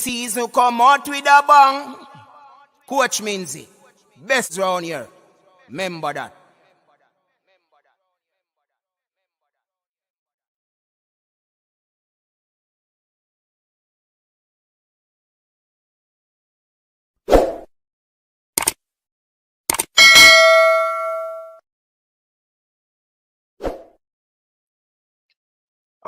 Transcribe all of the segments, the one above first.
season come out with a bang. Coach Minzy, best round here. Remember that.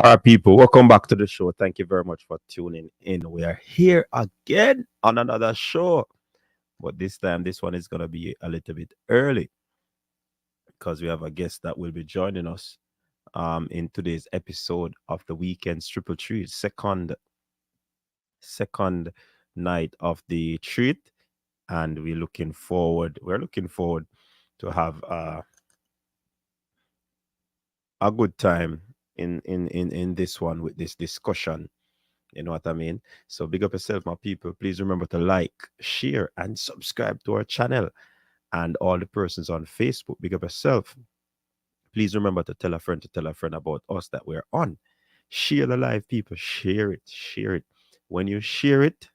All right, people, welcome back to the show. Thank you very much for tuning in. We are here again on another show, but this time, this one is going to be a little bit early because we have a guest that will be joining us in today's episode of the Weekend's Triple Treat, second night of the treat, and we're looking forward to have a good time in this one with this discussion. You know what I mean? So big up yourself, my people. Please remember to like, share, and subscribe to our channel. And all the persons on Facebook, big up yourself. Please remember to tell a friend about us that we're on. Share the live, people. Share it. Share it. When you share it,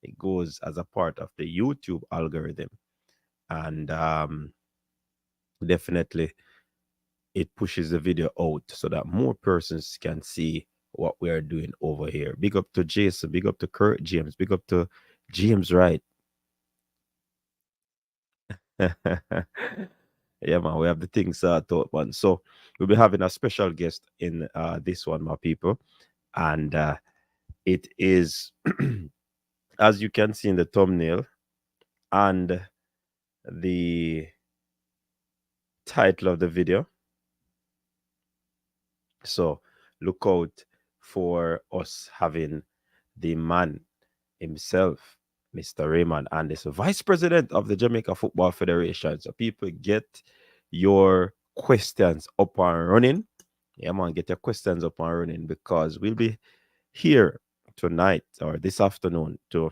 it goes as a part of the YouTube algorithm. And definitely it pushes the video out so that more persons can see what we are doing over here. Big up to Jason, big up to Kurt James, big up to James Wright. Yeah, man, we have the things thought, man. So we'll be having a special guest in this one, my people. And it is, as you can see in the thumbnail and the title of the video. So look out for us having the man himself, Mr. Raymond Anderson, Vice President of the Jamaica Football Federation. So people, get your questions up and running. Yeah, man, get your questions up and running because we'll be here tonight or this afternoon to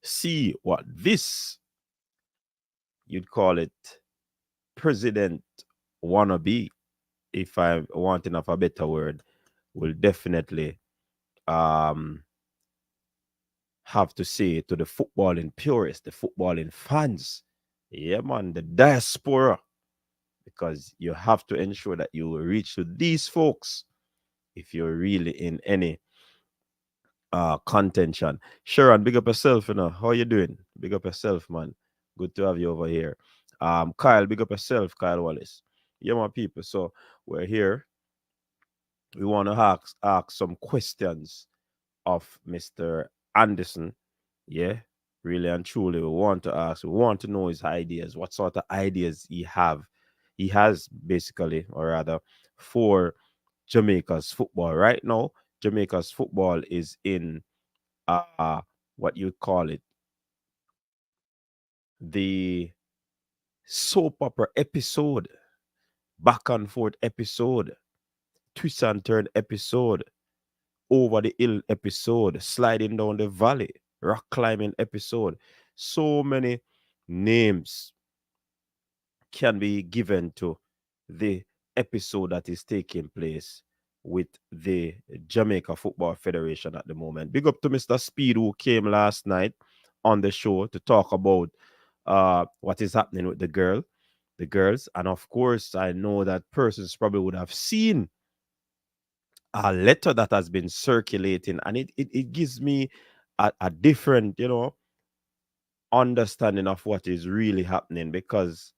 see what this, you'd call it, president wannabe, if I wanting of a better word, will definitely have to say to the footballing purists, the footballing fans. Yeah, man, the diaspora. Because you have to ensure that you will reach to these folks if you're really in any contention. Sharon, big up yourself, you know. How you doing? Big up yourself, man. Good to have you over here. Kyle, big up yourself, Kyle Wallace. Yeah, my people. So we're here. We want to ask some questions of Mr. Anderson. Yeah, really and truly, we want to ask. We want to know his ideas. What sort of ideas he has basically, or rather, for Jamaica's football right now. Jamaica's football is in what you call it, the soap opera episode, back and forth episode, twist and turn episode, over the hill episode, sliding down the valley, rock climbing episode. So many names can be given to the episode that is taking place with the Jamaica Football Federation at the moment. Big up to Mr. Speed, who came last night on the show to talk about what is happening with the girls. And of course, I know that persons probably would have seen a letter that has been circulating, and it gives me a different, understanding of what is really happening, because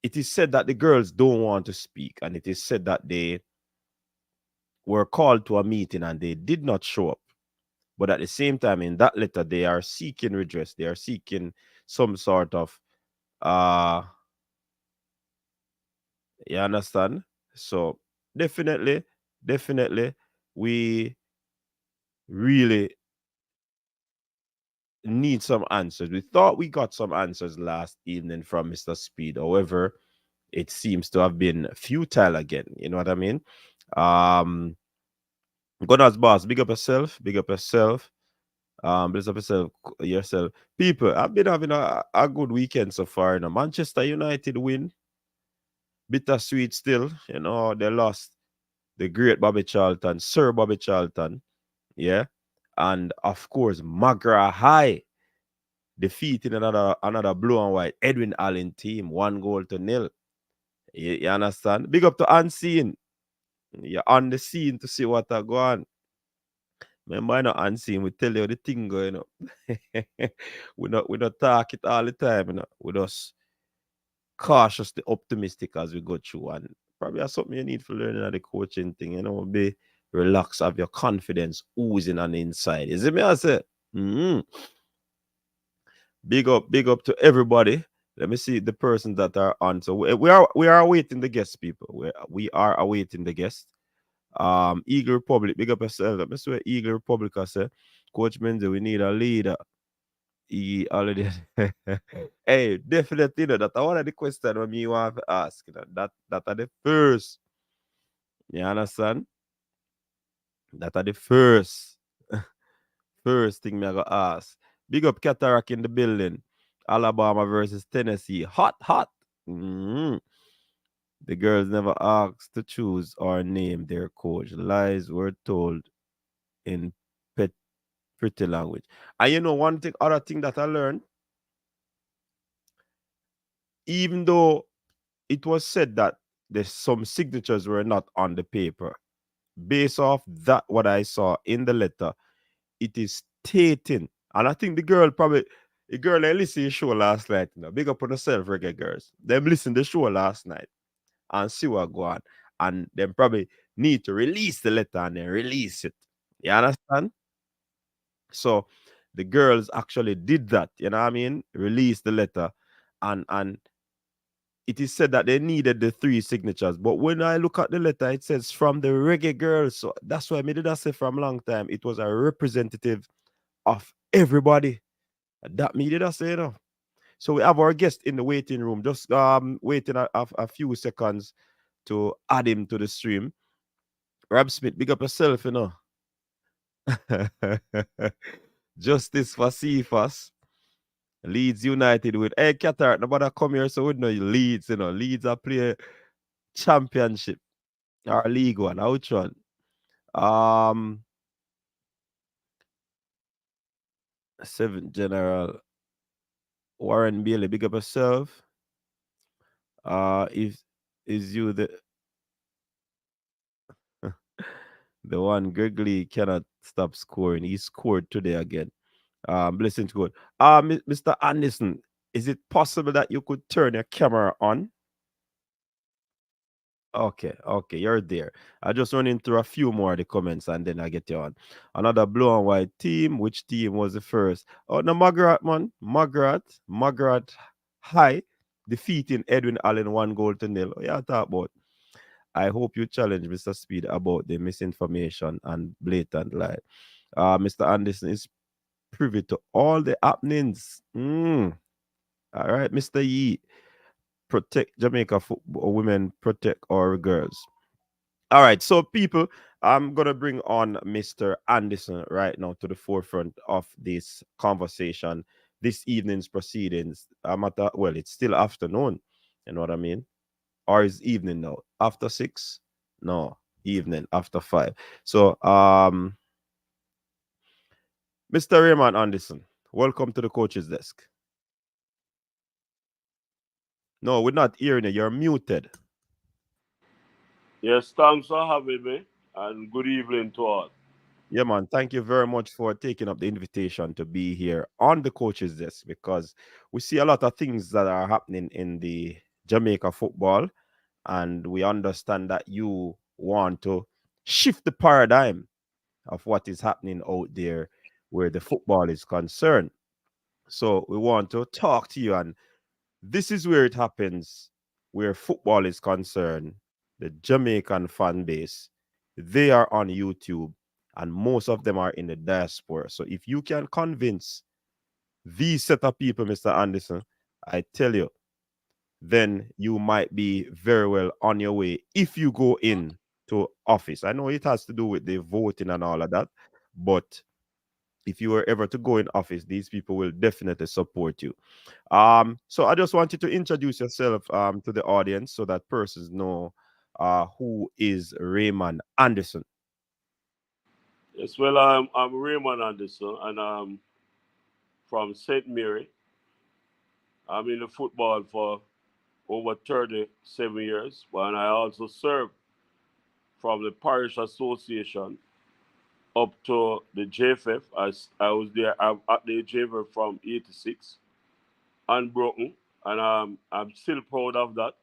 it is said that the girls don't want to speak, and it is said that they were called to a meeting and they did not show up. But at the same time, in that letter, they are seeking redress. They are seeking some sort of you understand? So definitely, we really need some answers. We thought we got some answers last evening from Mr. Speed. However, it seems to have been futile again. You know what I mean? Gunners boss, big up yourself, big up yourself. Bless up yourself. People, I've been having a good weekend so far. Manchester United win. Bittersweet still. They lost the great Bobby Charlton, Sir Bobby Charlton. Yeah. And of course, Magra High defeating another blue and white Edwin Allen team, 1-0. You understand? Big up to Unseen. You're on the scene to see what are going on. Remember, I know Unseen, we tell you the thing going up. We not talk it all the time, We just cautiously optimistic as we go through. And probably that's something you need for learning at the coaching thing, be relaxed, have your confidence oozing on the inside. You see me? I say, big up to everybody. Let me see the persons that are on. So we are awaiting the guests, people. We are awaiting the guests. Eagle Republic, big up yourself. Let me see what Eagle Republic I say. Coach Menzi, we need a leader. He already hey, definitely that one of the questions when me want to ask. That are the first. You understand? That are the first thing me I go ask. Big up Cataract in the building. Alabama versus Tennessee. Hot, hot. Mhm. The girls never asked to choose or name their coach. Lies were told in pet pretty language. And one thing, other thing that I learned, even though it was said that there's some signatures were not on the paper, based off that what I saw in the letter, it is stating, and I think the girl I listened to the show last night, big up on herself, Reggae Girlz. Them listen to the show last night and see what go on. And then probably need to release the letter and then release it. You understand? So the girls actually did that, you know what I mean? Release the letter. And it is said that they needed the 3 signatures. But when I look at the letter, it says from the Reggae Girlz. So that's why I made it say from a long time. It was a representative of everybody. That me did I say, So we have our guest in the waiting room. Just waiting a few seconds to add him to the stream. Rab Smith, big up yourself, Justice for Cephas. Leeds United with Qatar. Nobody come here, so we know Leeds, Leeds are play championship. Our League One. Which one? Um 7th General Warren Bailey, big up yourself. Is you the one Gregory cannot stop scoring. He scored today again. Blessing to God. Mr. Anderson, is it possible that you could turn your camera on? Okay, you're there. I just run into a few more of the comments and then I get you on. Another blue and white team. Which team was the first? Oh, no, Margaret, man. Margaret High defeating Edwin Allen 1-0. Oh, yeah, talk about. I hope you challenge Mr. Speed about the misinformation and blatant lie. Mr. Anderson is privy to all the happenings. All right, Mr. Yee, protect Jamaica football women, protect our girls. All right, so people, I'm gonna bring on Mr. Anderson right now to the forefront of this conversation, this evening's proceedings. Well, it's still afternoon, you know what I mean? Or is evening now? After 6? No, evening after 5. So, Mr. Raymond Anderson, welcome to the coach's desk. No, we're not hearing you. You're muted. Yes, thanks for having me, and good evening to all. Yeah, man. Thank you very much for taking up the invitation to be here on the coach's desk because we see a lot of things that are happening in the Jamaica football, and we understand that you want to shift the paradigm of what is happening out there where the football is concerned. So we want to talk to you, and this is where it happens, where football is concerned. The Jamaican fan base, they are on YouTube, and most of them are in the diaspora. So if you can convince these set of people, Mr. Anderson, I tell you, then you might be very well on your way if you go in to office. I know it has to do with the voting and all of that, but if you were ever to go in office, these people will definitely support you. So I just wanted to introduce yourself to the audience so that persons know who is Raymond Anderson. Yes, well, I'm Raymond Anderson, and I'm from St. Mary. I'm in the football for over 37 years, and I also serve from the parish association up to the JFF. I was there I'm at the JFF from 86, unbroken, and I'm still proud of that.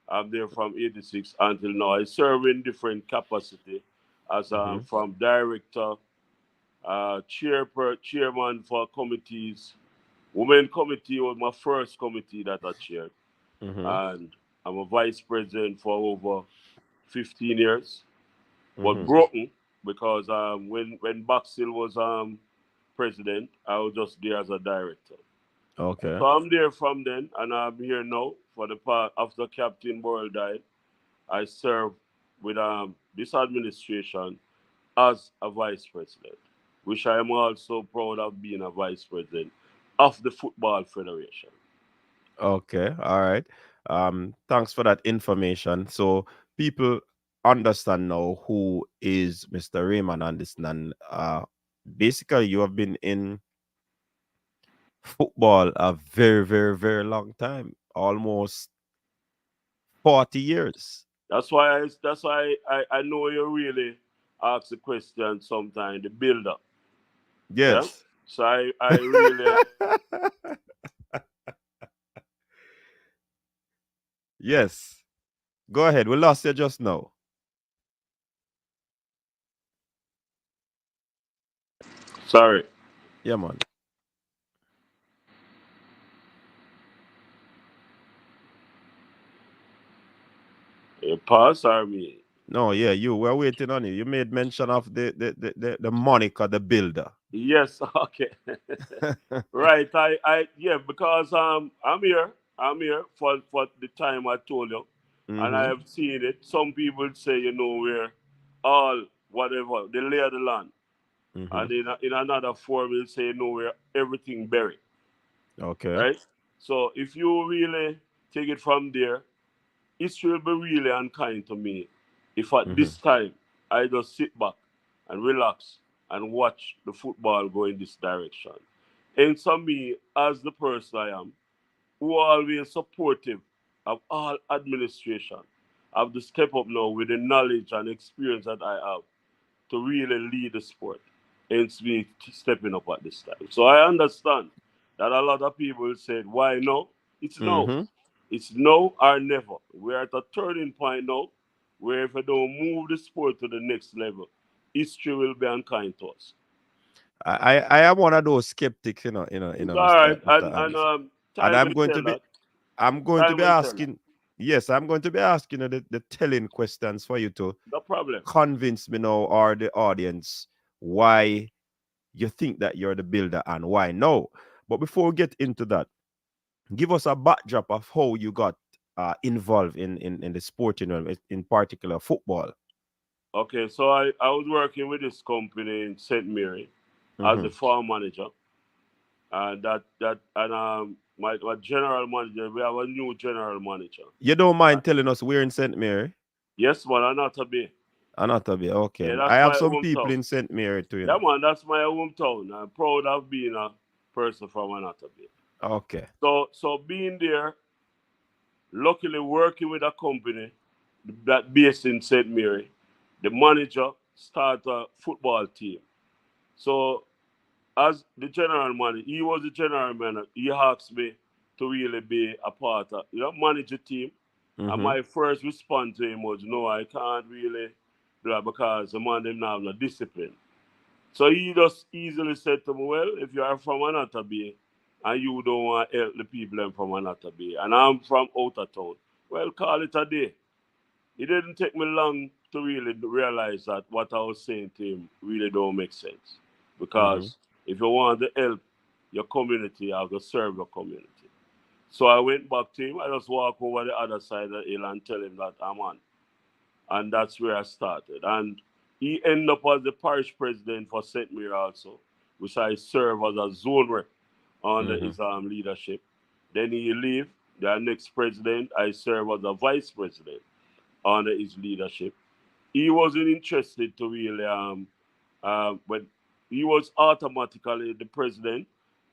I'm there from 86 until now. I serve in different capacity as Mm-hmm. from director, chairman for committees. Women committee was my first committee that I chaired, Mm-hmm. and I'm a vice president for over 15 years. But Mm-hmm. broken because when Baxil was president, I was just there as a director. Okay. So I'm there from then, and I'm here now for the part after Captain Burrell died. I serve with this administration as a vice president, which I am also proud of being a vice president of the Football Federation. Okay. All right. Thanks for that information. So people understand now who is Mr. Raymond Anderson, and basically you have been in football a very, very, very long time, almost 40 years. That's why I know you really ask the question sometimes, the build up. Yeah. Yes. So I really Yes. Go ahead. We lost you just now. sorry. Yeah, man. Pass or me? No, yeah, you. We're waiting on you. You made mention of the moniker, the builder. Yes, okay. Right. I yeah, because I'm here for the time I told you. And I Mm-hmm. have seen it. Some people say, we're all whatever, they lay the land. Mm-hmm. And in another form they'll say, we're everything buried. Okay. Right? So if you really take it from there, history will be really unkind to me if at Mm-hmm. this time I just sit back and relax and watch the football go in this direction. And so me, as the person I am, who are always supportive of all administration, have to step up now with the knowledge and experience that I have to really lead the sport. Hence me stepping up at this time. So I understand that a lot of people said, why no? It's no. Mm-hmm. It's no or never. We're at a turning point now where if I don't move the sport to the next level, history will be unkind to us. I am one of those skeptics, It's all Mr. right. Mr. And Anderson. And time will tell that. I'm going to Time be will tell that. asking, yes, I'm going to be asking you the telling questions for you to No problem. convince me now or the audience why you think that you're the builder and why no. But before we get into that, give us a backdrop of how you got involved in the sporting realm, in particular football. Okay, so I was working with this company in St. Mary as Hmm. a farm manager. And my general manager, we have a new general manager. You don't Uh, mind telling us we're in St. Mary? yes, man, I'm not a bit. Anatomy, okay. Yeah, I that's have my some people hometown. in St. Mary too, Yeah, man, that's my hometown. I'm proud of being a person from Anatomy. Okay. So being there, luckily working with a company that based in St. Mary, the manager start a football team. So as the general manager, he was the general manager. He asked me to really be a part of, manage a team. And Mm-hmm. my first response to him was, no, I can't really do that because the man them not have no discipline. So he just easily said to me, well, if you are from another bay and you don't want to help the people them from another bay, and I'm from outer town, well, call it a day. It didn't take me long to really realize that what I was saying to him really don't make sense. Mm-hmm. Because if you want to help your community, you have to serve your community. So I went back to him. I just walk over the other side of the hill and tell him that I'm on. And that's where I started. And he ended up as the parish president for St. Mary also, which I serve as a zone rep under Mm-hmm. his leadership. Then he leave. The next president, I serve as a vice president under his leadership. He wasn't interested to really But he was automatically the president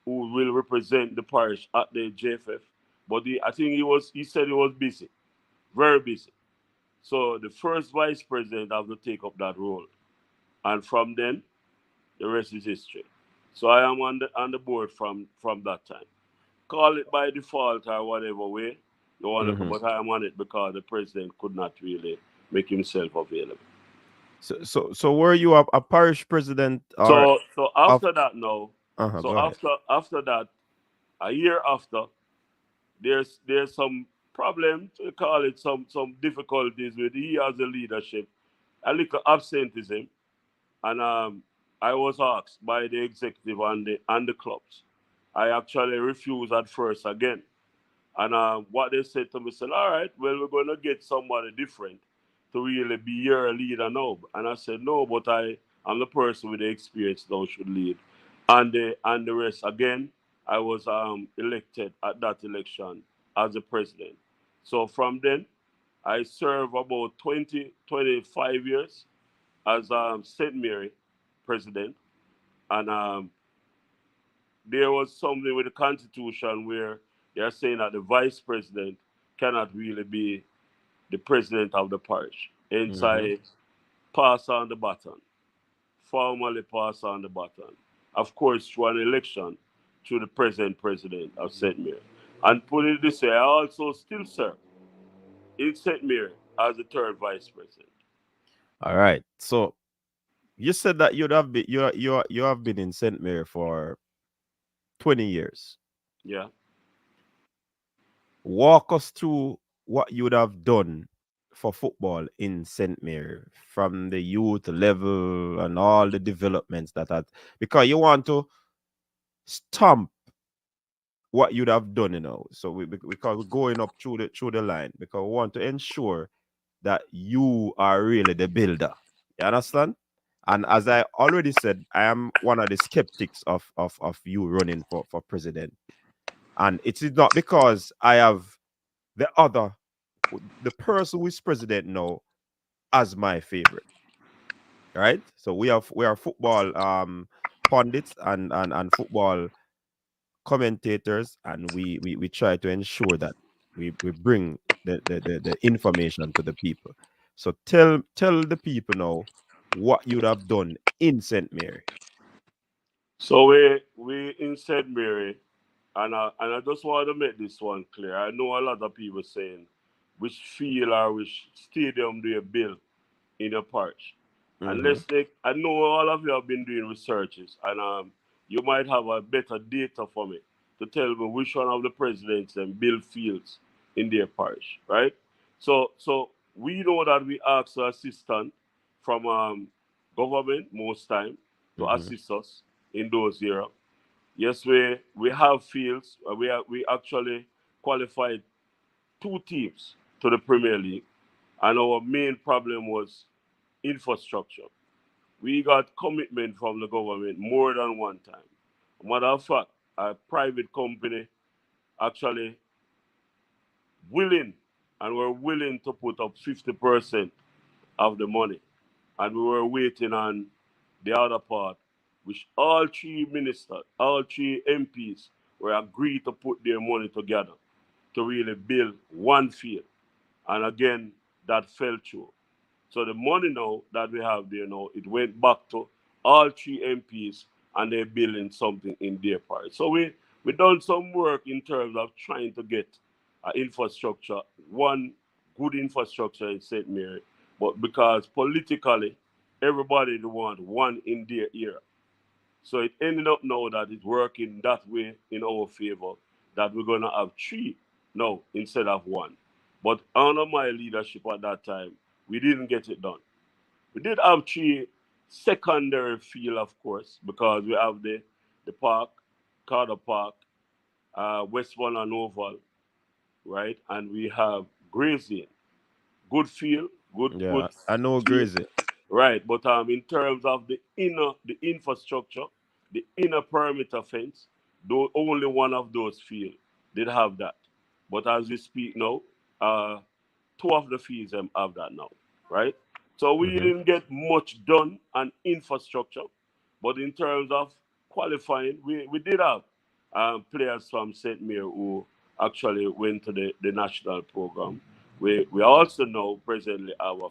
who will represent the parish at the JFF. But I think he said he was busy, very busy. So the first vice president have to take up that role. And from then, the rest is history. So I am on the board from that time. Call it by default or whatever way you want to, Mm-hmm. but I am on it because the president could not really make himself available. So were you a parish president or So of? after that now, so Go ahead. after that, a year after, there's some problem to call it some difficulties with he as a leadership, a little absenteeism, and I was asked by the executive and the clubs. I actually refused at first again. And what they said to me said, all right, well, we're going to get somebody different to really be your leader now. And I said, no, but I'm the person with the experience that should lead. And the rest, again, I was elected at that election as the president. So from then, I served about 25 years as St. Mary president. And there was something with the constitution where they're saying that the vice president cannot really be the president of the parish. Hence, Mm-hmm. I pass on the baton, formally pass on the baton. Of course, through an election to the present president of St. Mary. And put it this way, I also still serve in St. Mary as the third vice president. All right. So you said that you have been in Saint Mary for 20 years. Yeah. Walk us through what you would have done for football in Saint Mary from the youth level and all the developments that had, because you want to stamp what you'd have done, you know. So because we're going up through the line, because we want to ensure that you are really the builder. You understand? And as I already said, I am one of the skeptics of you running for president. And it is not because I have the other, the person who is president now as my favorite. Right? So we are football pundits and football commentators, and we try to ensure that we bring the information to the people. So tell the people now what you'd have done in St. Mary. So we in St. Mary, and I just want to make this one clear. I know a lot of people saying which field or which stadium do you build in your parish. And Mm-hmm. let's take, I know all of you have been doing researches, and you might have a better data for me to tell me which one of the presidents and build fields in their parish, right? So we know that we ask the assistant from government most time to Mm-hmm. assist us in those areas. Yes, we have fields. We actually qualified two teams to the Premier League, and our main problem was infrastructure. We got commitment from the government more than one time. Matter of fact, a private company actually willing and were willing to put up 50% of the money. And we were waiting on the other part, which all three ministers, all three MPs were agreed to put their money together to really build one field. And again, that fell through. So the money now that we have there now, it went back to all three MPs and they're building something in their part. So we done some work in terms of trying to get infrastructure, one good infrastructure in St. Mary, but because politically everybody want one in their ear. So it ended up now that it's working that way in our favor, that we're gonna have three now instead of one. But under my leadership at that time, we didn't get it done. We did have three secondary field, of course, because we have the park, Carter Park, Westbourne and Oval, right? And we have grazing, good field, good Yeah, I know field, Gracie. right? But in terms of the infrastructure, the inner perimeter fence, though only one of those fields did have that. But as we speak now, two of the fields have that now, right? So we didn't get much done on infrastructure, but in terms of qualifying, we did have players from St. Mary who actually went to the national program. We also now presently have a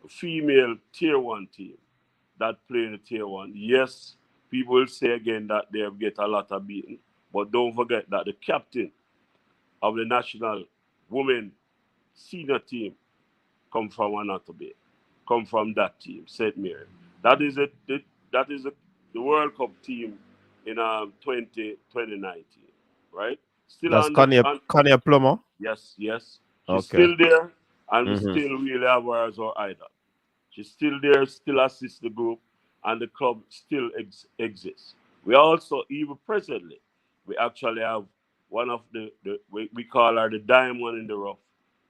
female tier one team that play in the tier one. Yes, people will say again that they have get a lot of beaten, but don't forget that the captain of the national women senior team come from Anatomy, come from that team, St. Mary. That is the World Cup team in 2019, right? Still That's on the Kanye Plummer. yes. She's Okay. still there, and we Mm-hmm. still really have her as our idol. She's still there, still assists the group, and the club still exists. We also, even presently, we actually have one of we call her the diamond in the rough,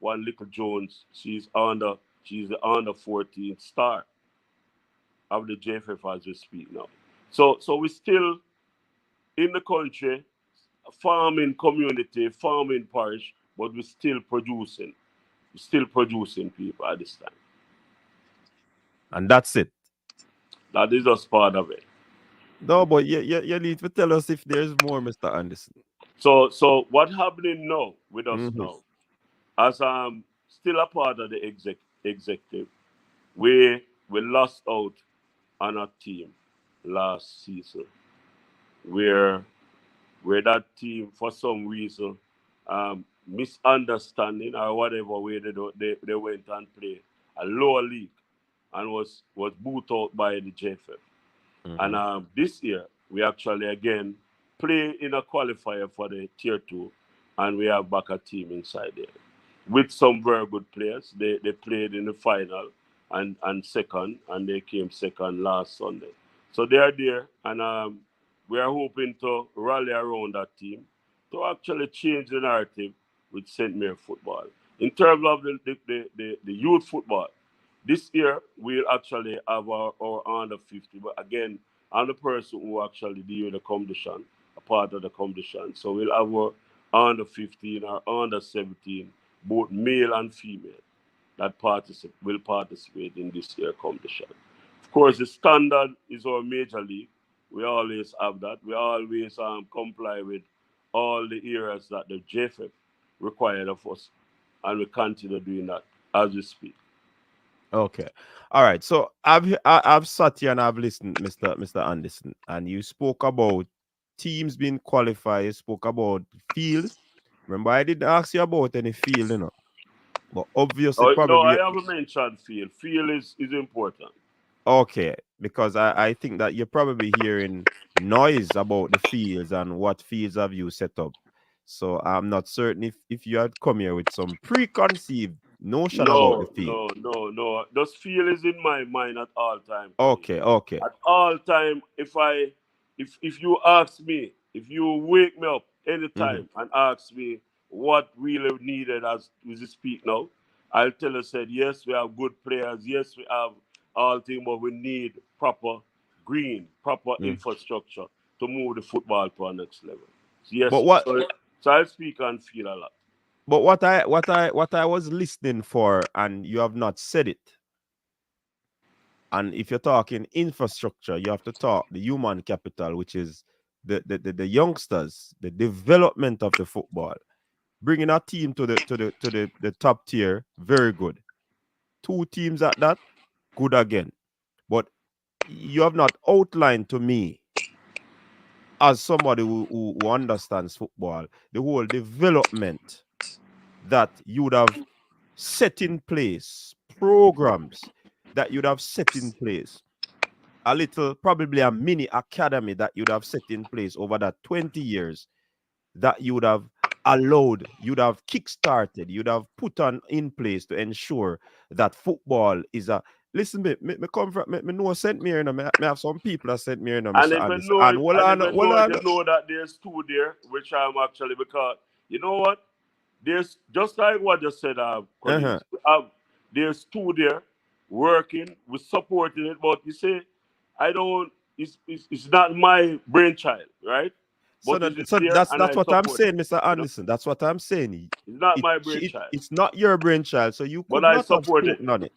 one little Jones. She's the under 14 star of the JFF as we speak now. So we still in the country, farming community, farming parish, but we're still producing. We're still producing people at this time. And that's it. That is just part of it. No, but you need to tell us if there's more, Mr. Anderson. So what happening now with us Mm-hmm. now? As I'm still a part of the executive, we lost out on a team last season where that team for some reason misunderstanding or whatever way they went and played a lower league and was booted out by the JFF. Mm-hmm. And this year, we actually again play in a qualifier for the tier 2, and we have back a team inside there with some very good players. They played in the final and second, and they came second last Sunday. So they are there, and we are hoping to rally around that team to actually change the narrative with St. Mary football. In terms of the youth football, this year we'll actually have our under 50, but again, I'm the person who actually deal with the competition, a part of the competition. So we'll have our under 15 or under 17, both male and female, that will participate in this year competition. Of course, the standard is our major league. We always have that. We always comply with all the areas that the JFF required of us, and we continue doing that as we speak. Okay. All right. So I've sat here and I've listened, Mr. Anderson, and you spoke about teams being qualified. You spoke about field. Remember, I didn't ask you about any field, but obviously, No, I probably haven't mentioned field. Field is important. okay, because I think that you're probably hearing noise about the fields and what fields have you set up. So I'm not certain if you had come here with some preconceived notion about the field. No. Those feel is in my mind at all time. Okay. At all time, if you ask me, if you wake me up Mm-hmm. anytime and ask me what really needed as we speak now, I'll tell you said yes, we have good players, yes, we have all things, but we need proper proper Mm. infrastructure to move the football to our next level. Yes, But what so I speak and feel a lot. but what I was listening for, and you have not said it. And if you're talking infrastructure, you have to talk the human capital, which is the youngsters, the development of the football. Bringing a team to the top tier, very good. 2 teams at that, good again. But you have not outlined to me, as somebody who understands football, the whole development that you would have set in place, programs that you'd have set in place, a little, probably a mini academy that you'd have set in place over that 20 years, that you would have allowed, you'd have kickstarted, you'd have put on in place to ensure that football is a listen. Me come from me know St. Mary, me have some people that St. Mary, And Mr. even Anderson. know And it, hold and on, even hold know it, on. you know that there's 2 there, which I'm actually because you know what? There's just like what you said, colleagues. There's 2 there working, we're supporting it, but you say I don't. It's not my brainchild, right? So But that, it's so there, that's and I what I'm support it. saying, Mr. You know, Anderson. That's what I'm saying. it's not my brainchild, It's not your brainchild, so you but could I not have support it. spoken on it.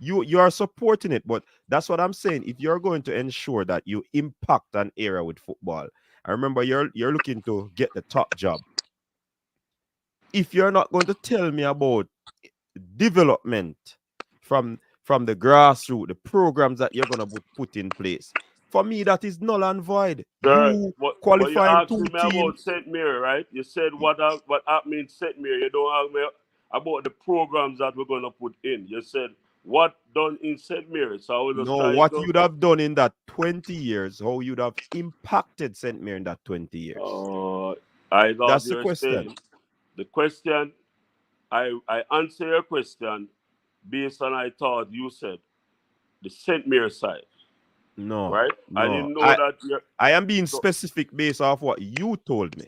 you are supporting it, but that's what I'm saying. If you're going to ensure that you impact an era with football, I remember you're looking to get the top job. If you're not going to tell me about development from the grassroots, the programs that you're gonna put in place, for me that is null and void. Sir, You but you qualifying asked two me about teams. St. Mary, right? You said what happened in St. Mary. You don't ask me about the programs that we're gonna put in. You said what done in St. Mary. So I was just No, trying what to. you'd have done in that 20 years, how you'd have impacted St. Mary in that 20 years. I thought That's you the were question. saying the question. I answer your question based on I thought you said the St. Mary side, No, right? I no. didn't know that. I am being So, specific based off what you told me.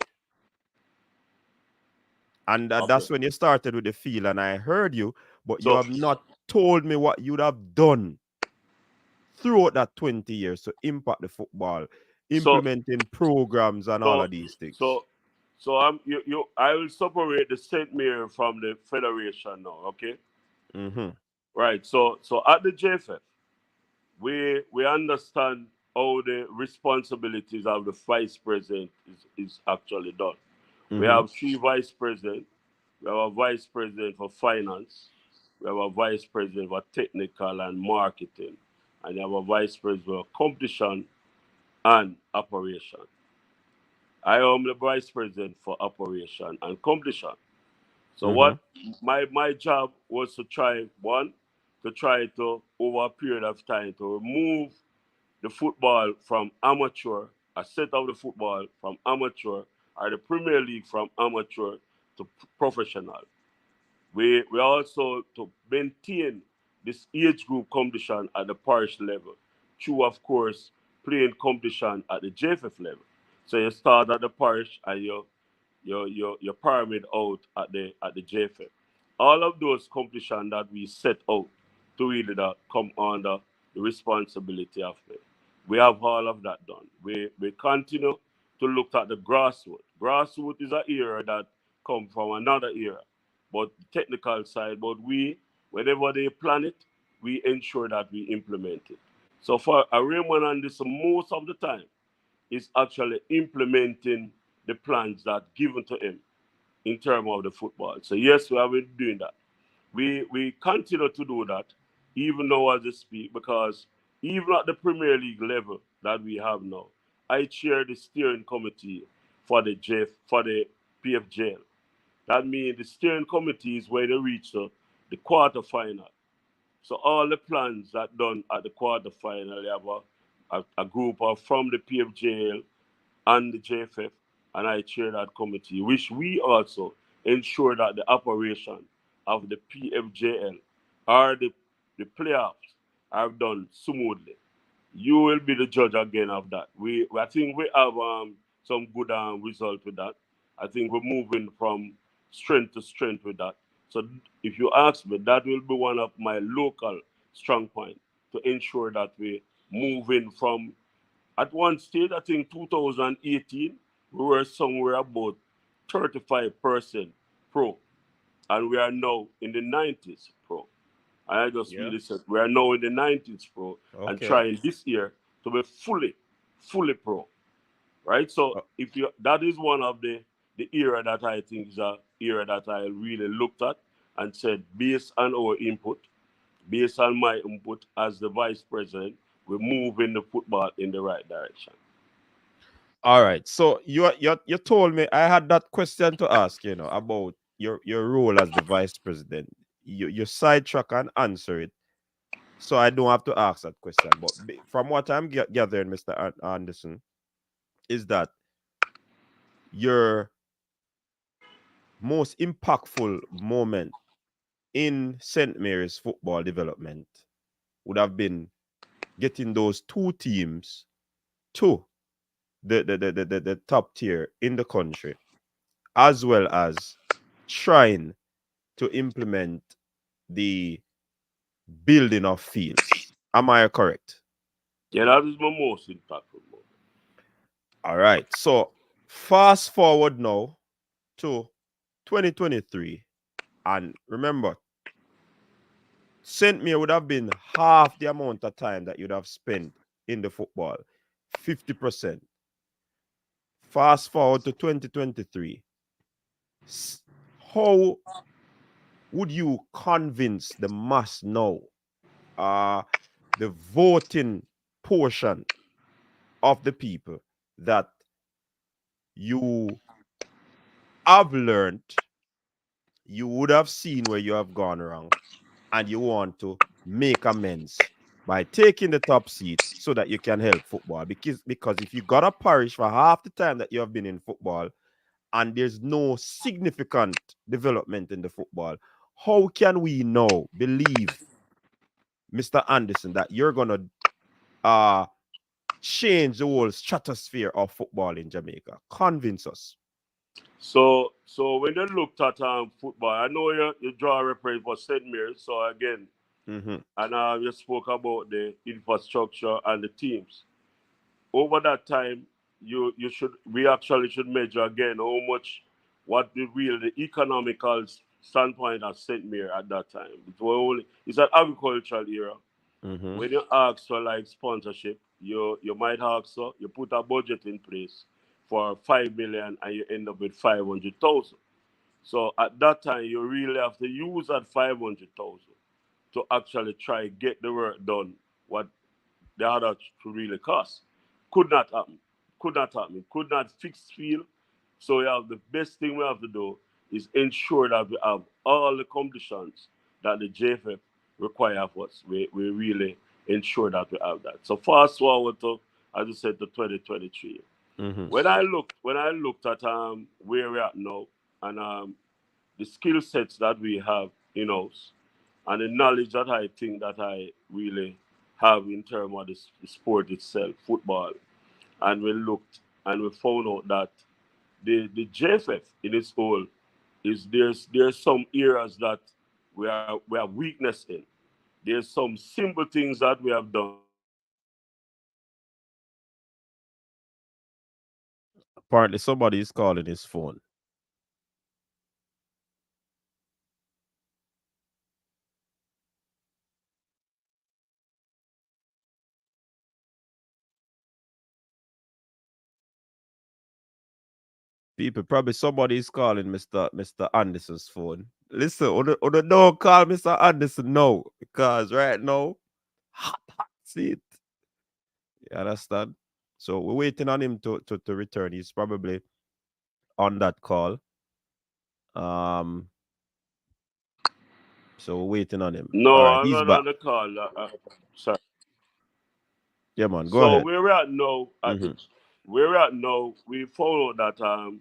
And okay. that's when you started with the feel, and I heard you, but you So have not told me what you'd have done throughout that 20 years to impact the football, so implementing programs and all so of these things. so so I will separate the St. Mary from the federation now. Okay. Mm-hmm. Right. So at the JFF, we understand how the responsibilities of the vice president is actually done. We Mm-hmm. have three vice presidents. We have a vice president for finance. We have a vice president for technical and marketing. And we have a vice president for competition and operation. I am the vice president for operation and competition. So Mm-hmm. what my job was to try one, to try to over a period of time to remove the football from amateur, a set of the football from amateur, or the Premier League from amateur to professional. We also to maintain this age group competition at the parish level, through of course playing competition at the JFF level. So you start at the parish and your pyramid out at the JFF. All of those competitions that we set out to really that come under the responsibility of me. We have all of that done. We continue to look at the grassroots. Grassroots is an era that come from another era, but the technical side. But we, whenever they plan it, we ensure that we implement it. So for a Raymond Anderson, most of the time, is actually implementing the plans that given to him in terms of the football. So yes, we have been doing that. We continue to do that even now as we speak, because even at the Premier League level that we have now, I chair the steering committee for the PFJL. That means the steering committee is where they reach the quarter final. So all the plans that done at the quarter final, they have a group of from the PFJL and the JFF, and I chair that committee, which we also ensure that the operation of the PFJL or the playoffs are done smoothly. You will be the judge again of that. I think we have some good result with that. I think we're moving from strength to strength with that. So if you ask me, that will be one of my local strong points to ensure that we moving from at one stage, I think 2018, we were somewhere about 35% pro, and we are now in the 90s pro. And I just Yeah. really said we are now in the 90s pro and Okay. trying this year to be fully pro, right? So Uh, if you that is one of the era that I think is a era that I really looked at and said based on our input, based on my input as the vice president, we're moving the football in the right direction. all right. So you told me I had that question to ask, about your role as the vice president. You sidetrack and answer it, so I don't have to ask that question. But from what I'm gathering, Mr. Anderson, is that your most impactful moment in St. Mary's football development would have been getting those two teams to the top tier in the country, as well as trying to implement the building of fields. Am I correct? Yeah, that is my most impactful moment. All right. So fast forward now to 2023. And remember, St. Mir would have been half the amount of time that you'd have spent in the football. 50%. Fast forward to 2023. How would you convince the mass now, the voting portion of the people, that you have learned, you would have seen where you have gone wrong, and you want to make amends by taking the top seat so that you can help football? Because if you got a parish for half the time that you have been in football and there's no significant development in the football, how can we now believe, Mr. Anderson, that you're gonna change the whole stratosphere of football in Jamaica? Convince us. So when they looked at football, I know you draw a reference for St. Mary's. So again, Mm-hmm. and you spoke about the infrastructure and the teams. Over that time, we actually should measure again how much, what the economical standpoint at St. Mary at that time. It's an agricultural era. Mm-hmm. When you ask for like sponsorship, you might ask, so you put a budget in place for 5 million and you end up with 500,000. So at that time, you really have to use that 500,000 to actually try get the work done. What the other to really cost. Could not happen. Could not happen. Could not fix field. So we have the best thing we have to do is ensure that we have all the conditions that the JFF require of us. We really ensure that we have that. So fast forward to, as I said, to 2023. Mm-hmm. When I looked at where we're at now and the skill sets that we have in house and the knowledge that I think that I really have in terms of the sport itself, football, and we looked and we found out that the JFF in its whole is there's some areas that we have weakness in. There's some simple things that we have done Apparently, somebody is calling his phone. People, probably somebody is calling Mr. Anderson's phone. Listen, don't call Mr. Anderson no, because right now, hot seat. You understand? So we're waiting on him to return. He's probably on that call. Um, so we're waiting on him. No, All right, I'm he's not back. on the call. Sorry. Yeah, man, go So ahead. where we're at now, Mm-hmm. where we're at now, we found out that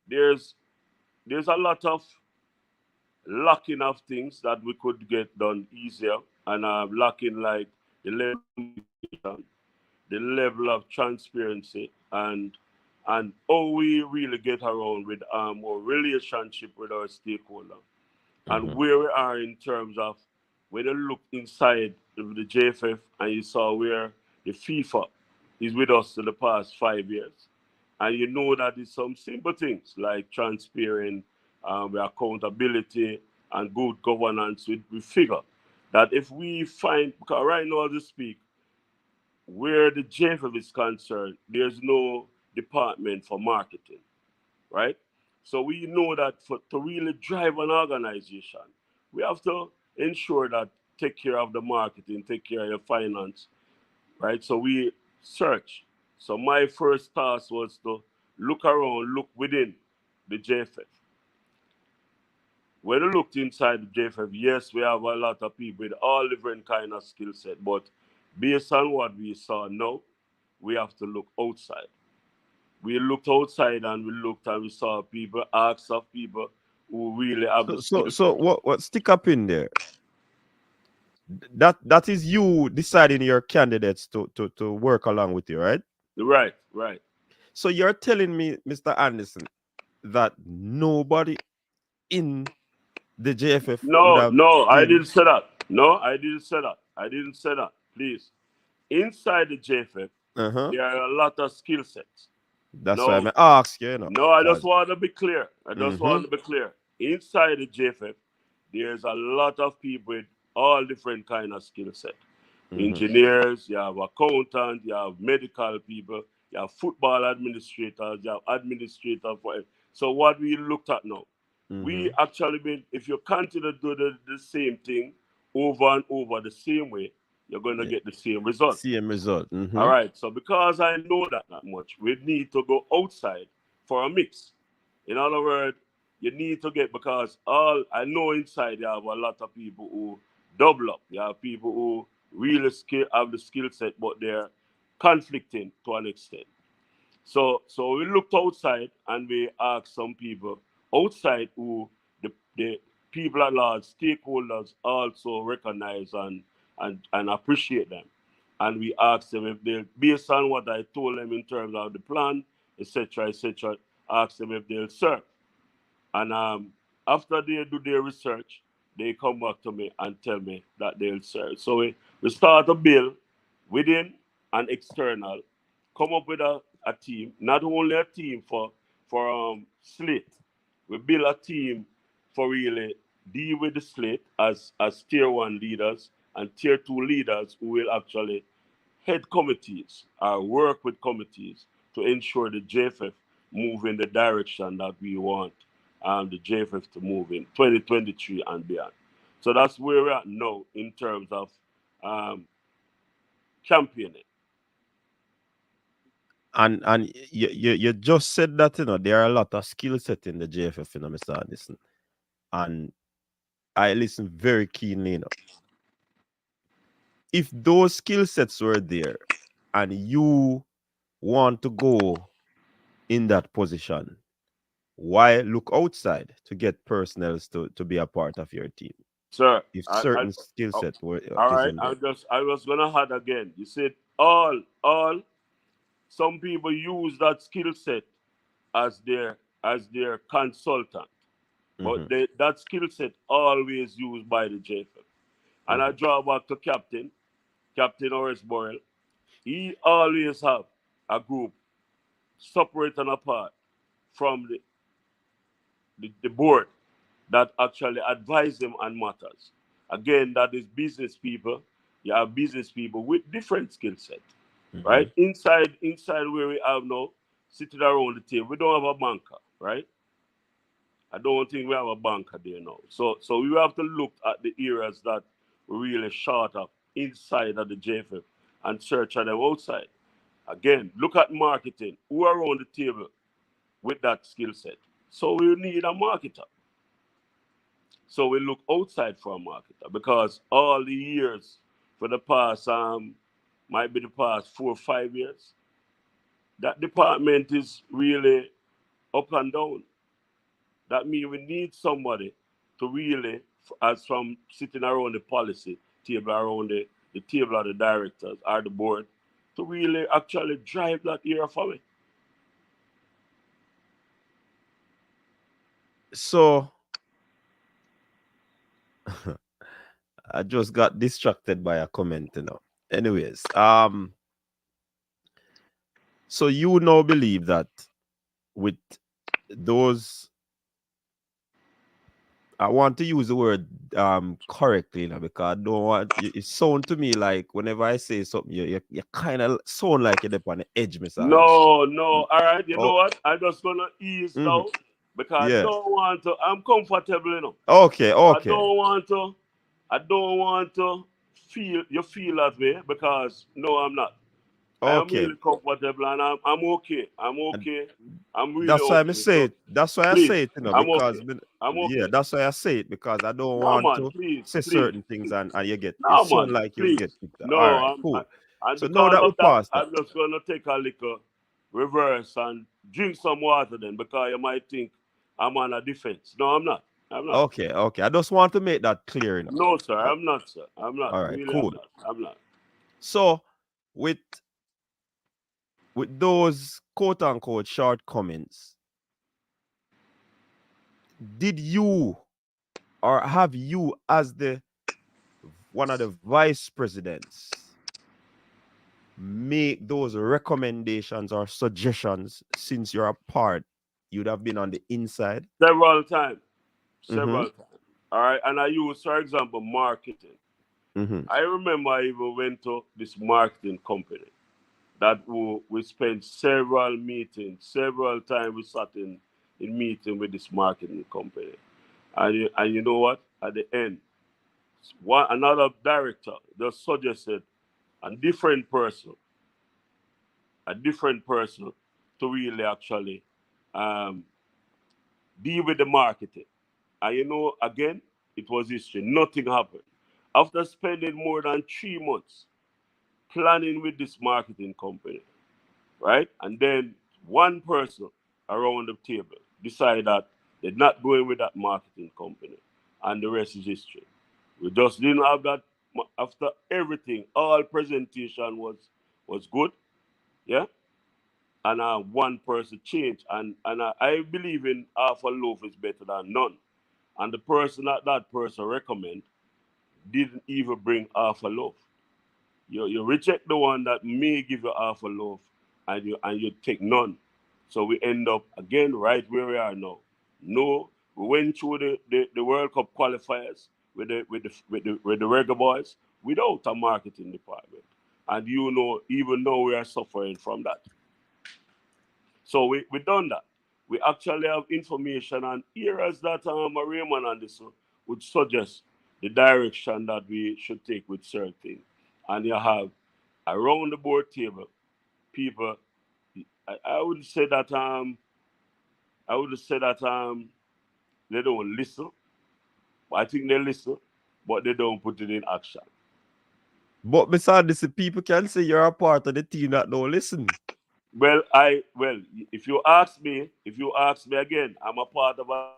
there's there's a lot of lacking of things that we could get done easier, and lacking like the level of communication, the level of transparency, and how we really get around with our relationship with our stakeholder, and Mm-hmm. where we are in terms of when you look inside the JFF and you saw where the FIFA is with us in the past 5 years, and you know that it's some simple things like transparent, with accountability and good governance. We figure that if we find, because right now as we speak, where the JFF is concerned, there's no department for marketing, right? So we know that to really drive an organization, we have to ensure that take care of the marketing, take care of your finance, right? So we search. So my first task was to look around, look within the JFF. When we looked inside the JFF, yes, we have a lot of people with all different kind of skill set, but based on what we saw now, we have to look outside. We looked outside and we looked and we saw people, asked of people who really have the So skill so set. what stick up in there? That is you deciding your candidates to work along with you, right? Right, right. So you're telling me, Mr. Anderson, that nobody in the JFF would No, have no, I been. didn't say that. No, I didn't say that. I didn't say that. Please. Inside the JFF, Uh-huh. there are a lot of skill sets. That's why No, I ask you, no, I just because want to be clear. I just mm-hmm. want to be clear. Inside the JFF, there's a lot of people with all different kind of skill set. Engineers, you have accountants, you have medical people, you have football administrators, you have administrators for it. So what we looked at now, we actually been, if you continue to do the same thing over and over the same way, you're going to get the same result. Same result. All right. So because I know that much, we need to go outside for a mix. In other words, you need to get, because all I know inside you have a lot of people who double up. You have people who really have the skill set, but they're conflicting to an extent. So we looked outside and we asked some people outside who the people at large, stakeholders also recognize and appreciate them. And we asked them if they, based on what I told them in terms of the plan, etc., asked them if they'll serve. And after they do their research, they come back to me and tell me that they'll serve. So we start a bill within and external, come up with a team, not only a team for slate. We build a team for really deal with the slate as tier 1 leaders and tier 2 leaders who will actually head committees or work with committees to ensure the JFF move in the direction that we want the JFF to move in 2023 and beyond. So that's where we're at now in terms of championing. And you just said that, there are a lot of skill set in the JFF, Mr. Anderson. And I listen very keenly, If those skill sets were there and you want to go in that position, why look outside to get personnel to be a part of your team? Sir, If certain skill set were all right, isn't there. I was gonna add again. You said all some people use that skill set as their consultant. But that skill set always used by the JFF. And I draw back to Captain Horace Boyle. He always have a group separate and apart from the board that actually advise them on matters. Again, that is business people. You have business people with different skill set, right? Inside where we have now, sitting around the table, we don't have a banker, right? I don't think we have a banker there now. So we have to look at the areas that we really short up inside of the JFF and search at them outside. Again, look at marketing. Who are around the table with that skill set? So we need a marketer. So we look outside for a marketer because all the years for the past, might be the past 4 or 5 years, that department is really up and down. That means we need somebody to really, as from sitting around the policy table, around the table of the directors or the board, to really actually drive that area for me. So I just got distracted by a comment, Anyways, so you now believe that with those, I want to use the word correctly, because I don't want it sound to me like whenever I say something, you kind of sound like you're on the edge, Mr. No, all right. You know what? I'm just gonna ease down because I don't want to. I'm comfortable, Okay. I don't want to feel that way because no, I'm not. I'm really comfortable and I'm okay. I'm really that's why okay. I say it. That's why please, I say it, I'm because okay. I'm okay. yeah, that's why I say it, because I don't No, want man, to please, say certain things and you get No, it sound man, like you please. get picked up. No, All right, cool. and So now because that we of that, passed that, I'm just gonna take a little reverse and drink some water then because you might think I'm on a defense. No, I'm not. okay. I just want to make that clear, No, sir, I'm not, sir. I'm not. All right, Really, cool. I'm not. So with those quote unquote shortcomings, did you or have you as the one of the vice presidents make those recommendations or suggestions since you're a part? You'd have been on the inside Several times. All right, and I use, for example, marketing. I remember I even went to this marketing company that we spent several meetings, several times we sat in meeting with this marketing company. And you know what? At the end, another director just suggested a different person, a different person to really actually um, deal with the marketing. And you know, again, it was history. Nothing happened. After spending more than 3 months planning with this marketing company, right? And then one person around the table decided that they're not going with that marketing company, and the rest is history. We just didn't have that. After everything, all presentation was good, yeah. And one person changed, and I believe in half a loaf is better than none. And the person that person recommend didn't even bring half a loaf. You reject the one that may give you half a loaf, and you take none. So we end up again right where we are now. No, we went through the World Cup qualifiers with the Reggae Boyz without a marketing department, and you know even though we are suffering from that. So we done that. We actually have information and areas that Raymond Anderson would suggest the direction that we should take with certain things. And you have around the board table people. I would say that they don't listen. I think they listen, but they don't put it in action. But besides this, people can say you're a part of the team that don't listen. Well, if you ask me again, I'm a part of a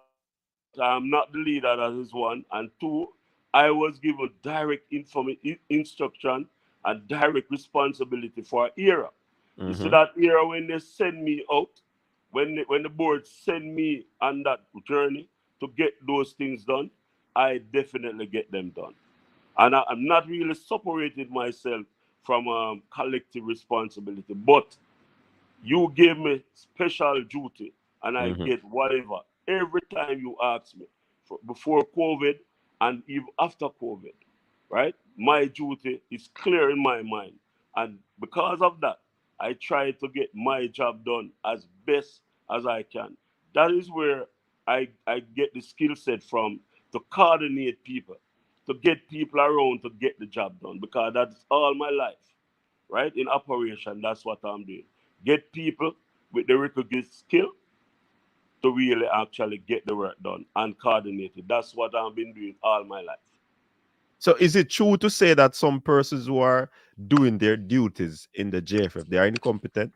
team, but I'm not the leader. That is one, and two, I was given direct instruction and direct responsibility for an era. You see that era when they send me out, when the board send me on that journey to get those things done, I definitely get them done, and I'm not really separated myself from collective responsibility, but you give me special duty, and I get whatever. Every time you ask me, before COVID and even after COVID, right? My duty is clear in my mind. And because of that, I try to get my job done as best as I can. That is where I get the skill set from, to coordinate people, to get people around to get the job done, because that's all my life, right? In operation, that's what I'm doing. Get people with the requisite skill to really actually get the work done and coordinate it. That's what I've been doing all my life. So is it true to say that some persons who are doing their duties in the JFF, they are incompetent?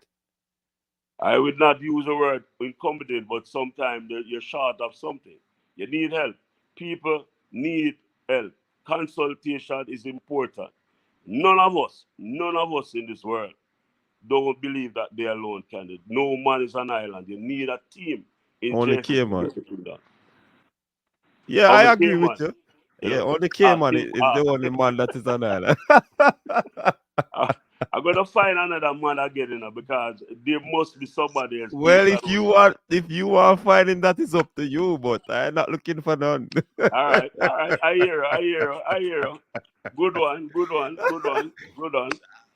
I would not use the word incompetent, but sometimes you're short of something. You need help. People need help. Consultation is important. None of us in this world don't believe that they alone can do it. No man is an island. You need a team in Only JFF to Cayman. get it done. Yeah, I Only agree with Cayman, you. you Yeah, know. only Cayman Team is the only man that is an island. I'm gonna find another man again, because there must be somebody else. Well, Please, I if don't you know. are finding that is up to you, but I'm not looking for none. All right. I hear you. Good one, good one, good one, good one.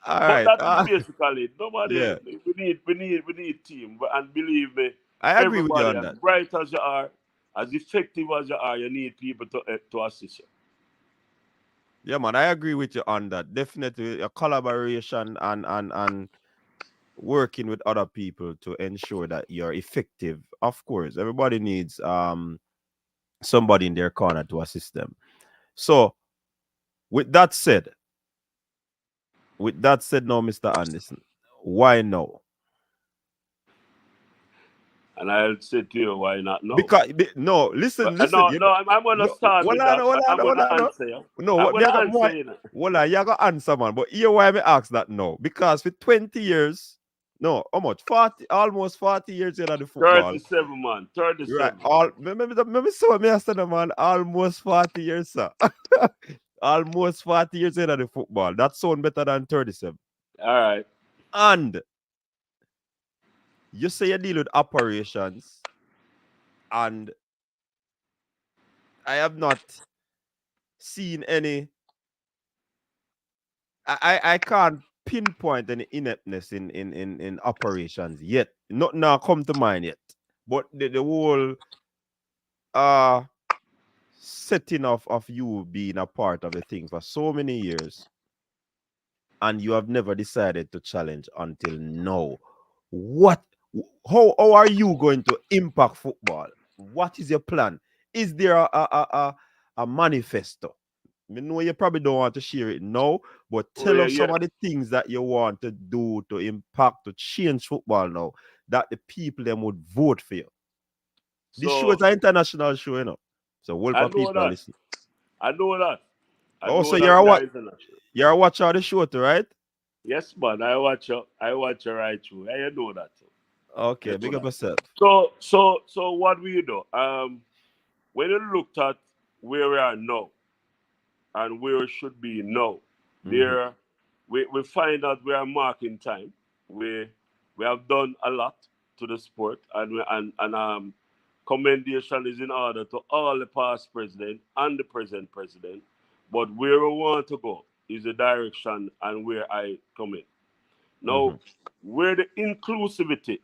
All But right. that is basically it. Nobody. Yeah, We need team, and believe me, I agree with you everybody, on as that. bright as you are, as effective as you are, you need people to assist you. Yeah, man, I agree with you on that. Definitely a collaboration and working with other people to ensure that you're effective. Of course, everybody needs somebody in their corner to assist them. So with that said, now, Mr. Anderson, why no? And I'll say to you, why not? No. Because no, listen, No, you know, no. I'm gonna no, start hold with on, that. hold on, I'm hold gonna on, no. answer you. No, I'm what me gonna I got answer more, you. well, you got answer, man. But here why me ask that no, because for 20 years, no, how much? 40, almost 40 years in the football. 37, man. Right. 37. All remember so me ask man, almost 40 years, sir. Almost 40 years in the football. That sound better than 37. All right. And you say you deal with operations, and I have not seen any I can't pinpoint any ineptness in operations yet. Not now come to mind yet. But the whole uh setting of you being a part of the thing for so many years, and you have never decided to challenge until now. What how are you going to impact football? What is your plan? Is there a manifesto? I know you probably don't want to share it now, but Oh, tell yeah, us some yeah. of the things that you want to do to impact, to change football now, that the people them would vote for you. This show is So an international show, you know. So whole I of know people are that. listening. I know that. I Oh, know so that we are international. you're a watcher of the show too, right? Yes, man. I watch you right through. I know that. You Okay, know big up that. yourself. So what we do? When you looked at where we are now and where we should be now, Mm-hmm. there we find that we are marking time. We have done a lot to the sport, and commendation is in order to all the past president and the present president. But where we want to go is the direction and where I come in. Mm-hmm. Now, where the inclusivity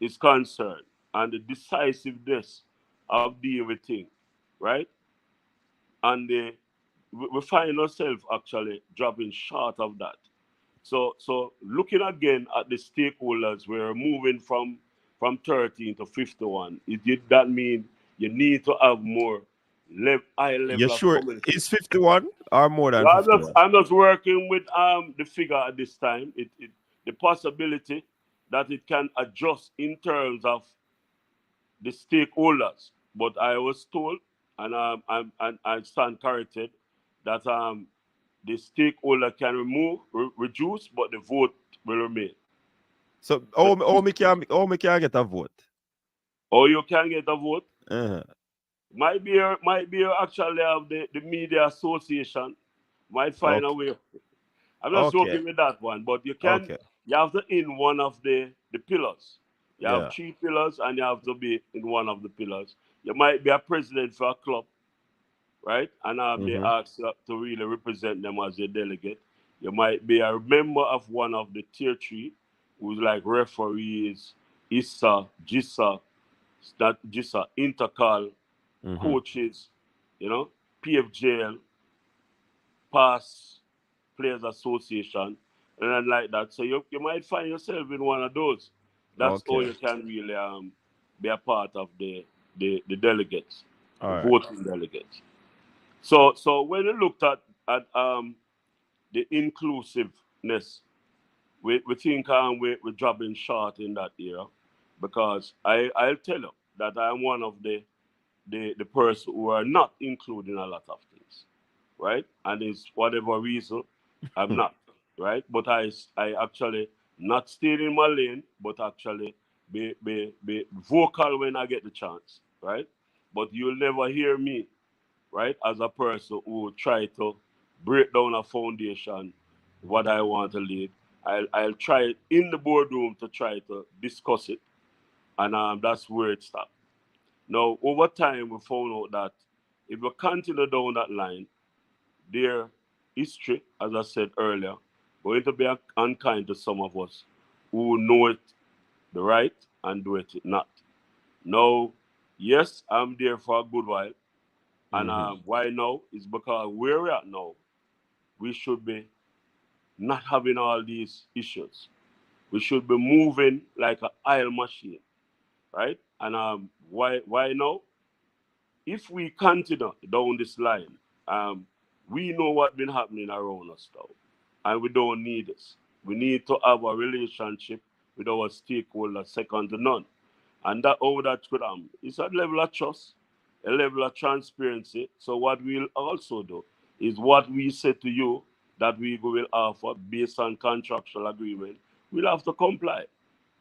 is concerned and the decisiveness of dealing with things, right? And we find ourselves actually dropping short of that. So looking again at the stakeholders, we're moving from 13 to 51. It did that mean you need to have more high You level of sure it's communication. 51 or more than Yeah, I'm just 51? I'm just working with the figure at this time. It the possibility that it can adjust in terms of the stakeholders. But I was told, and I stand corrected, that the stakeholder can reduce, but the vote will remain. So So, how me can get a vote? or you can get a vote. Uh-huh. Might be actually have the media association might find a Okay. way. I'm not Okay. joking with that one, but Okay. you have to in one of the pillars. You have Yeah. three pillars and you have to be in one of the pillars. You might be a president for a club, right? And they Mm-hmm. ask you to really represent them as a delegate. You might be a member of one of the tier three, who's like referees, ISA, GISA, Intercal, Mm-hmm. coaches, PFJL, pass Players Association, and then like that. So you might find yourself in one of those. That's all Okay. you can really be a part of the delegates, All the right. voting delegates. So when you looked at the inclusiveness, we think we're dropping short in that area, because I'll tell you that I'm one of the person who are not including a lot of things, right? And it's whatever reason I'm not, right? But I actually not staying in my lane, but actually be vocal when I get the chance, right? But you'll never hear me, right, as a person who try to break down a foundation, what I want to lead. I'll try in the boardroom to try to discuss it, and that's where it stops. Now, over time, we found out that if we continue down that line, their history, as I said earlier, going to be unkind to some of us who know it the right and do it not. Now, yes, I'm there for a good while, and Mm-hmm. why now is because where we're at now, we should be not having all these issues. We should be moving like an oil machine, right? And why now? If we continue down this line, we know what's been happening around us now, and we don't need this. We need to have a relationship with our stakeholders second to none, and that over that could it's a level of trust, a level of transparency. So what we'll also do is what we say to you that we will offer based on contractual agreement. We'll have to comply.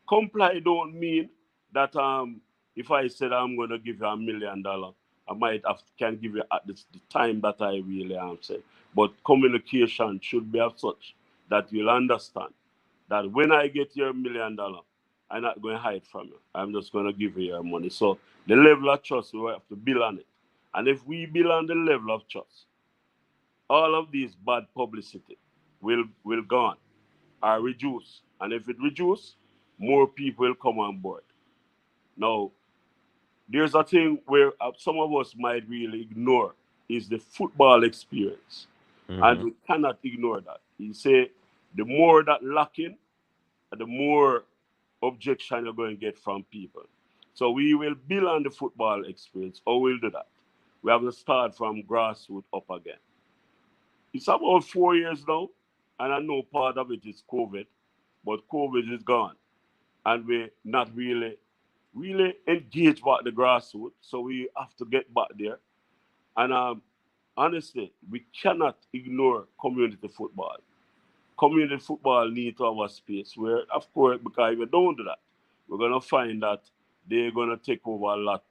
Comply don't mean that if I said I'm gonna give you $1 million, I might have can give you at the time that I really am saying. But communication should be of such that you'll understand that when I get your $1 million, I'm not going to hide from you. I'm just going to give you your money. So the level of trust we have to build on it. And if we build on the level of trust, all of these bad publicity will gone or reduce. And if it reduce, more people will come on board. Now, there's a thing where some of us might really ignore is the football experience. And Mm-hmm. we cannot ignore that. You say the more that lacking, the more objection you're going to get from people. So we will build on the football experience. How we'll do that? We have to start from grassroots up again. It's about 4 years now, and I know part of it is COVID, but COVID is gone, and we're not really engaged about the grassroots. So we have to get back there. And honestly, we cannot ignore community football. Community football need to have a space where, of course, because if we don't do that, we're gonna find that they're gonna take over a lot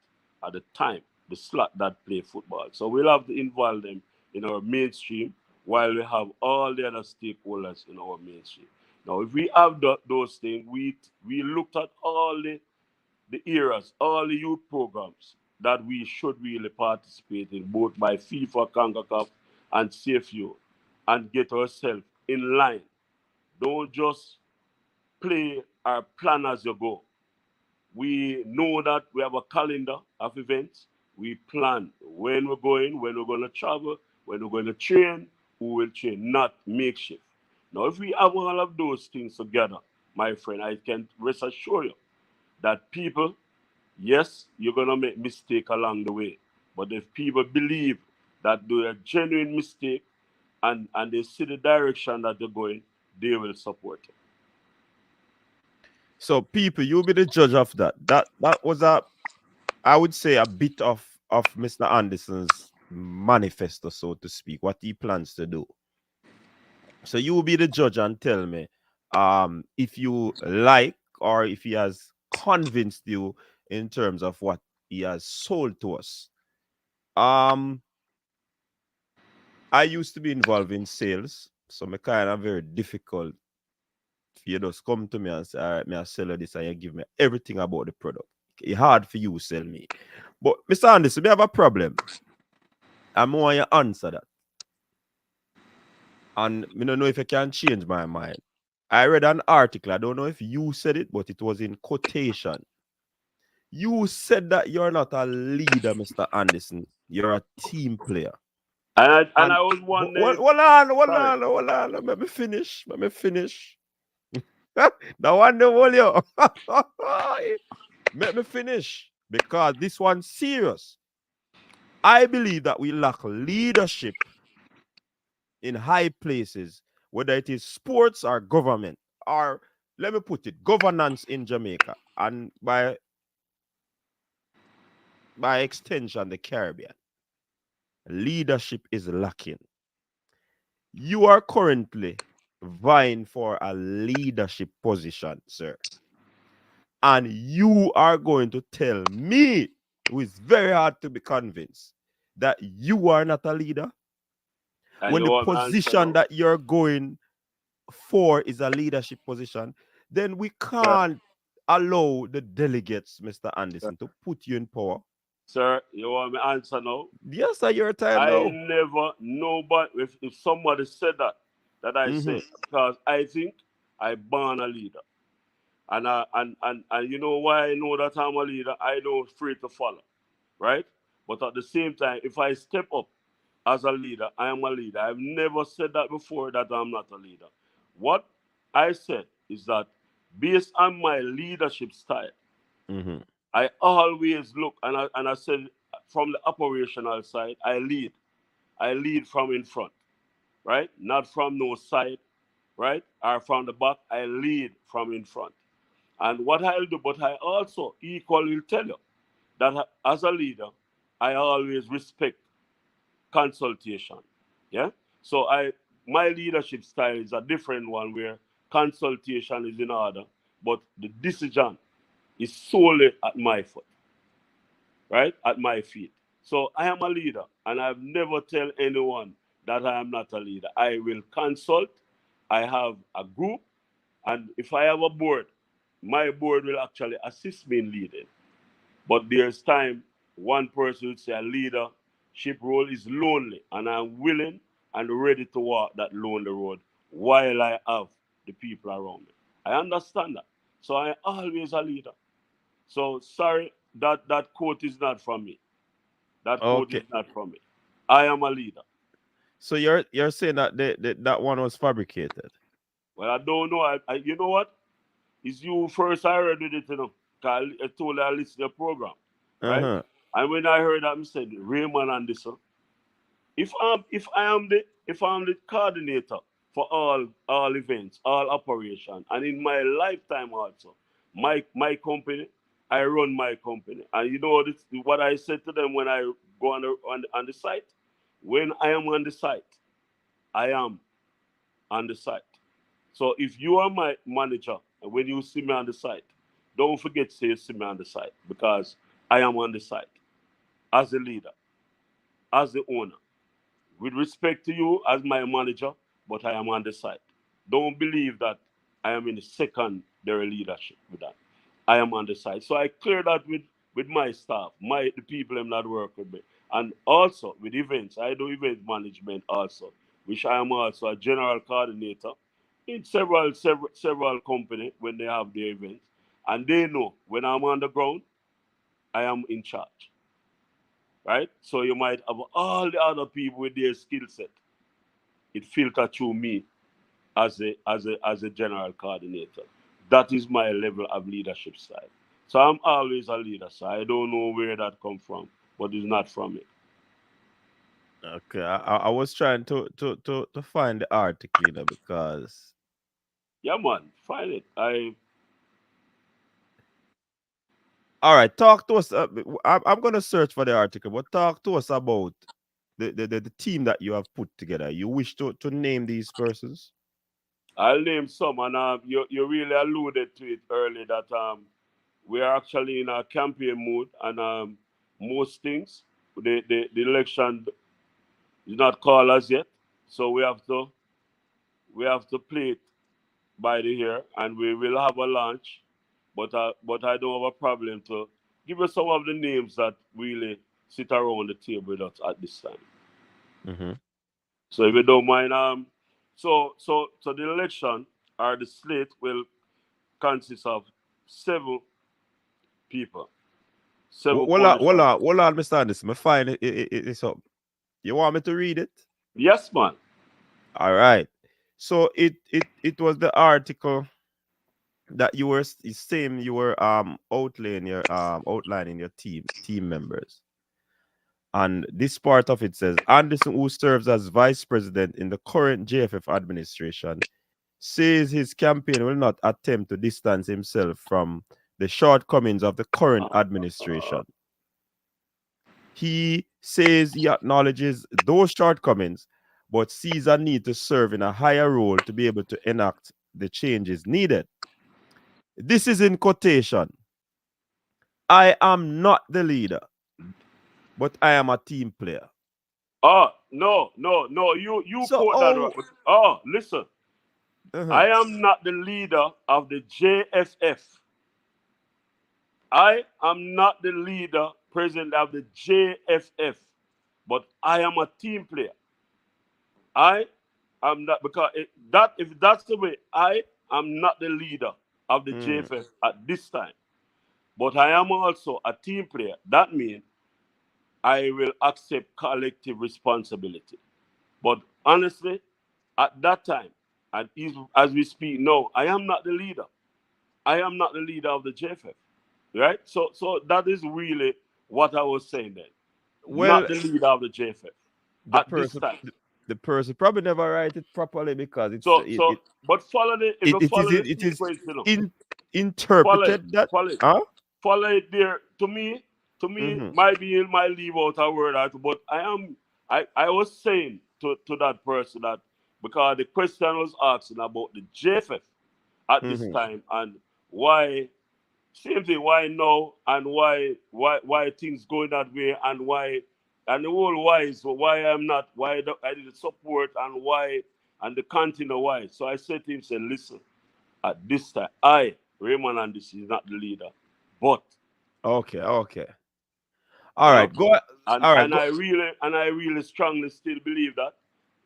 at the time, the slot that play football. So we'll have to involve them in our mainstream while we have all the other stakeholders in our mainstream. Now, if we have those things, we looked at all the eras, all the youth programs that we should really participate in, both by FIFA, CONCACAF, and CFU, and get ourselves in line. Don't just play or plan as you go. We know that we have a calendar of events. We plan when we're going, when we're going to travel, when we're going to train, who will train, not makeshift. Now, if we have all of those things together, my friend, I can rest assure you that people, yes, you're going to make mistake along the way. But if people believe that they're a genuine mistake and they see the direction that they're going, they will support it. So people, you'll be the judge of that. That was I would say a bit of Mr. Anderson's manifesto, so to speak, what he plans to do. So you will be the judge and tell me if you like or if he has convinced you in terms of what he has sold to us. Um I used to be involved in sales, so me kind of very difficult if you just come to me and say, all right, me I sell you this and you give me everything about the product. It's hard for you to sell me. But Mr. Anderson, we have a problem. I want you to answer that. And I don't know if I can change my mind. I read an article. I don't know if you said it, but it was in quotation. You said that you're not a leader, Mr. Anderson. You're a team player. And I And was wondering, hold on, hold sorry, on, hold on. Let me finish. Let me finish. No wonder, hold you. Let me finish. Because this one's serious. I believe that we lack leadership in high places, whether it is sports or government, or let me put it, governance in Jamaica, and by extension, the Caribbean. Leadership is lacking. You are currently vying for a leadership position, sir. And you are going to tell me, who is very hard to be convinced, that you are not a leader and when you the want me to answer position now, that you're going for is a leadership position, then we sir, can't allow the delegates, Mr. sir, Anderson, to put you in power. sir, you want me to answer now? Yes, sir, your time I now. never, nobody, if somebody said that I Mm-hmm. say, because I think I born a leader. And you know why I know that I'm a leader? I know free to follow, right? But at the same time, if I step up as a leader, I am a leader. I've never said that before that I'm not a leader. What I said is that based on my leadership style, Mm-hmm. I always look and I said from the operational side, I lead. I lead from in front, right? Not from no side, right? Or from the back. I lead from in front. And what I'll do, but I also equally will tell you that as a leader, I always respect consultation. Yeah. So my leadership style is a different one where consultation is in order, but the decision is solely at my foot, right? At my feet. So I am a leader, and I've never tell anyone that I am not a leader. I will consult. I have a group, and if I have a board, my board will actually assist me in leading. But there's time one person will say a leadership role is lonely, and I'm willing and ready to walk that lonely road while I have the people around me. I understand that. So I always a leader. So sorry, that quote is not from me. That quote Okay. is not from me. I am a leader. So you're saying that that one was fabricated. Well, I don't know. You know what? It's you first I heard it, you know. 'Cause I told her I listen to the program, right? Uh-huh. And when I heard that, I said, Raymond Anderson, if I'm the coordinator for all events, all operation, and in my lifetime also, my company, I run my company. And you know what I said to them when I go on the site? When I am on the site, I am on the site. So if you are my manager and when you see me on the site, don't forget to say you see me on the site because I am on the site as a leader, as the owner. With respect to you as my manager, but I am on the side. Don't believe that I am in the secondary leadership with that. I am on the side. So I clear that with my staff, the people that work with me. And also with events. I do event management also, which I am also a general coordinator in several companies when they have their events. And they know when I'm on the ground, I am in charge. Right? So you might have all the other people with their skill set. It filtered through me as a general coordinator. That is my level of leadership style. So I'm always a leader. So I don't know where that come from, but it's not from me. Okay. I was trying to find the article, because Yeah, man, find it. all right, talk to us. I'm gonna search for the article, but talk to us about the team that you have put together. You wish to name these persons? I'll name some, and you really alluded to it early that we are actually in a campaign mood, and most things the election is not called as yet, so we have to play it by the year, and we will have a launch. But I don't have a problem to give you some of the names that really sit around the table with us at this time. Mm-hmm. So if you don't mind, so the election or the slate will consist of 7 people, 7 positions. Hold on, Mr. Anderson. Me find it's up. You want me to read it? Yes, man. All right. So it was the article that you were saying you were outlining your team members. And this part of it says Anderson, who serves as vice president in the current JFF administration, says his campaign will not attempt to distance himself from the shortcomings of the current administration. He says he acknowledges those shortcomings, but sees a need to serve in a higher role to be able to enact the changes needed. This is in quotation. I am not the leader, but I am a team player. Oh, no. You So, quote that right. Oh, listen. uh-huh. I am not the leader of the JFF. I am not the leader, president of the JFF, but I am a team player. I am not because if that's the way, I am not the leader of the JFF at this time, but I am also a team player. That means I will accept collective responsibility. But honestly, at that time, and as we speak now, I am not the leader. I am not the leader of the JFF. Right? So that is really what I was saying then. Well, Not the leader of the JFF the at this person time. the person probably never write it properly because But follow the if you follow the it is sequence, you know, follow it, interpreted that, follow it, huh? follow it there. To me, Mm-hmm. maybe it might leave out a word out, but I was saying to that person that because the question was asking about the JFF at this Mm-hmm. time and why same thing. Why now and why things going that way and why and the whole why is why I'm not why I didn't support and why and the continue why. So I said to him, say, listen, at this time, Raymond Anderson is not the leader, but Okay, okay. All you right, know, go. and All right, and go. I really strongly still believe that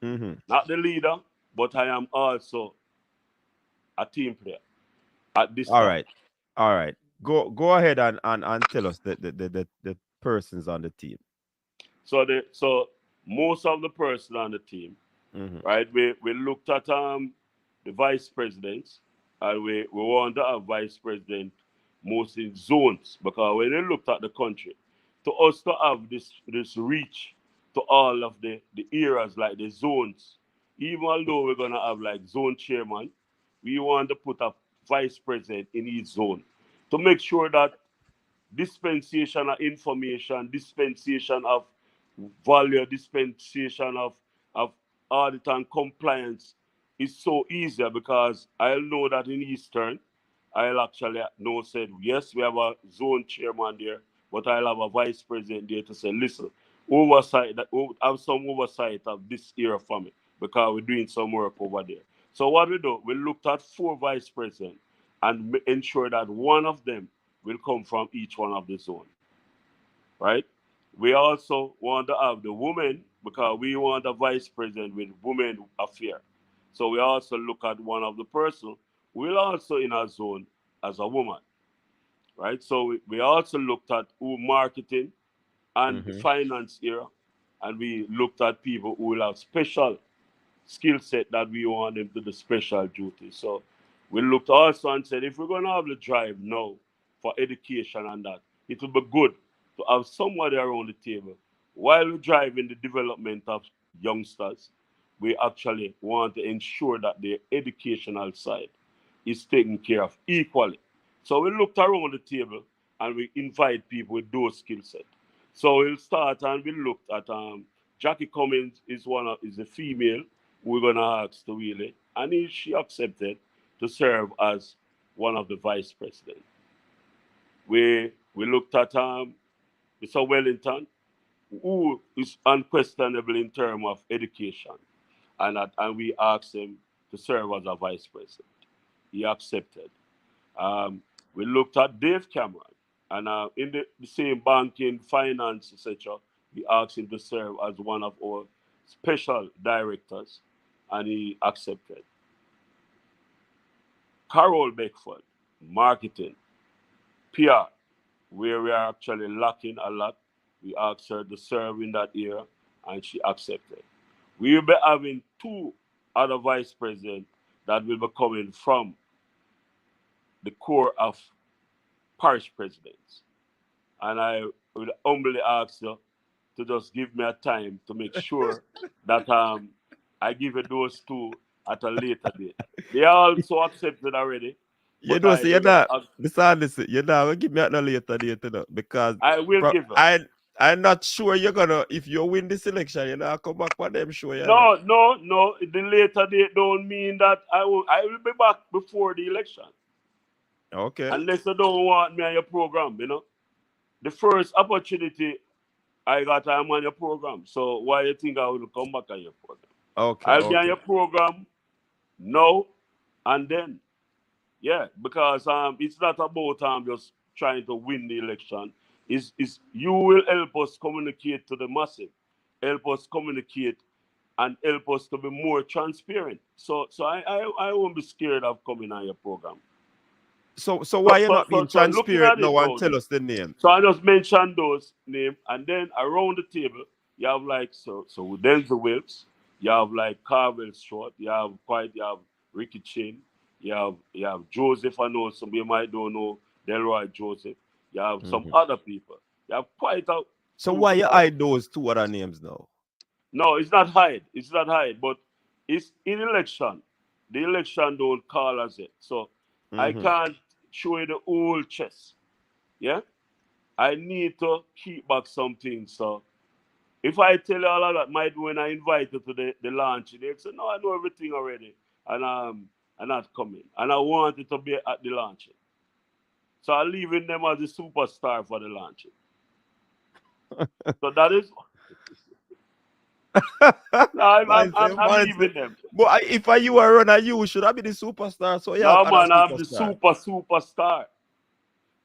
Mm-hmm. not the leader, but I am also a team player at this All time. right. All right. Go ahead and tell us the persons on the team. So most of the person on the team, Mm-hmm. right? We looked at the vice presidents, and we want to have vice president mostly in zones, because when we looked at the country, to us to have this reach to all of the areas, like the zones, even though we're gonna have like zone chairman, we want to put a vice president in each zone to make sure that dispensation of information, dispensation of value, dispensation of audit and compliance is so easier, because I'll know that in Eastern, I'll actually know said, yes, we have a zone chairman there, but I'll have a vice president there to say, listen, oversight that have some oversight of this area for me, because we're doing some work over there. So what we do, we looked at 4 vice presidents and ensure that one of them will come from each one of the zone, right? We also want to have the women, because we want a vice president with women affair. So we also look at one of the person who will also in our zone as a woman, right? So we also looked at who marketing and the Mm-hmm. finance area, and we looked at people who will have special skill set that we want them to do special duties. So we looked also and said, if we're going to have the drive now for education and that, it will be good to have somebody around the table while we're driving the development of youngsters. We actually want to ensure that their educational side is taken care of equally. So we looked around the table and we invite people with those skill sets. So we'll start and we looked at Jackie Cummins is a female. We're gonna ask to really, and she accepted to serve as one of the vice president. We looked at Mr. Wellington, who is unquestionable in terms of education, and we asked him to serve as a vice president. He accepted. We looked at Dave Cameron, and in the same banking, finance, etc., we asked him to serve as one of our special directors, and he accepted. Carol Beckford, marketing, PR, where we are actually lacking a lot. We asked her to serve in that area, and she accepted. We will be having 2 other vice presidents that will be coming from the core of parish presidents. And I would humbly ask you to just give me a time to make sure that I give you those 2 at a later date. They are also accepted already, You but know, I so you're will not, Mr. Anderson, you're not gonna give me at no later date, you know, because I will give you. I'm not sure you're gonna, if you win this election, you're not come back for them show, you know. No. The later date don't mean that I will be back before the election. Okay. Unless you don't want me on your program, you know. The first opportunity I got, I'm on your program. So why you think I will come back on your program? Okay. I'll be on your program now and then. Yeah, because it's not about just trying to win the election. Is you will help us communicate to the massive, help us communicate and help us to be more transparent. So I won't be scared of coming on your program. So why you're not being So looking transparent at it now and now, tell us the name? so I just mentioned those names, and then around the table you have like so Denzel Wilkes, you have like Carvel Short, you have Ricky Chin, you have Joseph. I know some you might don't know Delroy Joseph. You have some Mhm. other people. You have quite a So group why you of. hide those 2 other names now? No, it's not hide. It's not hide, but it's in election. The election don't call us it. So I Mm-hmm. can't show you the whole chess. Yeah? I need to keep back some things. So if I tell you all of that, might when I invite you to the launch, they'll say, no, I know everything already. And I'm not coming. And I want it to be at the launch. So I'm leaving them as the superstar for the launch. So that is I'm leaving them. But if you are runner, you should have been the superstar. So you have No other man, I'm the superstar. superstar.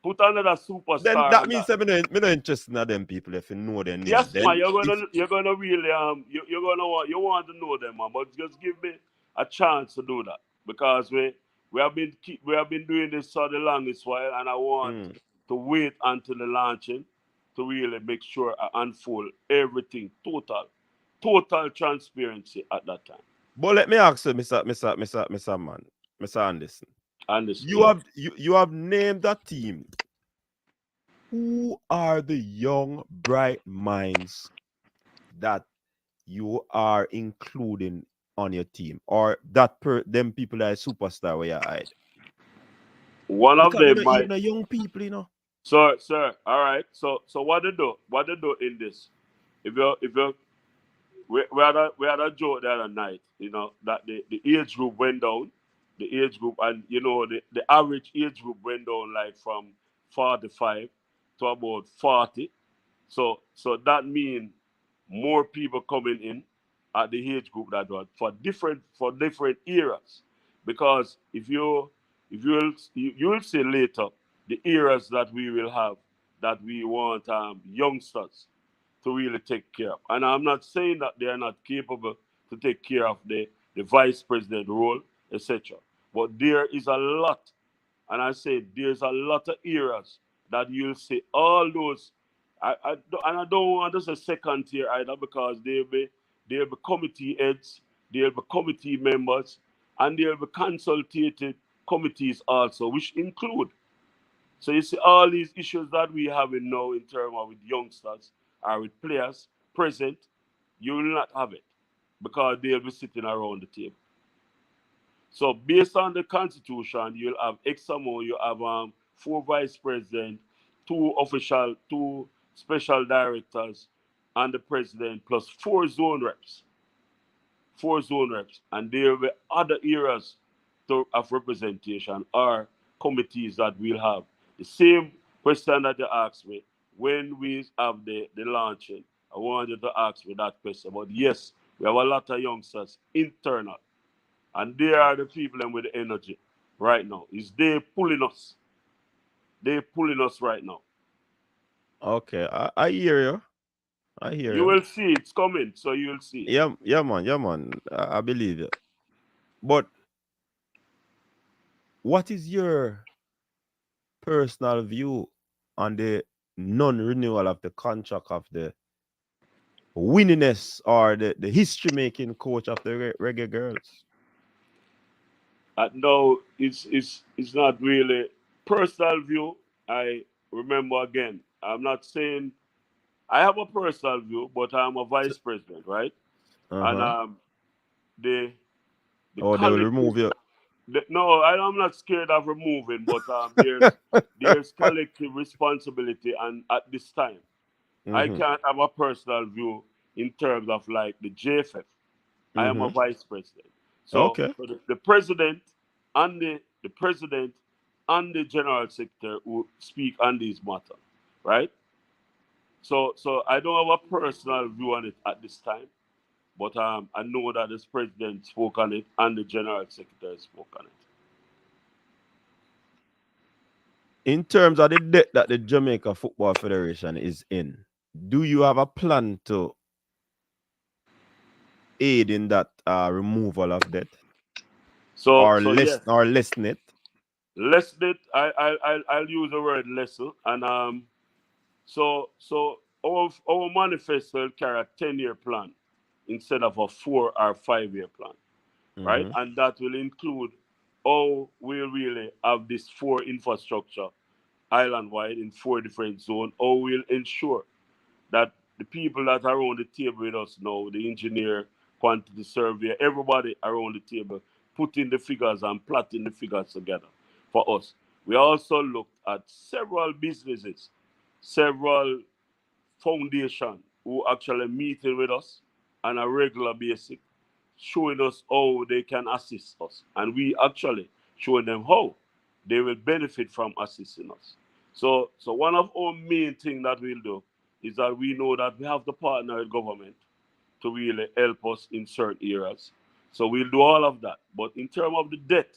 Put another superstar. Then that on means that. me not interested in them people if you know their name. Yes, Then man, you're gonna really you want to know them, man. But just give me a chance to do that because we have been doing this for the longest while, and I want Mm. to wait until the launching to really make sure I unfold everything total transparency at that time. But let me ask you, Mr. Man, Mr. Anderson. Honestly, yes. You have named a team. Who are the young bright minds that you are including on your team, or them people that are superstar where you hide? One of Because you them know might. even the young people, you know. Sir. All right. So what they do? What they do in this? If you we had a joke the other night, that the age group went down, the age group, and the average age group went down like from 45 to about 40. So that means more people coming in at the age group that was for different eras. Because if you will see later the eras that we will have, that we want youngsters to really take care of. And I'm not saying that they are not capable to take care of the vice president role, etc. But there is a lot, and I say there's a lot of eras that you'll see all those. And I don't want to say second tier either, because they'll be committee heads, they'll be committee members, and they'll be consultative committees also, which include. So you see all these issues that we have in now in terms of with youngsters or with players present, you will not have it because they'll be sitting around the table. So based on the constitution, you'll have XMO, you have four vice president, two special directors, and the president plus four zone reps, and there will be other areas of representation or committees that we'll have. The same question that you asked me when we have the launching, I wanted to ask me that question. But yes, we have a lot of youngsters internal, and they are the people and with the energy right now. Is they pulling us? They pulling us right now. Okay, I hear you. I hear You you. will see it's coming, so you'll see. Yeah, man. I believe you. But what is your personal view on the non-renewal of the contract of the winningest or the history-making coach of the Reggae Girlz? No, it's not really personal view. I remember again. I'm not saying I have a personal view, but I'm a vice president, right? And Uh-huh. the the Oh, they will collective. remove you. No, I'm not scared of removing, but there's collective responsibility, and at this time, I Mm-hmm. can't have a personal view in terms of like the JFF. I am a Mm-hmm. vice president. Okay. So the president and the president and the general secretary who speak on these matter, right? So I don't have a personal view on it at this time, but I know that this president spoke on it and the general secretary spoke on it. In terms of the debt that the Jamaica Football Federation is in, do you have a plan to aid in that removal of debt, So yes, or lessen it? lessen it. I'll use the word lesson, and so our manifesto will carry a 10-year plan instead of a 4 or 5 year plan, right? Mm-hmm. And that will include how we really have this four infrastructure island wide in four different zones. How we'll ensure that the people that are around the table with us now, the engineer, quantity surveyor, everybody around the table, putting the figures and plotting the figures together for us. We also looked at several businesses, several foundation who actually meeting with us on a regular basis, showing us how they can assist us. And we actually showing them how they will benefit from assisting us. So one of our main things that we'll do is that we know that we have to partner with government to really help us in certain areas. So we'll do all of that. But in terms of the debt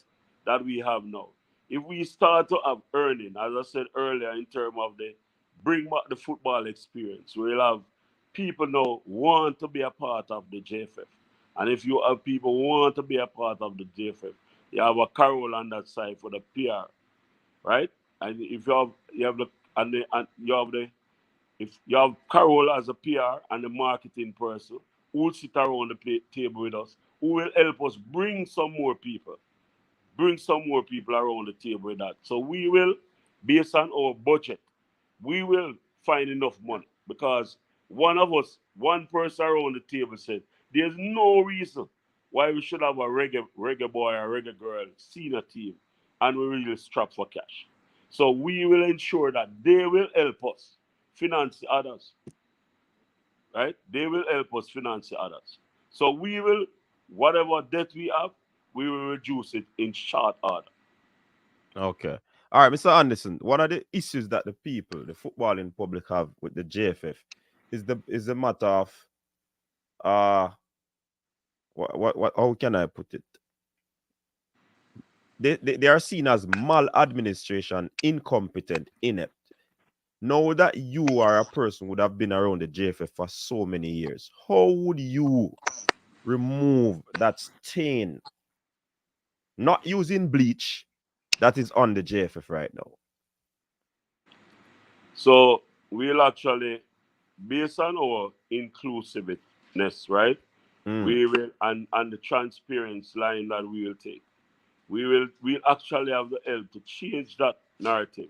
that we have now, if we start to have earning, as I said earlier, in terms of the bring back the football experience, we'll have people now want to be a part of the JFF. And if you have people who want to be a part of the JFF, you have a Carol on that side for the PR, right? And if you have the and you have the if you have Carol as a PR and the marketing person who will sit around the table with us, who will help us bring some more people around the table with that. So we will, based on our budget, we will find enough money because one person around the table said, there's no reason why we should have a reggae boy or reggae girl senior team and we really strap for cash. So we will ensure that they will help us finance the others, right? They will help us finance the others. So we will, whatever debt we have, we will reduce it in short order. Okay. All right, Mr. Anderson. One of the issues that the people, the footballing public, have with the JFF is the matter of uh what how can I put it? They are seen as maladministration, incompetent, inept. Now that you are a person who would have been around the JFF for so many years, how would you remove that stain? Not using bleach that is on the JFF right now. So we'll actually, based on our inclusiveness, right? Mm. We will and the transparency line that we will take. We'll actually have the help to change that narrative.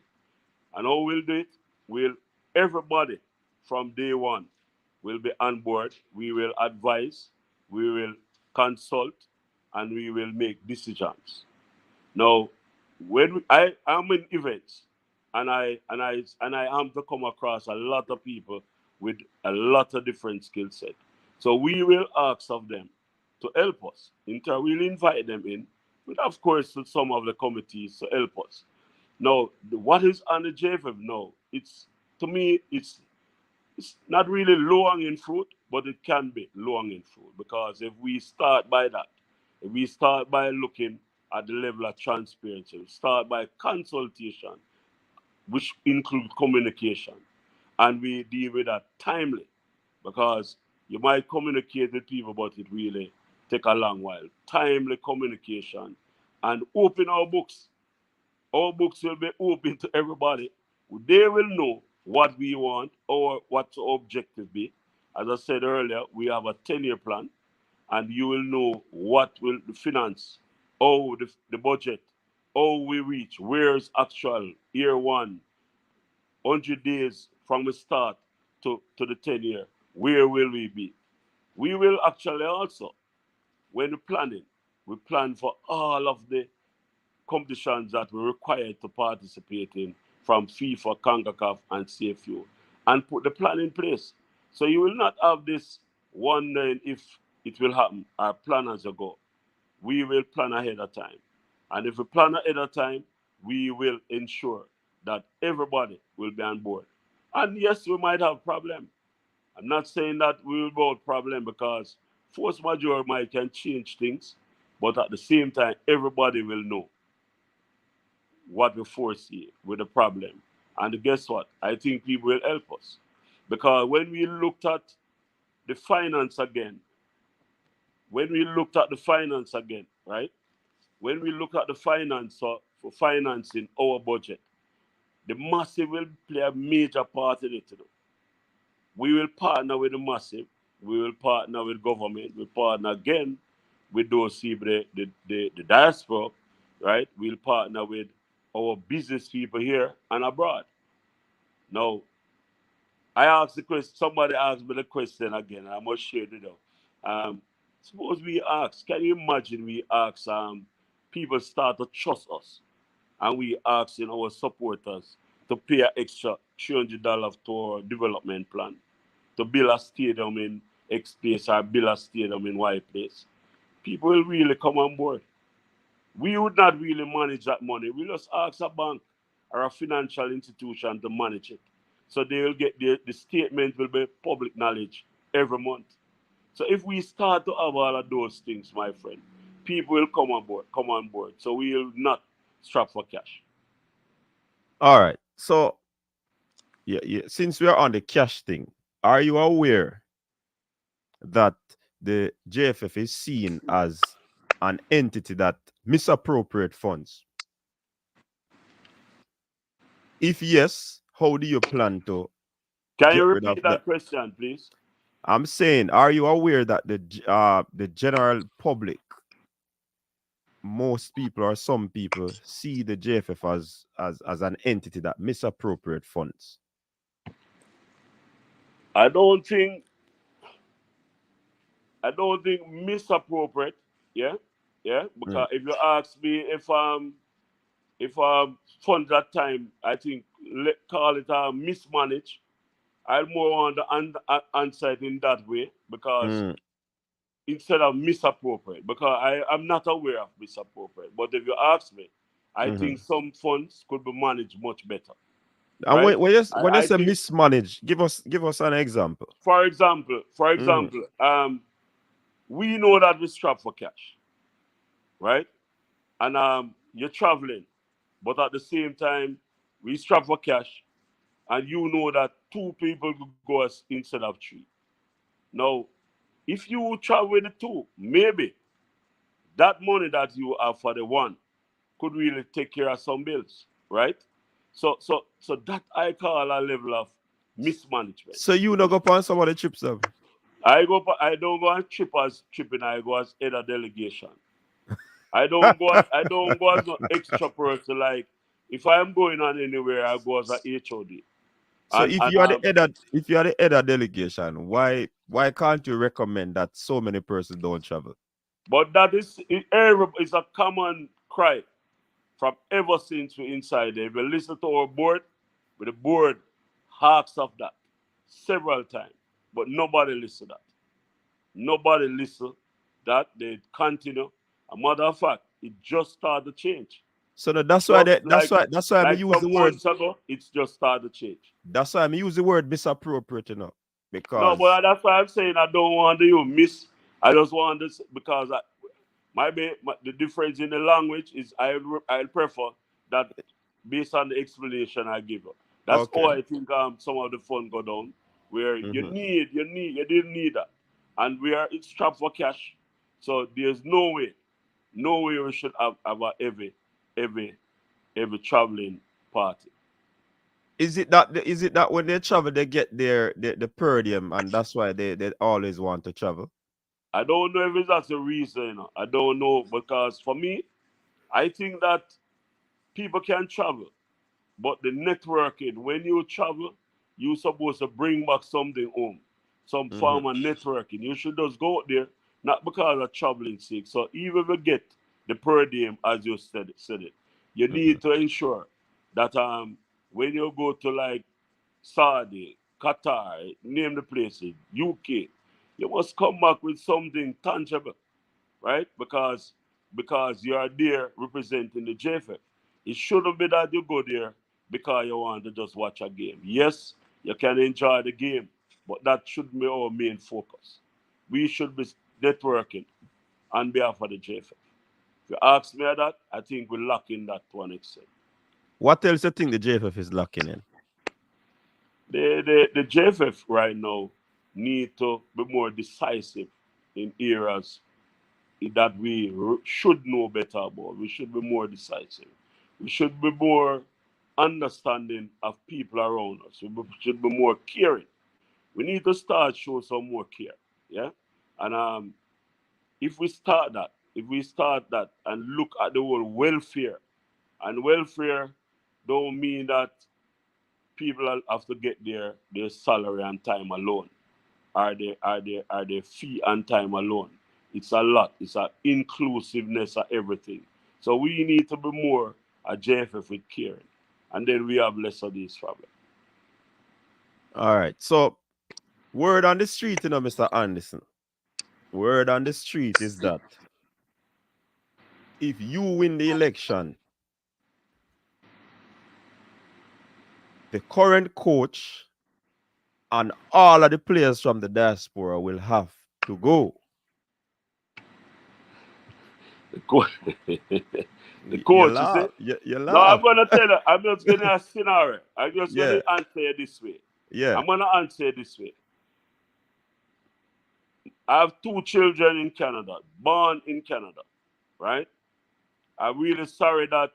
And how we'll do it? We'll everybody from day one will be on board. We will advise, we will consult, and we will make decisions. Now, I am in events, and I am to come across a lot of people with a lot of different skill set. So we will ask of them to help us. We'll invite them in, with of course to some of the committees to help us. Now, what is on the JFF now? It's to me, it's not really low hanging fruit, but it can be low hanging fruit because if we start by that, if we start by looking at the level of transparency, we start by consultation, which include communication, and we deal with that timely because you might communicate with people, but it really take a long while. Timely communication and open our books. Our books will be open to everybody. They will know what we want or what the objective be. As I said earlier, we have a 10-year plan, and you will know what will the finance, how the budget, how we reach, where's actual year one, 100 days from the start to the 10-year, where will we be? We will actually also, when we're planning, we plan for all of the competitions that we're required to participate in from FIFA, CONCACAF, and CFU, and put the plan in place. So you will not have this wondering if it will happen. Our plan as a go. We will plan ahead of time. And if we plan ahead of time, we will ensure that everybody will be on board. And yes, we might have problem. I'm not saying that we will have problem because force majeure might can change things, but at the same time, everybody will know what we foresee with the problem. And guess what? I think people will help us. Because when we looked at the finance again, right? When we look at the finance for financing our budget, the massive will play a major part in it. You know. We will partner with the massive, we will partner with government, we partner again with those people, the diaspora, right? We'll partner with our business people here and abroad. Now, I asked the question, somebody asked me the question again, and I must share it out. Suppose we ask, can you imagine we ask people start to trust us and we ask our supporters to pay an extra $300 to our development plan to build a stadium in X place or build a stadium in Y place. People will really come on board. We would not really manage that money. We just ask a bank or a financial institution to manage it. So they will get the statement will be public knowledge every month. So if we start to have all of those things, my friend, people will come on board. So we will not strap for cash. All right. So yeah, since we are on the cash thing, are you aware that the JFF is seen as an entity that misappropriate funds? If yes, how do you plan to Can you get rid repeat of that? that question, please? I'm saying, are you aware that the general public, most people or some people, see the JFF as an entity that misappropriate funds? I don't think misappropriate. Yeah, yeah. Mm. Because if you ask me if funds that time, I think call it mismanaged. I more want to answer it in that way because Mm. instead of misappropriate, because I'm not aware of misappropriate. But if you ask me, I Mm-hmm. think some funds could be managed much better, And right? when you I say think, mismanaged, give us an example. for example, Mm-hmm. we know that we strap for cash, right? And you're traveling, but at the same time, we strap for cash, and you know that two people could go instead of three. Now, if you travel with the two, maybe that money that you have for the one could really take care of some bills, right? So that I call a level of mismanagement. So you not go on some of the trips up. I don't go on tripping. I go as head of delegation. I don't go as no extra person. Like if I am going on anywhere, I go as a HOD. So And if you are the head of delegation, why can't you recommend that so many persons don't travel? but that is a common cry from ever since we inside there. If you listen to our board, with the board asks of that several times, but nobody listen that. Nobody listen that. They continue. A matter of fact, it just started to change. So Just that's why I like use the some word months ago, it's just started to change. that's why I use the word misappropriate, No, because but that's why I'm saying I don't want you miss. I just want this because the difference in the language is I prefer that based on the explanation I give you. That's okay. all I think some of the fun go down where Mm-hmm. you didn't need that. And it's trapped for cash. So there's no way we should have a every every traveling party. Is it that when they travel they get the per diem and that's why they always want to travel? I don't know if that's the reason, I don't know because for me, I think that people can travel. But the networking, when you travel, you're supposed to bring back something home, some Mm-hmm. form of networking. You should just go out there, not because of traveling sake. So even if you get the per diem, as you said it, you Mm-hmm. need to ensure that when you go to like Saudi, Qatar, name the places, UK, you must come back with something tangible, right? Because you are there representing the JFF. It shouldn't be that you go there because you want to just watch a game. Yes, you can enjoy the game, but that should be our main focus. We should be networking on behalf of the JFF. If you ask me that, I think we're lacking that to an extent. What else you think the JFF is lacking in? The JFF right now need to be more decisive in areas that we should know better about. We should be more decisive. We should be more understanding of people around us. Should be more caring. We need to start show some more care. Yeah, and if we start that and look at the whole welfare, and welfare don't mean that people have to get their salary and time alone. Are they fee and time alone? It's a lot. It's a inclusiveness of everything. So we need to be more a JFF with caring, and then we have less of these problems. All right. So word on the street, Mr. Anderson. Word on the street is that if you win the election, the current coach and all of the players from the diaspora will have to go. The coach, the You coach, you see? laugh. You No, I'm laugh. gonna tell you. I'm just gonna a scenario. I'm just Yeah. gonna answer it this way. Yeah. I'm gonna answer it this way. I have 2 children in Canada, born in Canada, right? I'm really sorry that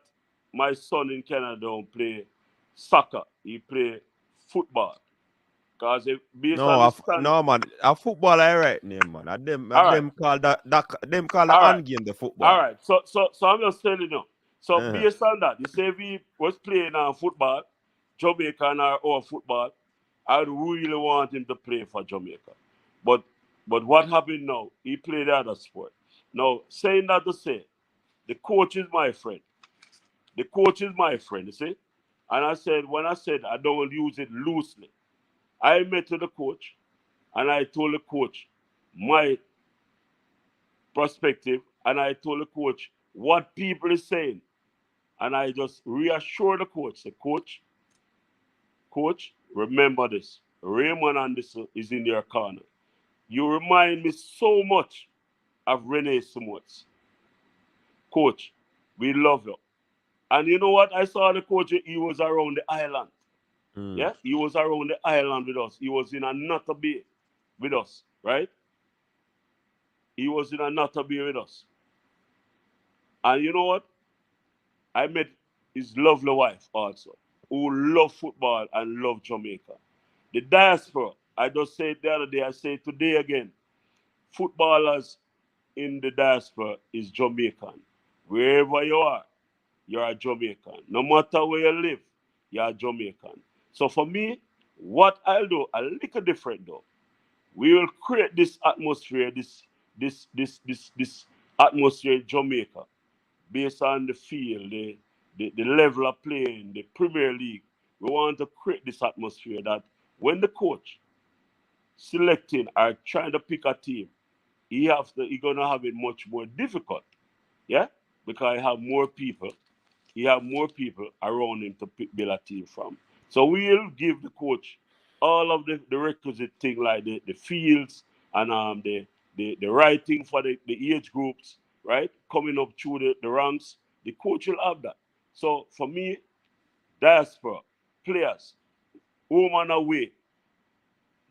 my son in Canada don't play soccer. He play football. Because based on the stand. No man, a football I right name man. All right, Them call them call the all right, hand game the all football. right. So I'm just telling you. So Uh-huh. based on that, you say we was playing football, Jamaica and our football, I would really want him to play for Jamaica. But what happened now? He played the other sport. Now, saying that to say, the coach is my friend. The coach is my friend, you see? And when I said I don't use it loosely, I met with the coach and I told the coach my perspective and I told the coach what people is saying. And I just reassured the coach, say, Coach, remember this. Raymond Anderson is in your corner. You remind me so much of Renee Simons. Coach, we love you. And you know what? I saw the coach, he was around the island. Mm. Yeah, he was around the island with us. He was in another bay with us, right? He was in another bay with us. And you know what? I met his lovely wife also, who love football and love Jamaica. The diaspora, I just said the other day, I say today again, footballers in the diaspora is Jamaican. Wherever you're a Jamaican. No matter where you live, you're Jamaican. So for me, what I'll do, a little different though. We will create this atmosphere, this atmosphere in Jamaica, based on the field, the level of playing, the Premier League. We want to create this atmosphere that when the coach selecting or trying to pick a team, he gonna have it much more difficult. Yeah? Because he have more people around him to build a team from. So we'll give the coach all of the requisite thing like the fields and the writing for the age groups, right? Coming up through the ranks, the coach will have that. So for me, diaspora, players, home and away,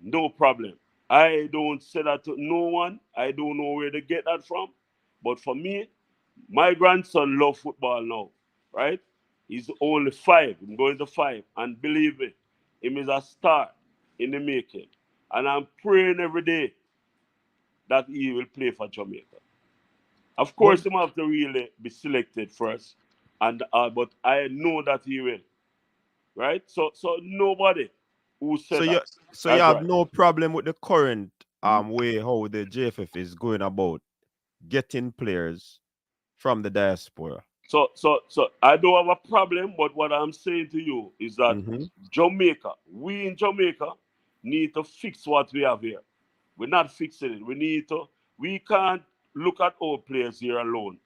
no problem. I don't say that to no one. I don't know where to get that from. But for me, my grandson loves football now, right? He's only 5. I'm going to 5. And believe me, him is a star in the making. And I'm praying every day that he will play for Jamaica. Of But course, he have to really be selected first. But I know that he will, right? So nobody who so said you that. you That's have right. no problem with the current way how the JFF is going about getting players from the diaspora. So I don't have a problem, but what I'm saying to you is that Mm-hmm. we in Jamaica need to fix what we have here. We're not fixing it. We can't look at our players here alone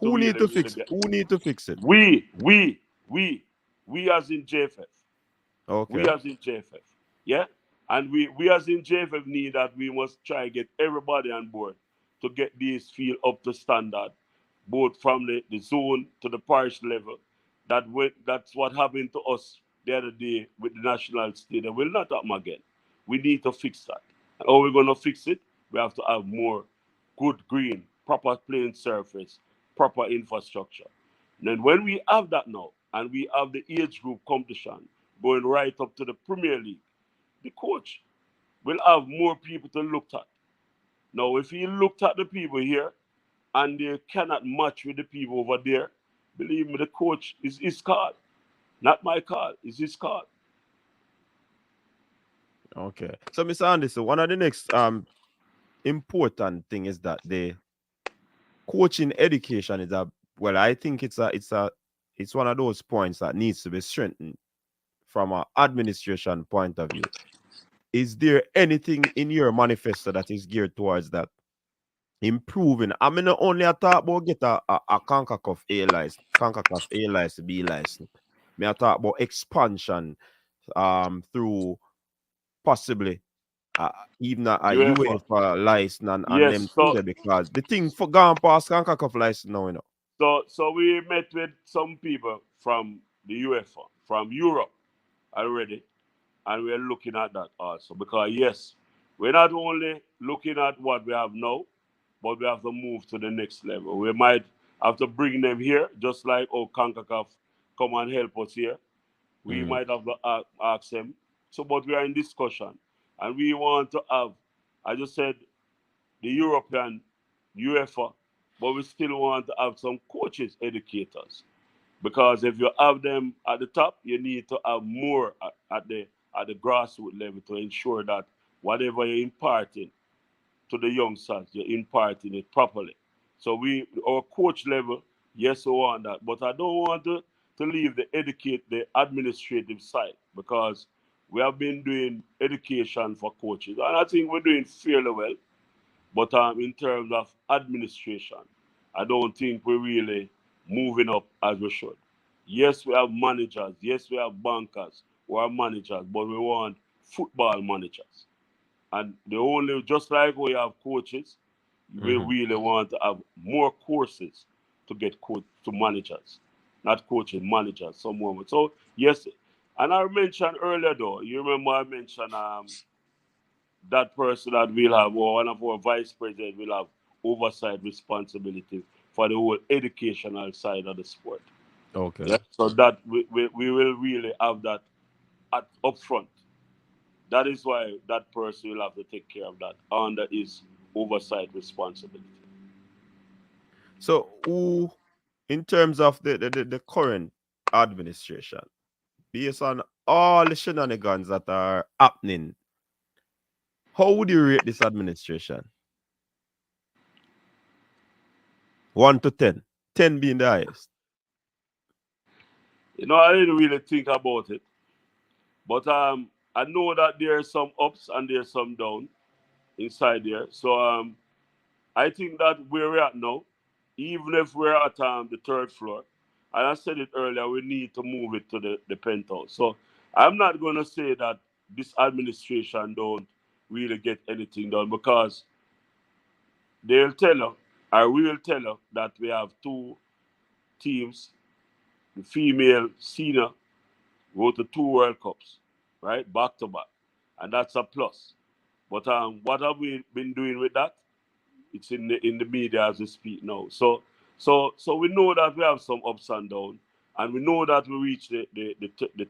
to Who need to really fix? get. Who need to fix it? We, we, we, we as in JFF. We Okay. as in JFF. Yeah? And we as in JFF need that we must try get everybody on board to get this field up to standard, both from the zone to the parish level. That's what happened to us the other day with the national stadium. Will not happen again. We need to fix that. And how we're gonna fix it? We have to have more good green, proper playing surface, proper infrastructure. And then when we have that now, and we have the age group competition going right up to the Premier League, the coach will have more people to look at. Now, if he looked at the people here and they cannot match with the people over there, believe me, the coach is his card. Not my card, it's his card. Okay. So Mr. Anderson, one of the next important thing is that the coaching education is I think it's one of those points that needs to be strengthened from an administration point of view. Is there anything in your manifesto that is geared towards that? Improving. I mean, not only I talk about get a CONCACAF A license, CONCACAF A license, B license. Me I talk about expansion through possibly even a UEFA. UEFA license and Yes, them thing there because the thing for gone past CONCACAF license now, you know. so we met with some people from the UEFA, from Europe already, and we're looking at that also because yes, We're not only looking at what we have now, but we have to move to the next level. We might have to bring them here, just like CONCACAF come and help us here. We Mm. might have to ask them. So, but we are in discussion, and we want to have, I just said, the European UEFA, but we still want to have some coaches, educators, because if you have them at the top, you need to have more at the grassroots level to ensure that whatever you're imparting to the youngsters, you're imparting it properly. So our coach level, yes, we want that, but I don't want to leave the administrative side, because we have been doing education for coaches, and I think we're doing fairly well. But in terms of administration, I don't think we're really moving up as we should. Yes, we have managers. Yes, we have bankers who are managers, but we want football managers. And the only, just like we have coaches, we Mm-hmm. really want to have more courses to get to managers, not coaches, managers. Some moment. So yes, and I mentioned earlier though. You remember I mentioned that person that will have, or one of our vice president will have oversight responsibility for the whole educational side of the sport. Okay. Yeah. So that we will really have that up front. That is why that person will have to take care of that under his oversight responsibility. So, who, in terms of the current administration, based on all the shenanigans that are happening, how would you rate this administration? 1 to 10. 10 being the highest. I didn't really think about it, but I know that there's some ups and there's some down inside there. So I think that where we're at now, even if we're at the third floor, and I said it earlier, we need to move it to the penthouse. So I'm not going to say that this administration don't really get anything done, because they'll tell you, or we will tell you, that we have two teams, the female senior go to two World Cups, right, back to back, and that's a plus. But what have we been doing with that? It's in the media as we speak now. So we know that we have some ups and downs, and we know that we reach the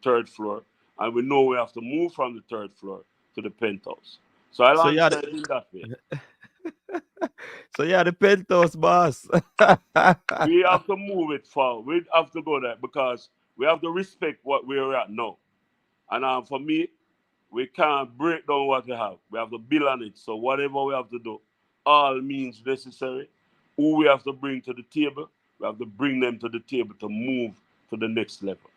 third floor, and we know we have to move from the third floor to the penthouse. So I'll So, yeah, answer it in that way. so yeah, the penthouse boss. We have to move it forward. We have to go there, because we have to respect what we're at now. And for me, we can't break down what we have. We have to build on it. So whatever we have to do, all means necessary. Who we have to bring to the table, we have to bring them to the table to move to the next level.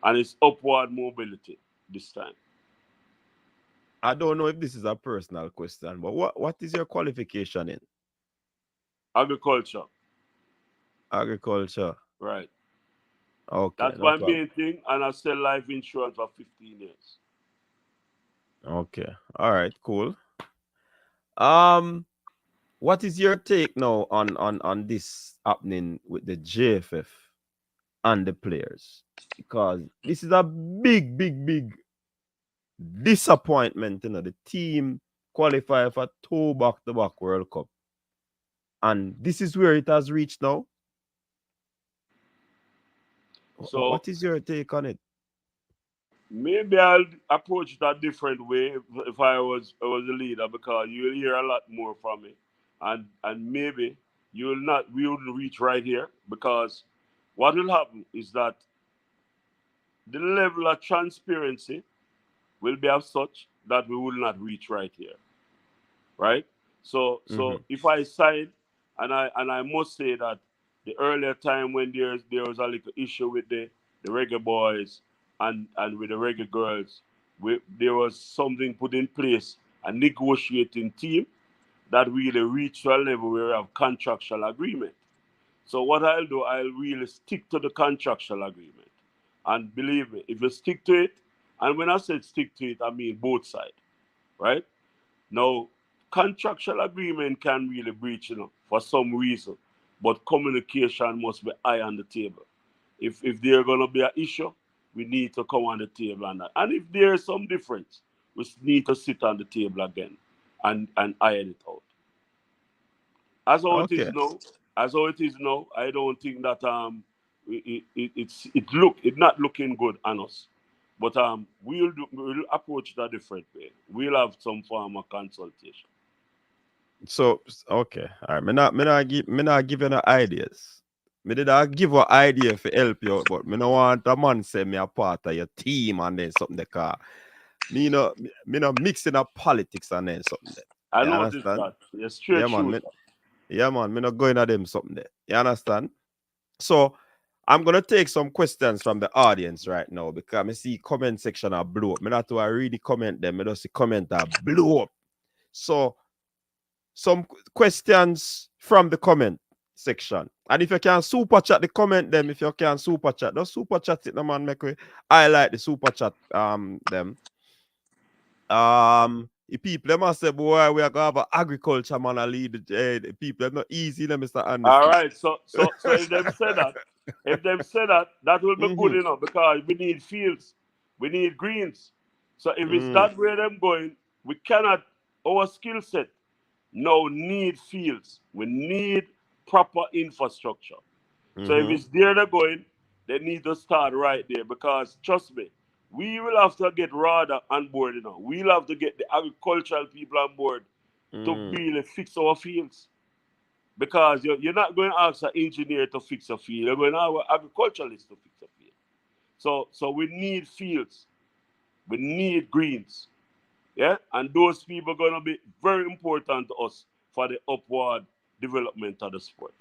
And it's upward mobility this time. I don't know if this is a personal question, but what is your qualification in Agriculture, agriculture? right. Okay, That's no my problem. main thing. And I sell life insurance for 15 years. Okay, all right, cool. Um, what is your take now on this happening with the JFF and the players? Because this is a big disappointment. The team qualify for two back-to-back World Cup, and this is where it has reached now. So What is your take on it? maybe I'll approach it a different way if I was a leader, because you'll hear a lot more from me, and maybe we wouldn't reach right here, because what will happen is that the level of transparency will be of such that we will not reach right here, right? So Mm-hmm. if I sign, and I must say that the earlier time when there was a little issue with the Reggae Boyz and with the Reggae Girlz, there was something put in place, a negotiating team that really reached a level where we have contractual agreement. So what I'll do, I'll really stick to the contractual agreement. And believe me, if you stick to it, and when I said stick to it, I mean both sides, right? Now, contractual agreement can really breach, for some reason, but communication must be high on the table. If there's gonna be an issue, we need to come on the table on that. And if there is some difference, we need to sit on the table again. and iron it out. As how it is Okay. now, I don't think that it's not looking good on us. But we'll approach it a different way. We'll have some form of consultation. So okay. All right. Me not give you no ideas. Me did I give you idea for help you out, but me no want a man say me a part of your team and then something that car. Me no mixing up politics and then something there. I You noticed understand? that. You're a Yeah, straight man. shooter. Yeah, man. Me not going at them something there. You understand? So I'm gonna take some questions from the audience right now because I see comment section are blow up. Me not to read the comment them. Me just see comment are blow up. So some questions from the comment section. And if you can super chat the comment them, if you can super chat, just super chat it, no man. Make we highlight the super chat them. The people them must say, boy, we are gonna have an agriculture man a lead the people. It's not easy, them, Mr. All Anderson. right. So if them say that, that will be good enough because we need fields, we need greens. So if it's that way them going, we cannot. Our skill set now need fields. We need proper infrastructure. So if it's there they're going, they need to start right there because trust me, we will have to get RADA on board. We'll have to get the agricultural people on board to really fix our fields. Because you're not going to ask an engineer to fix a field. You're going to have an agriculturalist to fix a field. So we need fields. We need greens. Yeah? And those people are going to be very important to us for the upward development of the sport.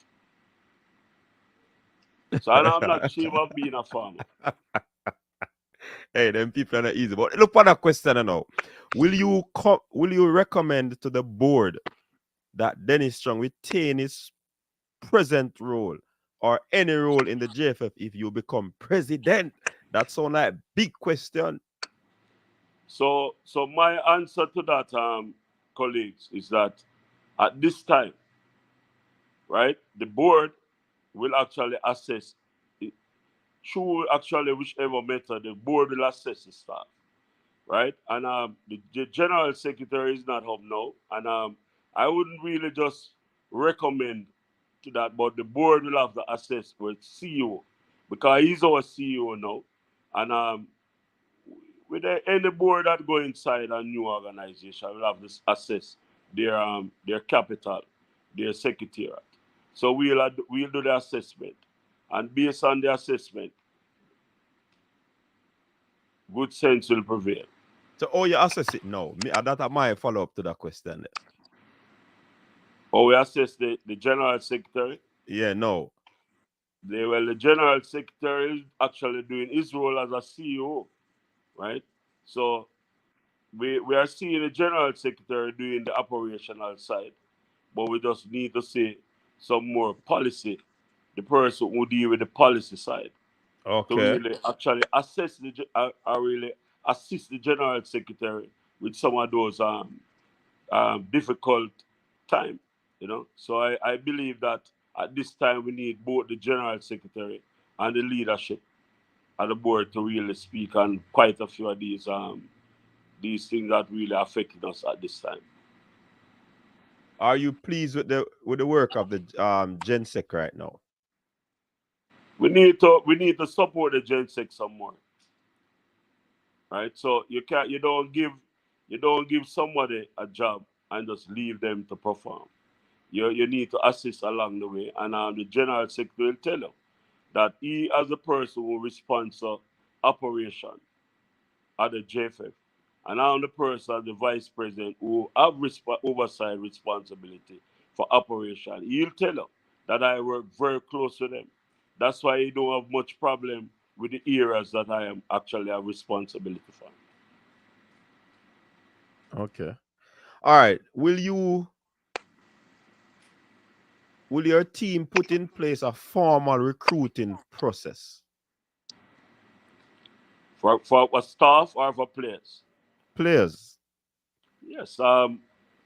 So I'm not ashamed of being a farmer. Hey, them people are not easy. But look for that question now. Will you recommend to the board that Dennis Strong retain his present role or any role in the JFF if you become president? That sounds like a big question. So my answer to that, colleagues, is that at this time, right, the board will actually assess it, through actually whichever method the board will assess the staff, right? And the general secretary is not home now, and I wouldn't really just recommend to that, but the board will have to assess with CEO because he's our CEO now, and with any board that go inside a new organization, will have to assess their capital, their secretariat. So we'll do the assessment, and based on the assessment, good sense will prevail. So how you assess it now? That my follow up to that question. Or we assess the general secretary. Yeah, no. The general secretary is actually doing his role as a CEO, right? So we are seeing the general secretary doing the operational side, but we just need to see some more policy, the person who deal with the policy side, to Okay. really actually assess really assist the general secretary with some of those difficult time, So I believe that at this time we need both the general secretary and the leadership at the board to really speak on quite a few of these things that really affecting us at this time. Are you pleased with the work of the GenSec right now? We need to support the GenSec some more, right? So you don't give somebody a job and just leave them to perform. You need to assist along the way, and the general secretary will tell you that he, as a person who responds to operation at the JFF, and I'm the person as the vice president who have oversight responsibility for operation. He'll tell you that I work very close with them. That's why he don't have much problem with the areas that I am actually have responsibility for. Okay. All right. Will your team put in place a formal recruiting process? For staff or for players? Players. Yes.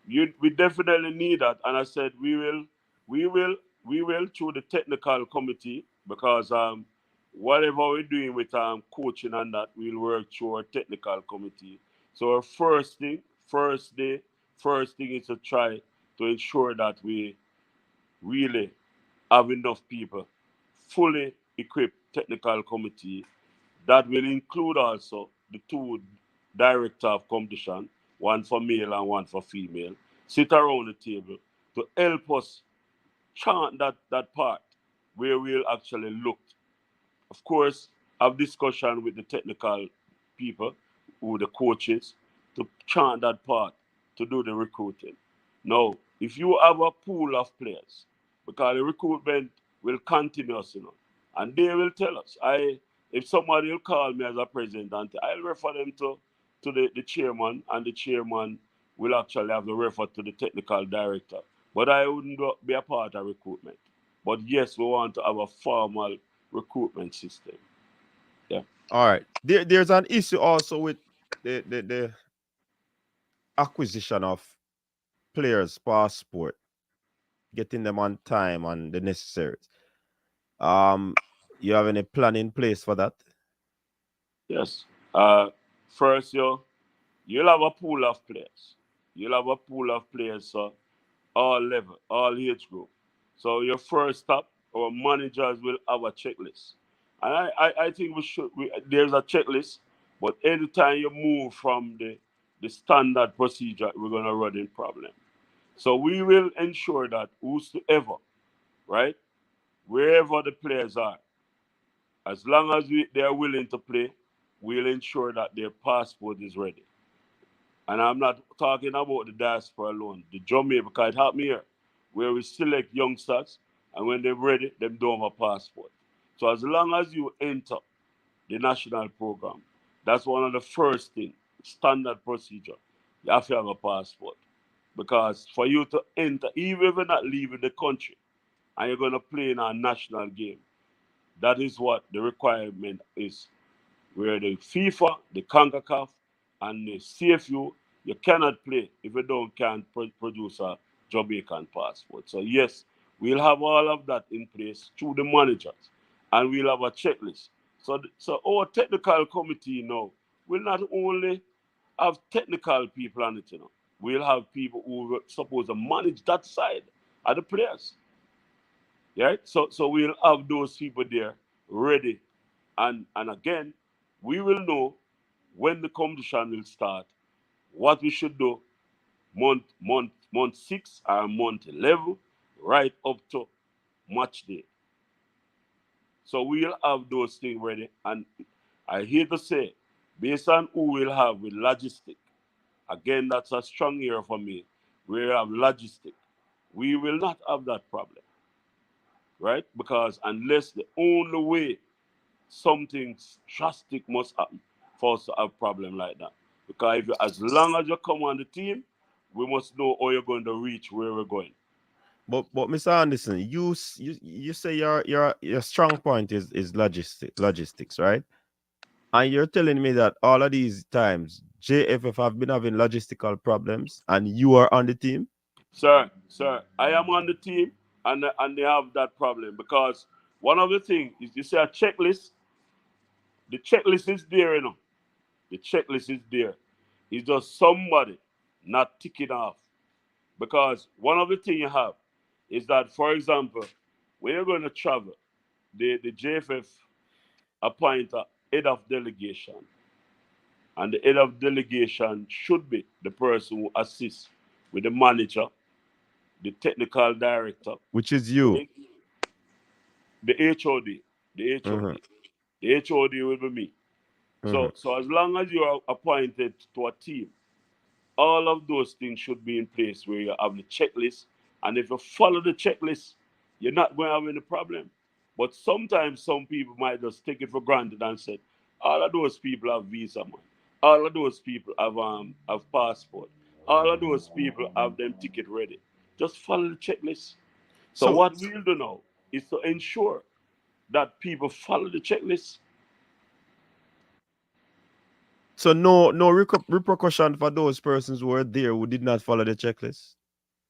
We definitely need that, and I said we will through the technical committee because whatever we're doing with coaching and that, we'll work through our technical committee. So our first day first thing is to try to ensure that we really have enough people, fully equipped technical committee that will include also the two director of competition, one for male and one for female, sit around the table to help us chant that part where we'll actually look, of course, have discussion with the technical people, who the coaches, to chant that part, to do the recruiting. Now, if you have a pool of players, because the recruitment will continuous, and they will tell us. If somebody will call me as a president, and I'll refer them to the chairman, and the chairman will actually have the refer to the technical director. But I wouldn't be a part of recruitment. But yes, we want to have a formal recruitment system. Yeah. All right. There's an issue also with the acquisition of players' passport, getting them on time and the necessaries. You have any plan in place for that? Yes. First, you'll have a pool of players. You'll have a pool of players, all level, all age group. So your first step, our managers will have a checklist. And I think there's a checklist, but anytime you move from the standard procedure, we're going to run into problem. So we will ensure that whosoever, right, wherever the players are, as long as they are willing to play, we'll ensure that their passport is ready. And I'm not talking about the diaspora alone, the Jamaica, because it happened here, where we select youngsters, and when they're ready, them don't have a passport. So as long as you enter the national program, that's one of the first things, standard procedure. You have to have a passport. Because for you to enter, even if you're not leaving the country, and you're going to play in a national game, that is what the requirement is. Where the FIFA, the CONCACAF, and the CFU, you cannot play if you can't produce a Jamaican passport. So yes, we'll have all of that in place through the managers, and we'll have a checklist. So our technical committee now will not only have technical people on it, we'll have people who are supposed to manage that side of the players. Right? So we'll have those people there ready. And again, we will know when the competition will start, what we should do month 6 or month 11, right up to match day. So we'll have those things ready. And I hate to say, based on who we'll have with logistic, again, that's a strong year for me. We have logistic. We will not have that problem, right? Because unless the only way something drastic must happen for us to have a problem like that. Because as long as you come on the team, we must know how you're going to reach where we're going. But Mr. Anderson, you say your strong point is logistics, right? And you're telling me that all of these times JFF have been having logistical problems and you are on the team? Sir, I am on the team, and they have that problem because one of the things is, you say a checklist. The checklist is there, The checklist is there. It's just somebody not ticking off. Because one of the things you have is that, for example, when you're going to travel, the JFF appoint a head of delegation. And the head of delegation should be the person who assists with the manager, the technical director, Which is you. the HOD. The HOD. Mm-hmm. The HOD will be me. Mm-hmm. So as long as you are appointed to a team, all of those things should be in place where you have the checklist. And if you follow the checklist, you're not going to have any problem. But sometimes some people might just take it for granted and say, all of those people have visa, man. All of those people have passport. All of those people have them ticket ready. Just follow the checklist. So what we'll do now is to ensure that people follow the checklist. So no repercussion for those persons who were there who did not follow the checklist.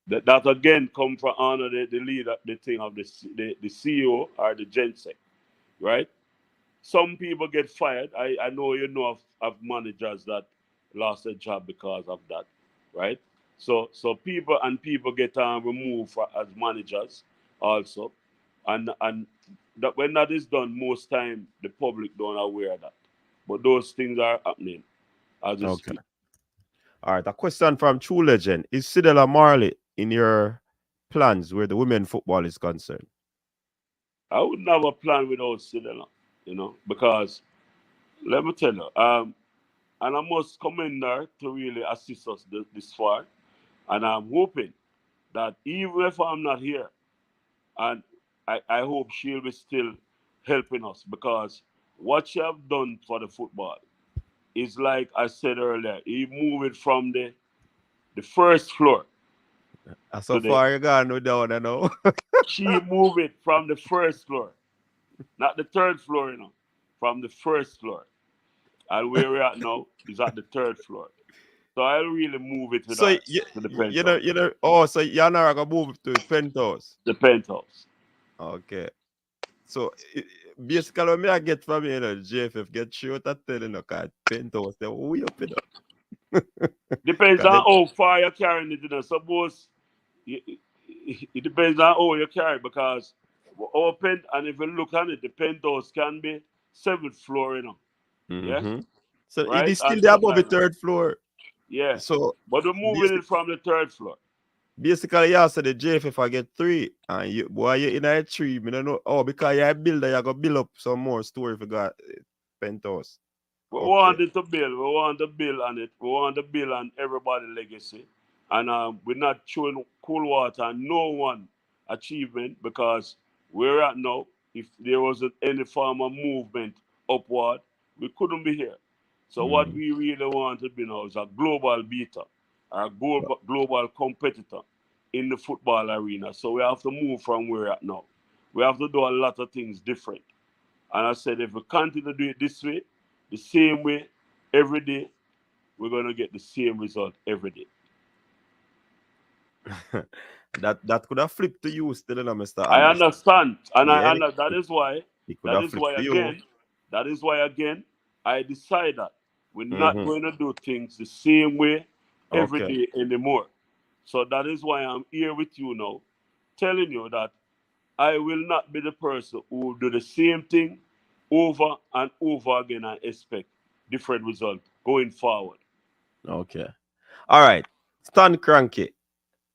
That again come from honor the leader, the thing of the CEO or the GenSec, right? Some people get fired. I know of managers that lost their job because of that, right? So people get removed as managers also, and that when that is done, most time the public don't aware of that. But those things are happening as we Okay. speak. All right. A question from True Legend. Is Sidela Marley in your plans where the women football is concerned? I wouldn't have a plan without Sidela, because let me tell you, and I must commend her to really assist us this far, and I'm hoping that even if I'm not here, and I hope she'll be still helping us, because what she have done for the football is, like I said earlier, he moved it from the first floor So to the far, you got no down, I know. she moved it from the first floor, not the third floor, from the first floor. And where we're at now is at the third floor. So I'll really move it with So her to the penthouse. oh, so you're not gonna move to penthouse. The penthouse. Okay. So basically, what me I get from JFF get short at telling you, cause penthouse, they way up in Depends 'cause on how far you're carrying it. Suppose it depends on how you carry it, because open, and if you look at it, the penthouse can be seventh floor, Yeah, mm-hmm. So it right? is still And there something above the like that. third floor. Yeah. So But we're moving basic, it from the third floor. basically, yeah, so the JFF I get three, and you boy you in a three, me don't know. Oh, because you're a builder, you gotta build up some more story if you got penthouse. We Okay. wanted to build. We want to build on it. We want to build on everybody's legacy. And we're not showing cool water and no one achievement, because we're at now, if there wasn't any form of movement upward, we couldn't be here. So what Mm. we really want to be now is a global beater, a global competitor in the football arena. So we have to move from where we're at now. We have to do a lot of things different. And I said, if we continue to do it this way, the same way, every day, we're going to get the same result every day. that could have flipped to you still, Mr. I Anderson. understand. And Yeah, that is why, it could have flipped to you. I decided that we're not Mm-hmm. going to do things the same way every Okay. day anymore. So that is why I'm here with you now, telling you that I will not be the person who will do the same thing over and over again and expect different results going forward. Okay. All right. Stan Cranky.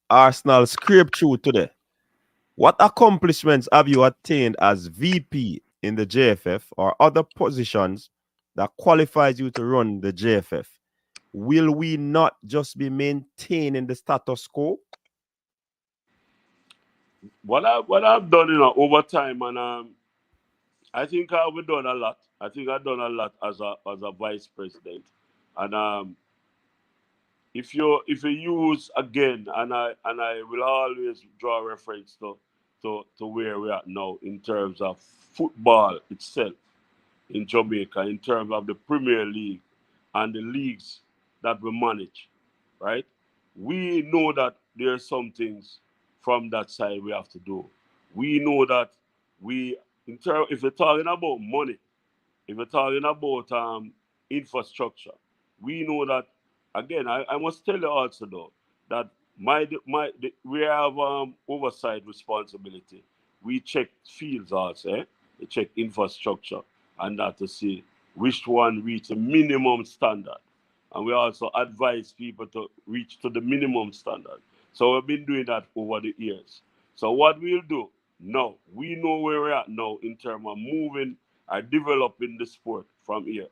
Arsenal scraped through today. What accomplishments have you attained as VP in the JFF or other positions that qualifies you to run the JFF? Will we not just be maintaining the status quo? What I've done, over time, and I think I've done a lot. I think I've done a lot as a vice president, and if you use again, and I will always draw reference to where we are now in terms of football itself in Jamaica, in terms of the Premier League and the leagues that we manage, right? We know that there are some things from that side we have to do. We know that if you're talking about money, if you're talking about infrastructure, we know that, again, I must tell you also though that we have oversight responsibility. We check fields also, we check infrastructure and that to see which one reach a minimum standard. And we also advise people to reach to the minimum standard. So we've been doing that over the years. So what we'll do now, we know where we're at now in terms of moving or developing the sport from here.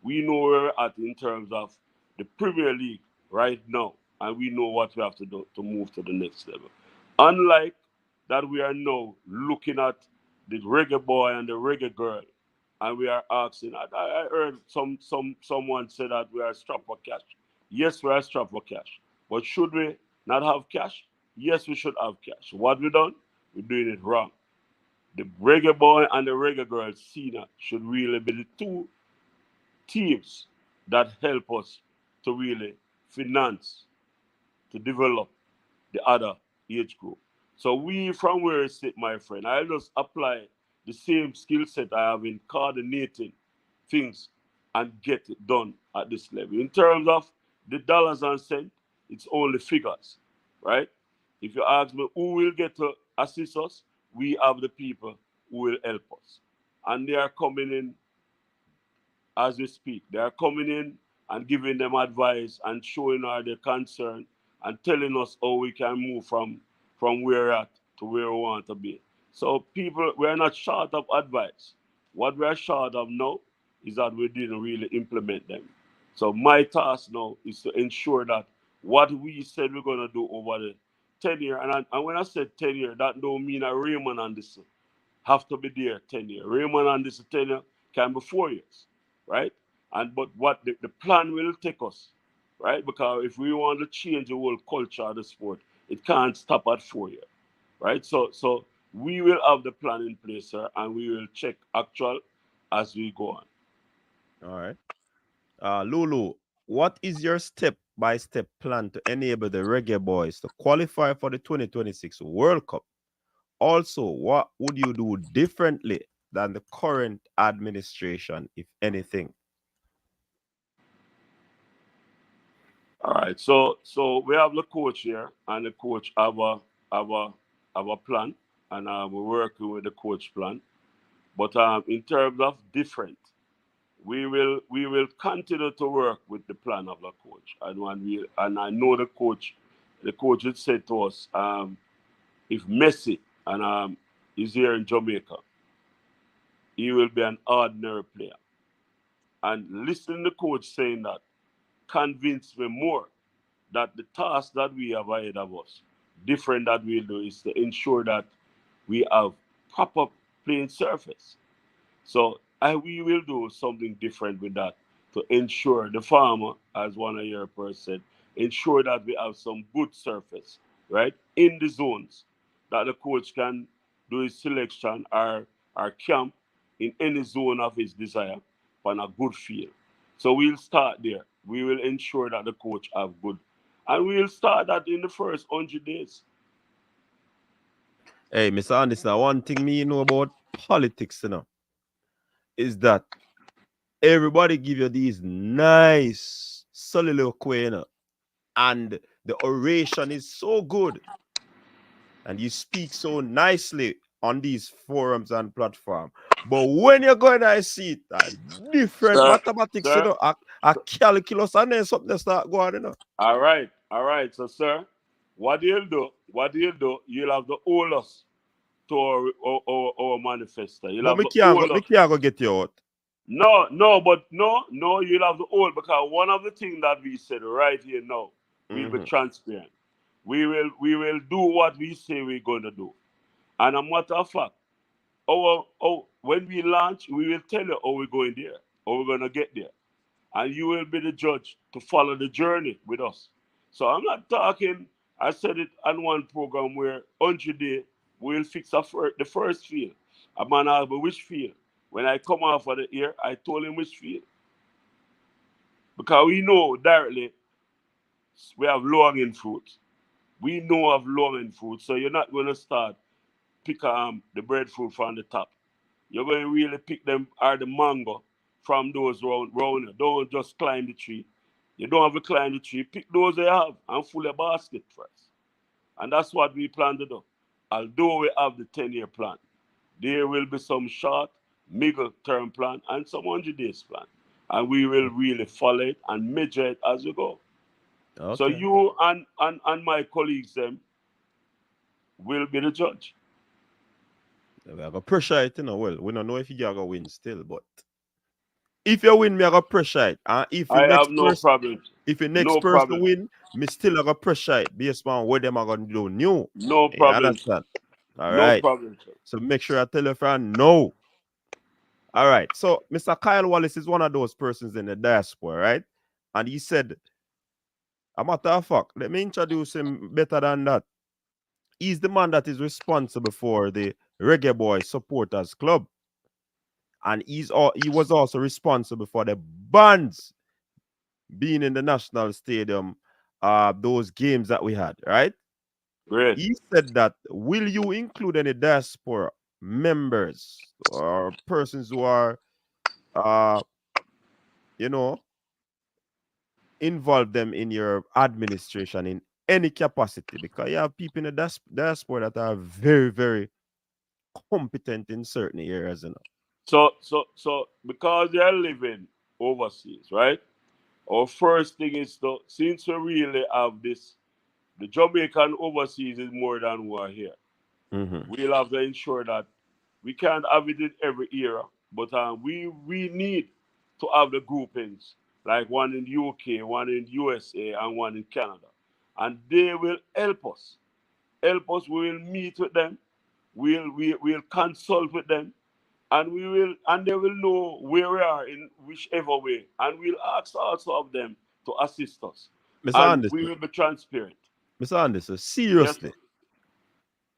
We know where we're at in terms of the Premier League right now, and we know what we have to do to move to the next level. Unlike that, we are now looking at the reggae boy and the reggae girl, and we are asking. I heard someone say that we are strapped for cash. Yes, we are strapped for cash, but should we not have cash? Yes, we should have cash. What we done? We're doing it wrong. The reggae boy and the reggae girl senior should really be the two teams that help us to really finance, to develop the other age group. So we, from where I sit, my friend, I just apply the same skill set I have in coordinating things and get it done at this level. In terms of the dollars and cents, it's only figures, right? If you ask me who will get to assist us, we have the people who will help us. And they are coming in as we speak. They are coming in and giving them advice and showing our their concern and telling us how we can move from where we're at to where we want to be. So people, we're not short of advice. What we're short of now is that we didn't really implement them. So my task now is to ensure that what we said we're gonna do over the 10 year, and when I said 10 year, that don't mean a Raymond Anderson have to be there 10 years. Raymond Anderson 10 year can be 4 years, right? And but what the plan will take us, right? Because if we want to change the whole culture of the sport, it can't stop at 4 years, right? So we will have the plan in place, sir, and we will check actual as we go on. All right. Lulu, what is your step-by-step plan to enable the Reggae Boys to qualify for the 2026 World Cup? Also, what would you do differently than the current administration, if anything? All right. So we have the coach here, and the coach have a have a plan, and we're working with the coach plan. But in terms of different, we will continue to work with the plan of the coach, and I know the coach had said to us, if Messi and is here in Jamaica, he will be an ordinary player. And listening to the coach saying that convinced me more that the task that we have ahead of us, different that we'll do, is to ensure that we have proper playing surface. So we will do something different with that to ensure the farmer, as one of your person said, ensure that we have some good surface, right, in the zones that the coach can do his selection or camp in any zone of his desire on a good field. So we'll start there. We will ensure that the coach have good, and we'll start that in the first 100 days. Hey, Mr. Anderson, one thing me know about politics, is that everybody give you these nice soliloquy, and the oration is so good, and you speak so nicely on these forums and platforms. But when you're going to see it, different Sir, mathematics, sir, a calculus, and then something start going. all right. So, sir, you'll have to hold us to our manifesto. You'll But have me to can't go, hold me us. can't go get you out. No, you'll have to hold, because one of the things that we said right here now, we'll be Mm-hmm. transparent. We will do what we say we're gonna do. And a matter of fact, when we launch, we will tell you how we're going there, how we're gonna get there, and you will be the judge to follow the journey with us. So I'm not talking. I said it on one program where 100 days we'll fix the first field. A man asked me which field. When I come off of the air, I told him which field, because we know directly we have low-hanging fruit. We know of low-hanging fruit, so you're not going to start pick the breadfruit from the top. You're going to really pick them or the mango from those round. Don't just climb the tree. You don't have to climb the tree. Pick those you have and fill a basket first. And that's what we plan to do. Although we have the 10-year plan, there will be some short, middle term plan and some 100 days plan. And we will really follow it and measure it as we go. So Okay. you and my colleagues them will be the judge. We are going to pressure it, Well, we don't know if you are going to win still, but if you win, me I going to pressure it. And if the I have next no person, problem. if the next No person problem. win, me still going to pressure it based on what them are going to do new. No You problem. understand? All No right. problem, sir. So make sure I tell your friend no. All right. So Mr. Kyle Wallace is one of those persons in the diaspora, right? And he said, a matter of fact, let me introduce him better than that. He's the man that is responsible for the Reggae Boyz Supporters Club. And he was also responsible for the bands being in the national stadium, those games that we had, right? Great. He said that, will you include any diaspora members or persons who are, uh, you know, involve them in your administration in any capacity? Because you have people in the diaspora that are very, very competent in certain areas, you know. So because they're living overseas, right? Our first thing is to, since we really have this, the Jamaican overseas is more than who are here. Mm-hmm. We'll have to ensure that we can't have it in every era, but we need to have the groupings, like one in the UK, one in the USA, and one in Canada. And they will help us. Help us, we will meet with them, we'll consult with them, and they will know where we are in whichever way. And we'll ask also of them to assist us. Mr. And we Anderson, will be transparent. Mr. Anderson, Yes, seriously, sir.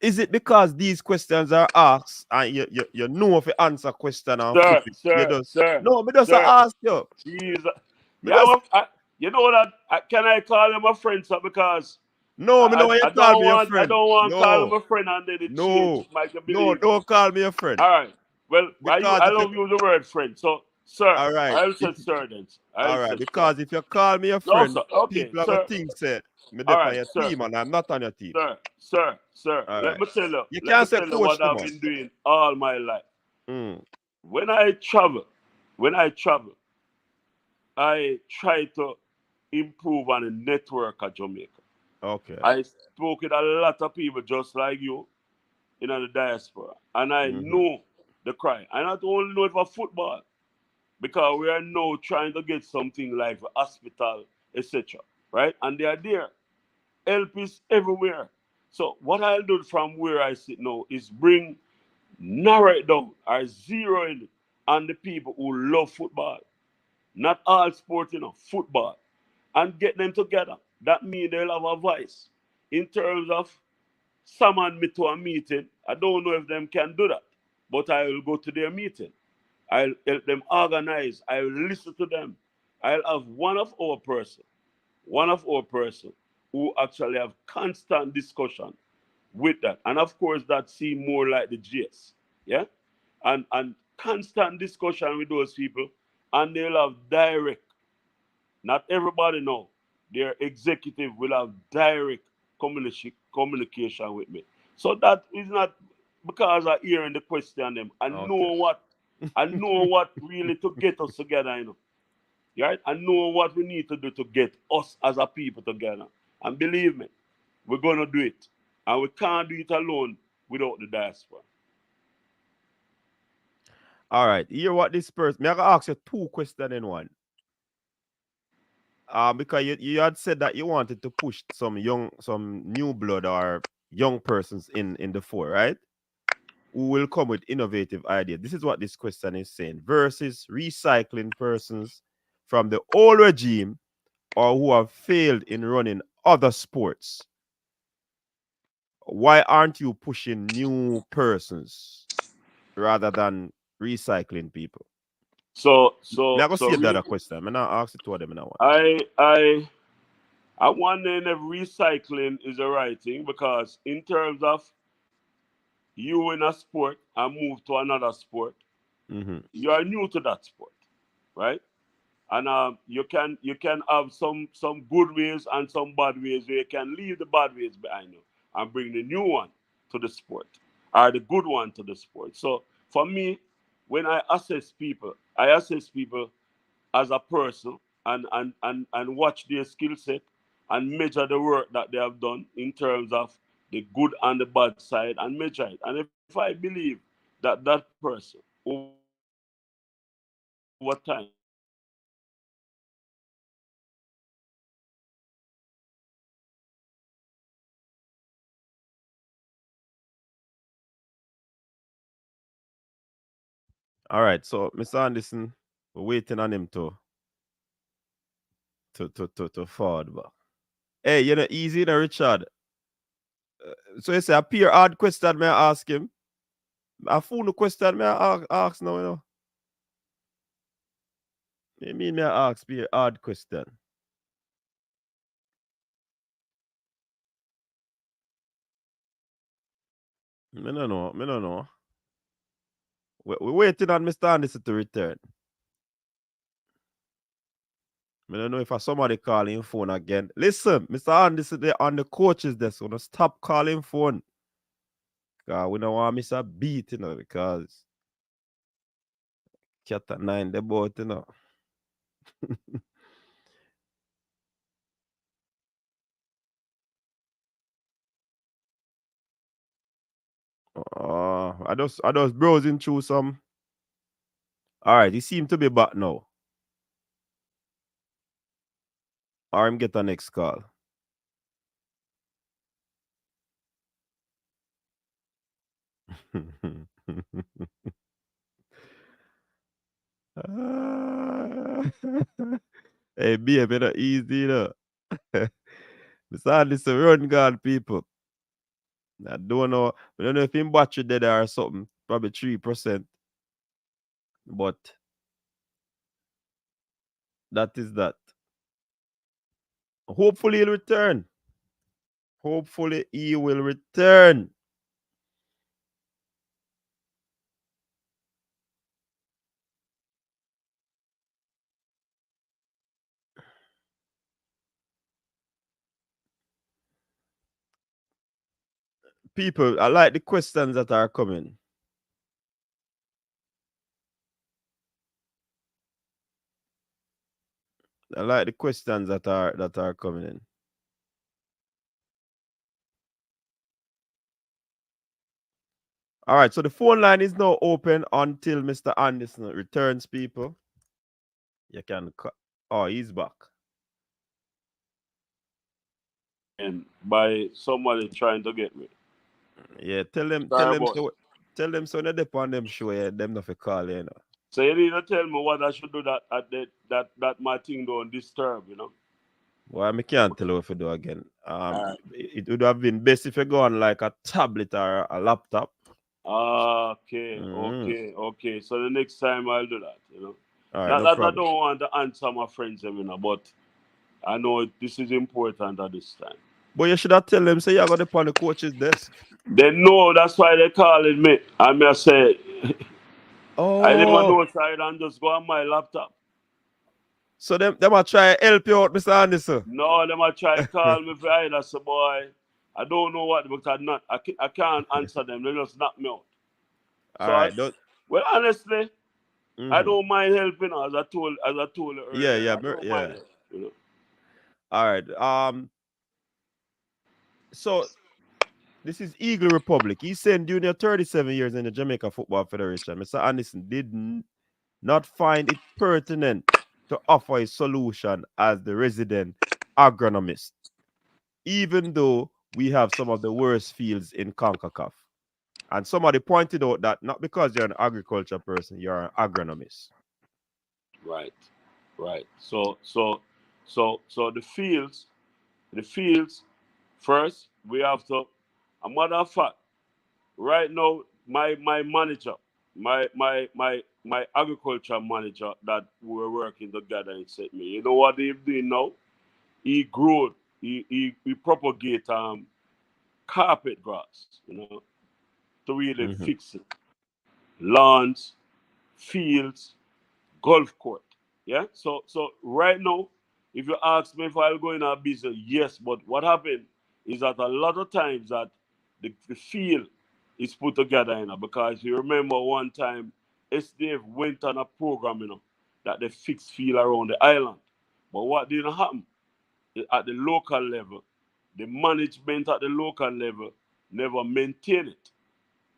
is it because these questions are asked and you know if you answer question and flip Sir, it? You sir, just sir, no, me just sir. ask you. Jesus. Me Yeah, just you know that. Can I call him a friend, sir? Because no, me know when you I call don't me your want friend. to call him No, a friend and then it change no, my no, belief. don't call me a friend. All right. Well, Because I if you don't use the word friend. So, sir, all right, I'll if say sir then. I'll all say right, sir. because if you call me a No, friend, sir. Okay, people are gonna sir. think say me All there on right, your sir. team and I'm not on your team. Sir. All Let right. me tell you. You Let me can't say tell you coach what to I've man. been doing all my life. Mm, When I travel, when I travel, I try to improve on the network of Jamaica. okay. I spoke with a lot of people just like you in the diaspora, and I Mm-hmm. know the cry. I not only know it for football, because we are now trying to get something like a hospital, etc. Right? And they are there. Help is everywhere. So what I'll do from where I sit now is narrow it down or zero in on the people who love football. Not all sport, football. And get them together. That means they'll have a voice. In terms of summon me to a meeting, I don't know if them can do that. But I will go to their meeting. I'll help them organize. I'll listen to them. I'll have one of our person who actually have constant discussion with that. And of course that seem more like the GS. Yeah? And constant discussion with those people, and they'll have direct, not everybody know, their executive will have direct communication with me. So that is not because I hearing the question them. Okay. I know what really to get us together, Right? I know what we need to do to get us as a people together. And believe me, we're gonna do it. And we can't do it alone without the diaspora. All right. Hear what this person. Me I gonna ask you two questions in one. Because you had said that you wanted to push some new blood or young persons in the fore, right? Who will come with innovative ideas. This is what this question is saying. Versus recycling persons from the old regime or who have failed in running other sports. Why aren't you pushing new persons rather than recycling people? So Me so I go so see that really, a question. Me not ask it to them in one. I wonder if recycling is the right thing, because in terms of you in a sport and move to another sport, Mm-hmm. you are new to that sport, right? And you can have some good ways and some bad ways, where you can leave the bad ways behind you and bring the new one to the sport, or the good one to the sport. So for me, when I assess people as a person, and watch their skill set and measure the work that they have done in terms of the good and the bad side, and measure it. And if I believe that that person over time will improve the sport, then I will push them forward. And if I believe that that person will not improve the sport, then I will not push them forward. All right. So Mr. Anderson, we're waiting on him to forward back. Hey, you know, easy now, Richard. So you say a pure hard question may I ask him? A full question may I ask now, you know? You mean may I ask pure hard question? Me no know. Me no know. We're waiting on Mr. Anderson to return. I don't know if somebody calling phone again. Listen, Mr. Anderson, they on the coaches desk. Gonna stop calling phone. Cause we don't want miss a beat, because cat at 9 the boat. I just browsing through some. Alright, he seem to be back now. Or him get a next call. Hey, be a bit easy, Besides, this a run guard, people. I don't know if him battery dead or something. Probably 3%. But that is that. Hopefully he'll return. Hopefully he will return. People, I like the questions that are coming. I like the questions that are coming in. All right, so the phone line is now open until Mr. Anderson returns, people. You can oh, he's back. And by somebody trying to get me. Yeah, tell them so they depend on them show, them not for call, So you need to tell me what I should do that my thing don't disturb, Well, I can't tell you if you do again. It would have been best if you go on like a tablet or a laptop. Okay. So the next time I'll do that, All right, Not no that I problem. don't want to answer my friends, but I know this is important at this time. But you should have tell them, say, you're going to on the coach's desk. They know that's why they calling me. I may say, I never Oh, know side and just go on my laptop. so them might try help you out, Mr. Anderson. No, they might try call me for either, so boy, I don't know what, but I can't answer them. They just knock me out. All right, don't. Well, honestly, I Mm-hmm. don't mind helping, as I told you earlier. Yeah, I don't mind it, All right. So this is Eagle Republic. He's saying during your 37 years in the Jamaica Football Federation, Mr. Anderson did not find it pertinent to offer a solution as the resident agronomist, even though we have some of the worst fields in CONCACAF. And somebody pointed out that not because you're an agriculture person, you're an agronomist. Right. So the fields. First, we have to. A matter of fact, right now, my manager, my agriculture manager that we're working together in St. Me. You know what he's doing now? He grew, he propagate carpet grass, to really fix it. Lawns, fields, golf court. Yeah. So right now, if you ask me if I'll go in a business, yes. But what happened is that a lot of times that the field is put together, because you remember one time SDF went on a program, that they fixed field around the island. But what didn't happen at the local level, the management at the local level never maintained it.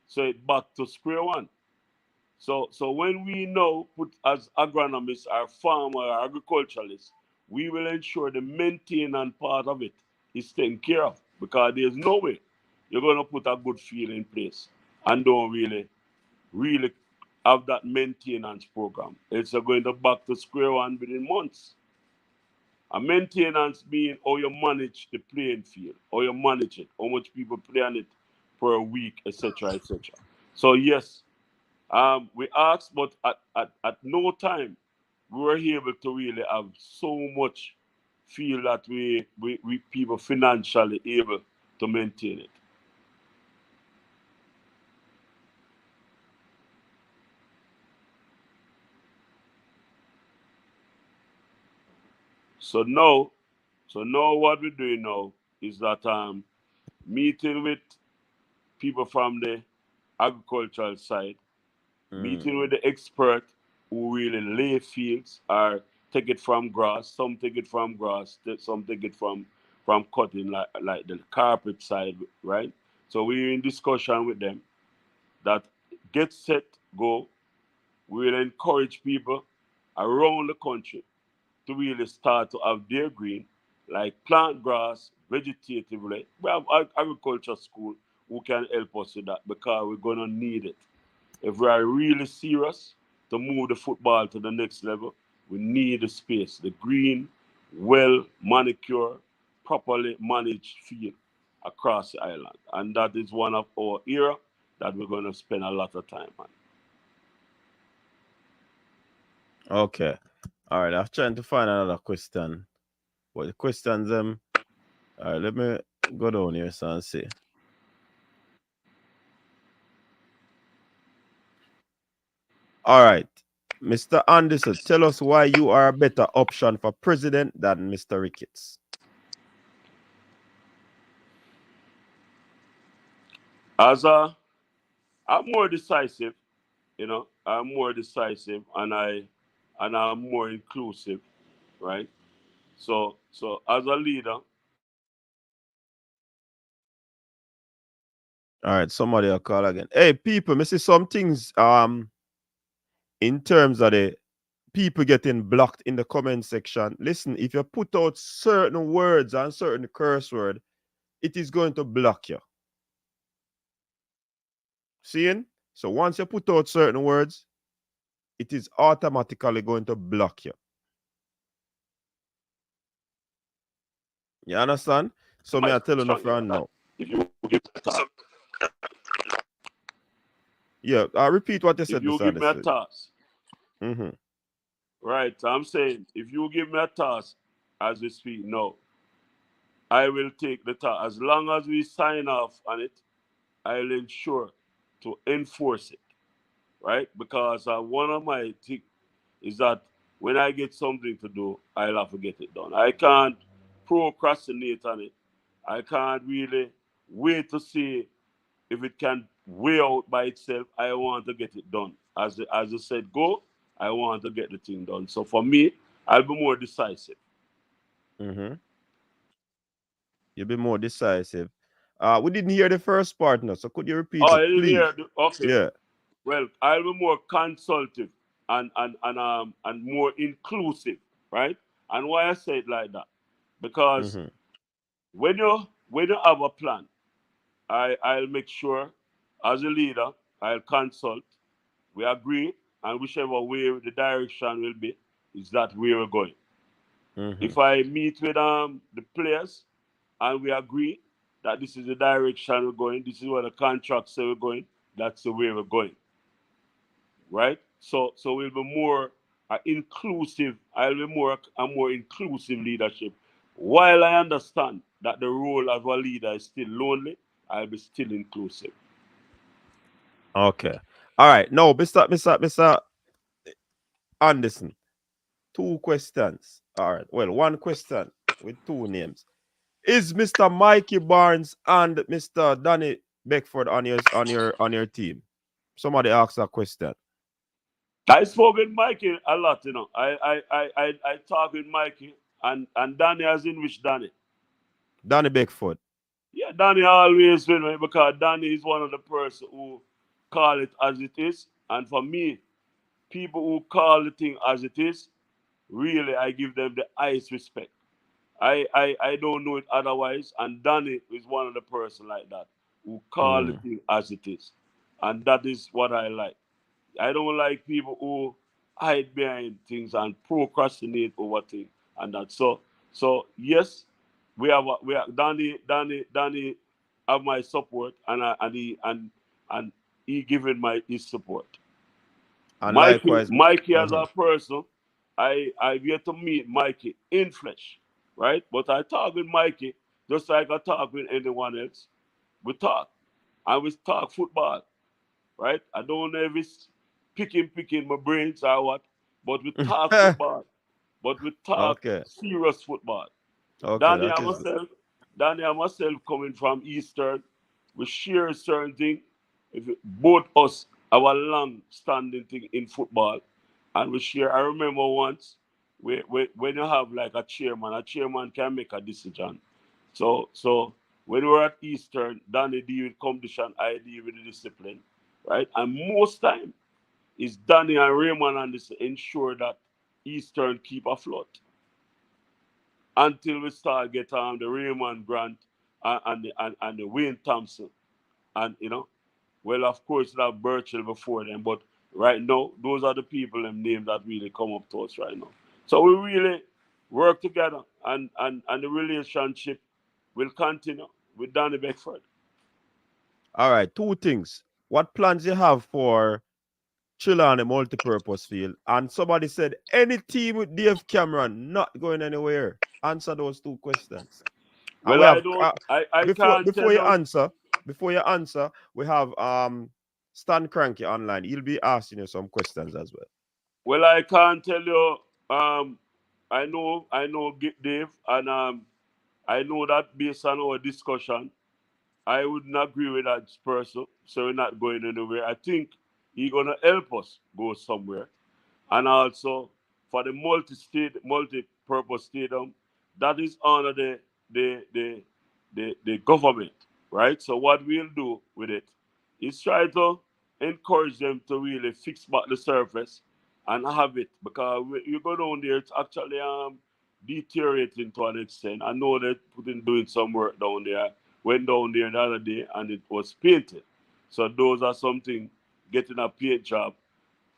So it back to square one. So when we now put as agronomists, our farmer, our agriculturalists, we will ensure the maintenance part of it is taken care of, because there's no way you're going to put a good field in place and don't really have that maintenance program. It's going to back to square one within months. A maintenance being how you manage the playing field, how you manage it, how much people play on it per week, etc., etc. So yes, we asked, but at no time we were able to really have so much feel that we people financially able to maintain it. So now, what we're doing now is that meeting with people from the agricultural side, meeting with the expert who really lay fields or take it from grass. Some take it from grass, some take it from cutting like the carpet side, right? So we're in discussion with them that get set, go. We will encourage people around the country to really start to have their green, like plant grass vegetatively. We have agriculture school who can help us with that because we're gonna need it. If we are really serious to move the football to the next level, we need the space, the green, well manicured, properly managed field across the island. And that is one of our era that we're gonna spend a lot of time on. Okay. All right. I'm trying to find another question. But the questions, all right, let me go down here so and see. All right. Mr. Anderson, tell us why you are a better option for president than Mr. Ricketts. I'm more decisive, I'm more decisive and I'm more inclusive, right? So as a leader, All right, somebody will call again. Hey, people, I see some things in terms of the people getting blocked in the comment section. Listen, if you put out certain words and certain curse word, it is going to block you. Seeing? So once you put out certain words, it is automatically going to block you. You understand? So may I tell you enough right now. if you give me a task, Yeah, I repeat what you said, if you Mr. give me a Anderson. task, Mm-hmm. right? I'm saying if you give me a task as we speak now, I will take the task. As long as we sign off on it, I'll ensure to enforce it, right? Because one of my things is that when I get something to do, I'll have to get it done. I can't procrastinate on it. I can't really wait to see if it can weigh out by itself. I want to get it done. As you said, go, I want to get the thing done. So for me, I'll be more decisive. Mm-hmm. You'll be more decisive. We didn't hear the first part now, so could you repeat Oh, it, in please? here, okay. Yeah. Well, I'll be more consultative and more inclusive, right? And why I say it like that, because Mm-hmm. when you have a plan, I'll make sure as a leader I'll consult, we agree, and whichever way the direction will be is that where we're going. Mm-hmm. If I meet with the players and we agree that this is the direction we're going, this is where the contract say we're going, that's the way we're going, right? So we'll be more inclusive. I'll be more a more inclusive leadership. While I understand that the role of a leader is still lonely, I'll be still inclusive. Okay. All right. No, Mr. Anderson. Two questions. All right. Well, one question with two names. Is Mr. Mikey Barnes and Mr. Danny Beckford on your team? Somebody asked that question. I spoke with Mikey a lot, I talk with Mikey and Danny, as in which Danny? Danny Beckford. Yeah, Danny always with me because Danny is one of the person who call it as it is. And for me, people who call the thing as it is, really I give them the highest respect. I don't know it otherwise. And Danny is one of the person like that who call the Mm. thing as it is. And that is what I like. I don't like people who hide behind things and procrastinate over things and that. So yes, we have Danny have my support and he given my his support. And Mikey likewise, Mikey as uh-huh. a person, I get to meet Mikey in flesh, right? But I talk with Mikey just like I talk with anyone else. We talk and we talk football, right? I don't know if it's picking my brains or what, but we talk football. but we talk Okay. serious football. Okay, Danny that and is good. myself, Danny and myself coming from Eastern, we share a certain thing. If both us our long standing thing in football, and we share. I remember once when you have like a chairman can make a decision. So when we were at Eastern, Danny deal with competition, I deal with the discipline, right? And most time is Danny and Raymond and this ensure that Eastern keep afloat until we start get the Raymond Grant and the Wayne Thompson and well of course that Burchill before them, but right now those are the people and names that really come up to us right now. So we really work together and the relationship will continue with Danny Beckford. All right, two things. What plans you have for Chiller on a multi-purpose field? And somebody said any team with Dave Cameron not going anywhere. Answer those two questions. And Well we I have don't I before can't tell you. before you answer, we have Stan Cranky online. He'll be asking you some questions as well. Well I can't tell you. I know Dave and I know that based on our discussion I wouldn't agree with that person, so we're not going anywhere. I think he's gonna help us go somewhere. And also for the multi-purpose stadium, that is under the the the government, right? So what we'll do with it is try to encourage them to really fix back the surface and have it because you go down there, it's actually deteriorating to an extent. I know they're doing some work down there. Went down there the other day and it was painted. So those are something getting a paint job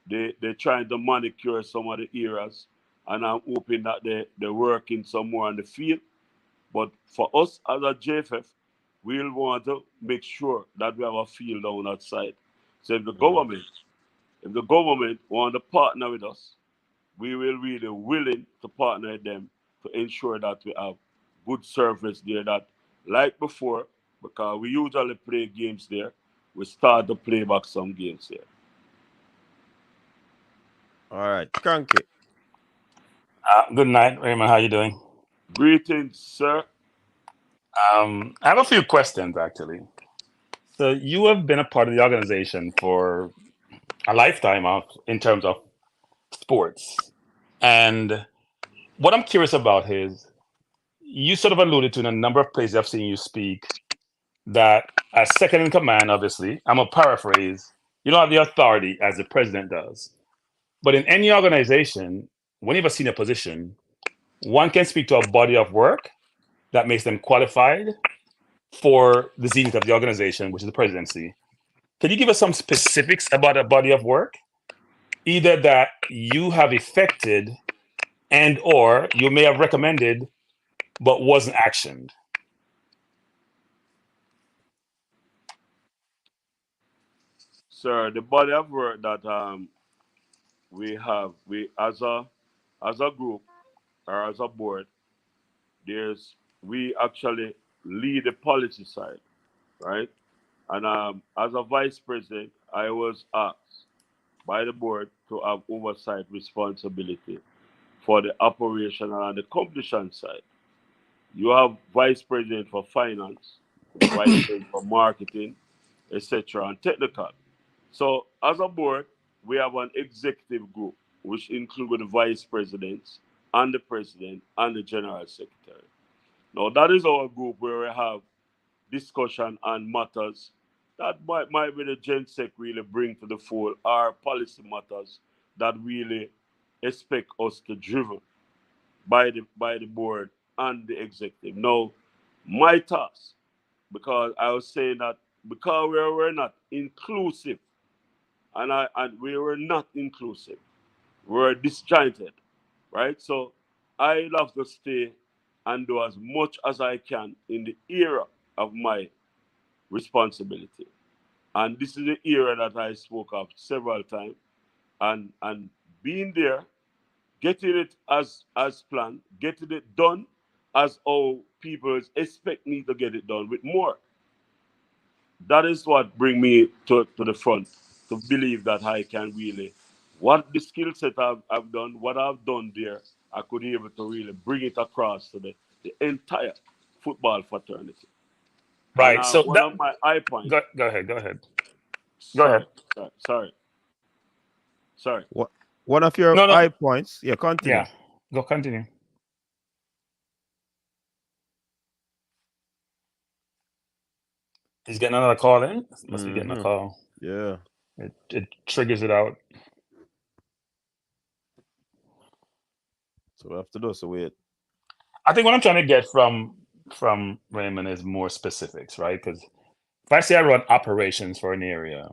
they're trying to manicure some of the areas, and I'm hoping that they're working some more on the field. But for us as a JFF, we'll want to make sure that we have a field down that side. So if the government want to partner with us, we will really willing to partner with them to ensure that we have good service there that like before, because we usually play games there, we start to play back some games there. All right, Cranky. Good night, Raymond. How you doing? Greetings, sir. I have a few questions actually. So you have been a part of the organization for a lifetime in terms of sports, and what I'm curious about is you sort of alluded to in a number of places I've seen you speak that as second in command, obviously, I'm a paraphrase. You don't have the authority as the president does, but in any organization, when you have a senior position, one can speak to a body of work that makes them qualified for the zenith of the organization, which is the presidency. Can you give us some specifics about a body of work, either that you have effected and or you may have recommended but wasn't actioned? Sir, the body of work that we as a group or as a board, there's we actually lead the policy side, right? And as a vice president, I was asked by the board to have oversight responsibility for the operational and the competition side. You have vice president for finance, vice president for marketing, etc., and technical. So, as a board, we have an executive group, which includes the vice presidents and the president and the general secretary. Now, that is our group where we have discussion on matters that might be the GenSec really bring to the fore, our policy matters that really expect us to driven by the board and the executive. Now, my task, because I was saying that because we were not inclusive and we were not inclusive. We were disjointed, right? So I love to stay and do as much as I can in the era of my responsibility. And this is the era that I spoke of several times. And being there, getting it as planned, getting it done as all people expect me to get it done with more. That is what bring me to the front to believe that I can really what the skill set I've done, what I've done there, I could be able to really bring it across to the entire football fraternity. And Right. So one that of my high points. go ahead. Go ahead. Go Sorry, ahead. sorry. What one of your No, no. high points? Yeah, continue. Yeah. Go continue. He's getting another call in. Must be getting a call. Yeah. It triggers it out. So we have to do so wait. I think what I'm trying to get from Raymond is more specifics, right? Because if I say I run operations for an area,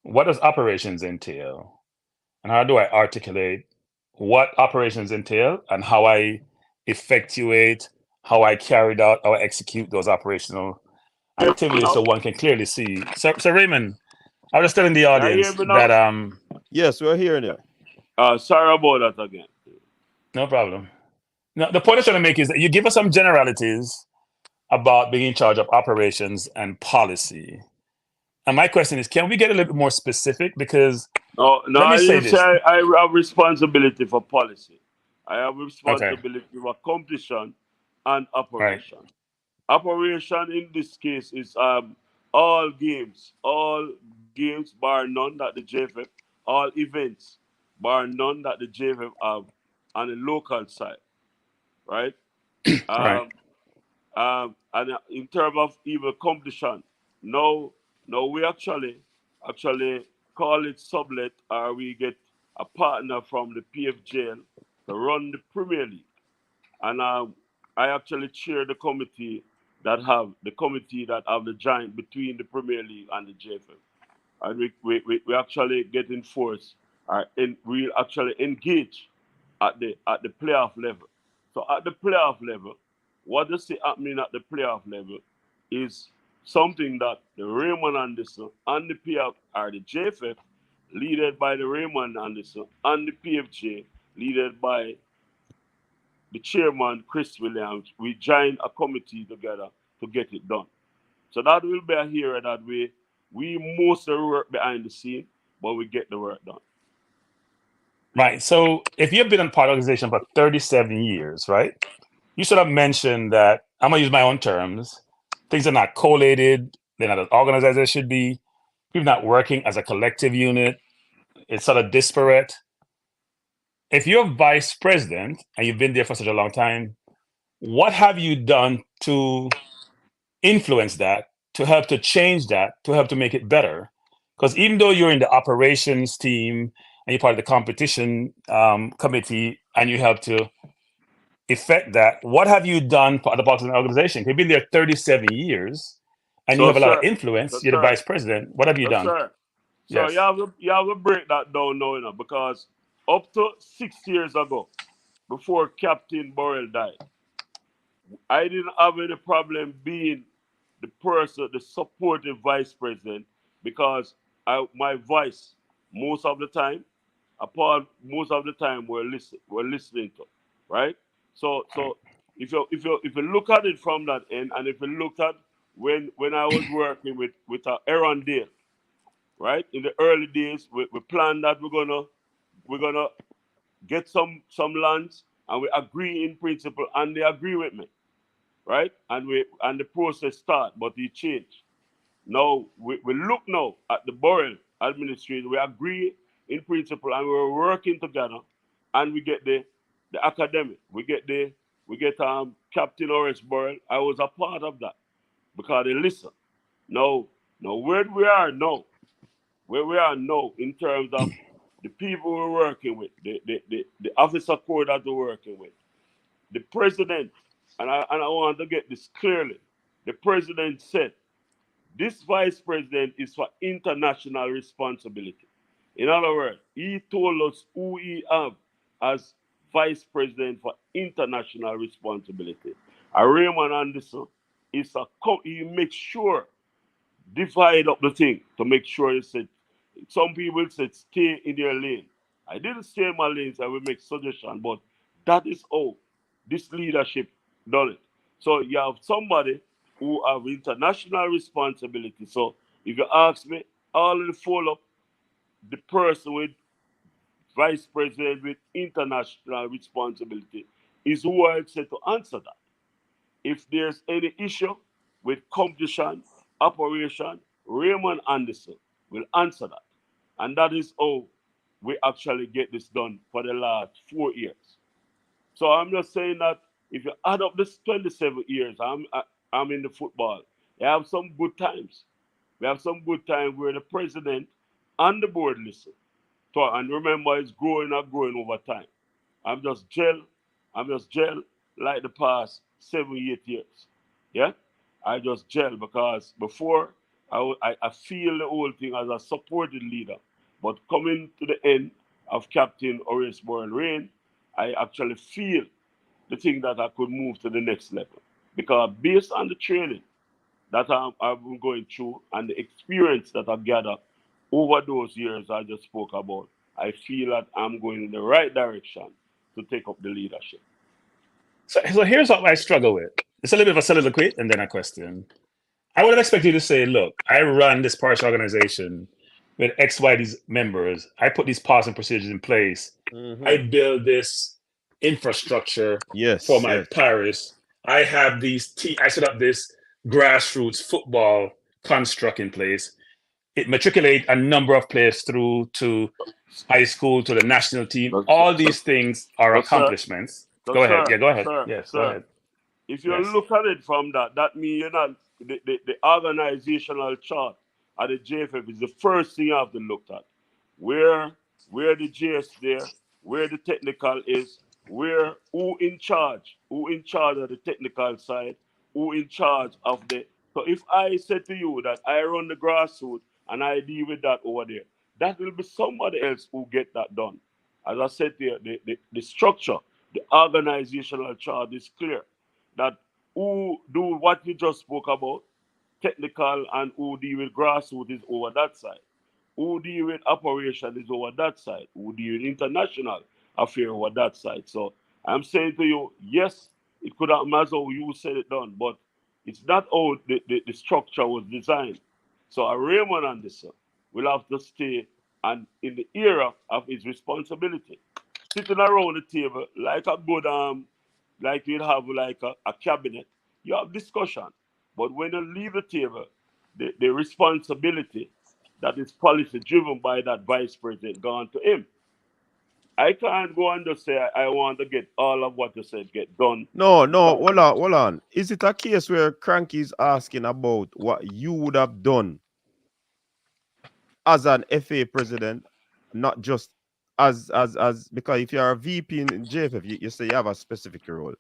what does operations entail? And how do I articulate what operations entail and how I effectuate, how I carried out, how I execute those operational activities so one can clearly see. So Raymond, I was just telling the Can you hear audience me now? that Yes, we're hearing you. Sorry about that again. no problem. Now, the point I'm trying to make is that you give us some generalities about being in charge of operations and policy. And my question is, can we get a little bit more specific? Because No, let me I say didn't say this. I have responsibility for policy. I have Okay. responsibility for competition and Right. operation. Operation in this case is all games bar none that the JFF, all events bar none that the JFF have on the local side, right? Right. And in terms of even competition, no, we actually call it sublet, or we get a partner from the PFJL to run the Premier League. And I actually chair the committee that have the joint between the Premier League and the JFF. And we actually get enforced, we actually engage at the playoff level. So at the playoff level, what you see happening at the playoff level is something that the Raymond Anderson and the PF are the JFF, led by the Raymond Anderson, and the PFJ, led by the chairman Chris Williams. We join a committee together to get it done. So that will be a hero that we mostly work behind the scene, but we get the work done. Right. So if you've been in part of the organization for 37 years, right? You sort of mentioned that, I'm going to use my own terms, things are not collated, they're not as organized as they should be. People not working as a collective unit. It's sort of disparate. If you're vice president and you've been there for such a long time, what have you done to influence that, to help to change that, to help to make it better? Because even though you're in the operations team and you're part of the competition committee and you help to effect that, what have you done for other parts of the organization? You've been there 37 years and you have a lot of influence. You're the vice president. What have you done? Sir. So Yes. you have to break that down now, because up to 6 years ago, before Captain Burrell died, I didn't have any problem being the supportive vice president, because my voice most of the time, we're listening to, right? So if you look at it from that end, and if you looked at when I was working with Aaron Dale, right, in the early days, we planned that we're gonna get some lands, and we agree in principle, and they agree with me, right? And the process start, but it changed. Now we look now at the Burrell administration. We agree in principle, and we're working together, and we get the academic. We get Captain Horace Burrell. I was a part of that because they listen. Now where we are now in terms of the people we're working with, the officer corps that we're working with, the president, and I want to get this clearly. The president said this vice president is for international responsibility. In other words, he told us who he have as vice president for international responsibility. Raymond Anderson he makes sure divide up the thing to make sure he said, some people said stay in your lane. I didn't stay in my lanes, I will make suggestion, but that is how this leadership done it. So you have somebody who have international responsibility. So if you ask me, all in the follow up, the person with vice president with international responsibility is who I said to answer that. If there's any issue with competition, operation, Raymond Anderson will answer that. And that is how we actually get this done for the last 4 years. So I'm just saying that if you add up this 27 years, I'm in the football. You have some good times. We have some good times where the president and the board listen. So, and remember, it's growing and growing over time. I'm just gel. I'm just gel like the past 7, 8 years. Yeah? I just gel because before I feel the whole thing as a supported leader. But coming to the end of Captain Horace Boyle Rain, I actually feel the thing that I could move to the next level. Because based on the training that I've been going through and the experience that I've gathered over those years I just spoke about, I feel that I'm going in the right direction to take up the leadership. So here's what I struggle with. It's a little bit of a soliloquy and then a question. I would have expected you to say, look, I run this parish organization with XYZ members. I put these policies and procedures in place. I build this infrastructure for my parish. I have I set up this grassroots football construct in place. It matriculate a number of players through to high school, to the national team. All these things are accomplishments. Go ahead. Yeah, go ahead. Yes, go ahead. If you look at it from that means the organizational chart at the JFF is the first thing you have to look at. Where the JS there, where the technical is, who in charge of the technical side, who in charge of the. So if I said to you that I run the grassroots and I deal with that over there, that will be somebody else who get that done. As I said there, the structure, the organizational chart is clear. That who do what you just spoke about, technical, and who deal with grassroots is over that side. Who deal with operation is over that side. Who deal with international affair over that side. So I'm saying to you, yes, it could have as how you said it done, but it's not how the structure was designed. So a Raymond Anderson will have to stay and in the era of his responsibility, sitting around the table like a good like you'd have like a cabinet. You have discussion. But when you leave the table, the responsibility that is policy driven by that vice president gone to him. I can't go and just say I want to get all of what you said get done. No, hold on. Is it a case where Cranky is asking about what you would have done as an FA president, not just as because if you're a VP in JFF, you say you have a specific role.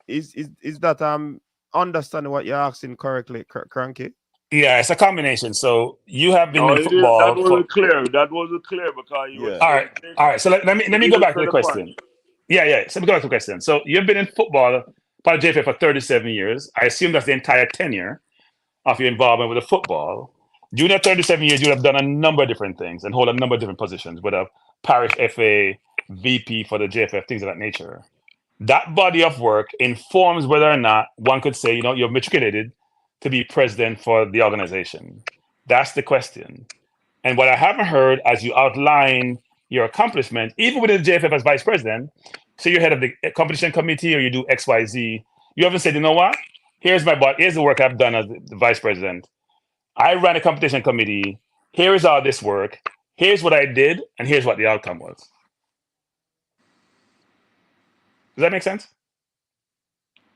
Is that understanding what you're asking correctly, Cranky? Yeah, it's a combination. So you have been in football. That wasn't clear. That wasn't clear because you were all right. So let me go back to the question. Point. Yeah. So let me go back to the question. So you've been in football, part of JFF for 37 years. I assume that's the entire tenure of your involvement with the football. During that 37 years, you have done a number of different things and hold a number of different positions, with a parish FA, VP for the JFF, things of that nature. That body of work informs whether or not one could say, you're matriculated to be president for the organization. That's the question. And what I haven't heard as you outline your accomplishment, even within the JFF as vice president, so you're head of the competition committee or you do XYZ, you haven't said, you know what? Here's the work I've done as the vice president. I ran a competition committee. Here is all this work. Here's what I did, and here's what the outcome was. Does that make sense?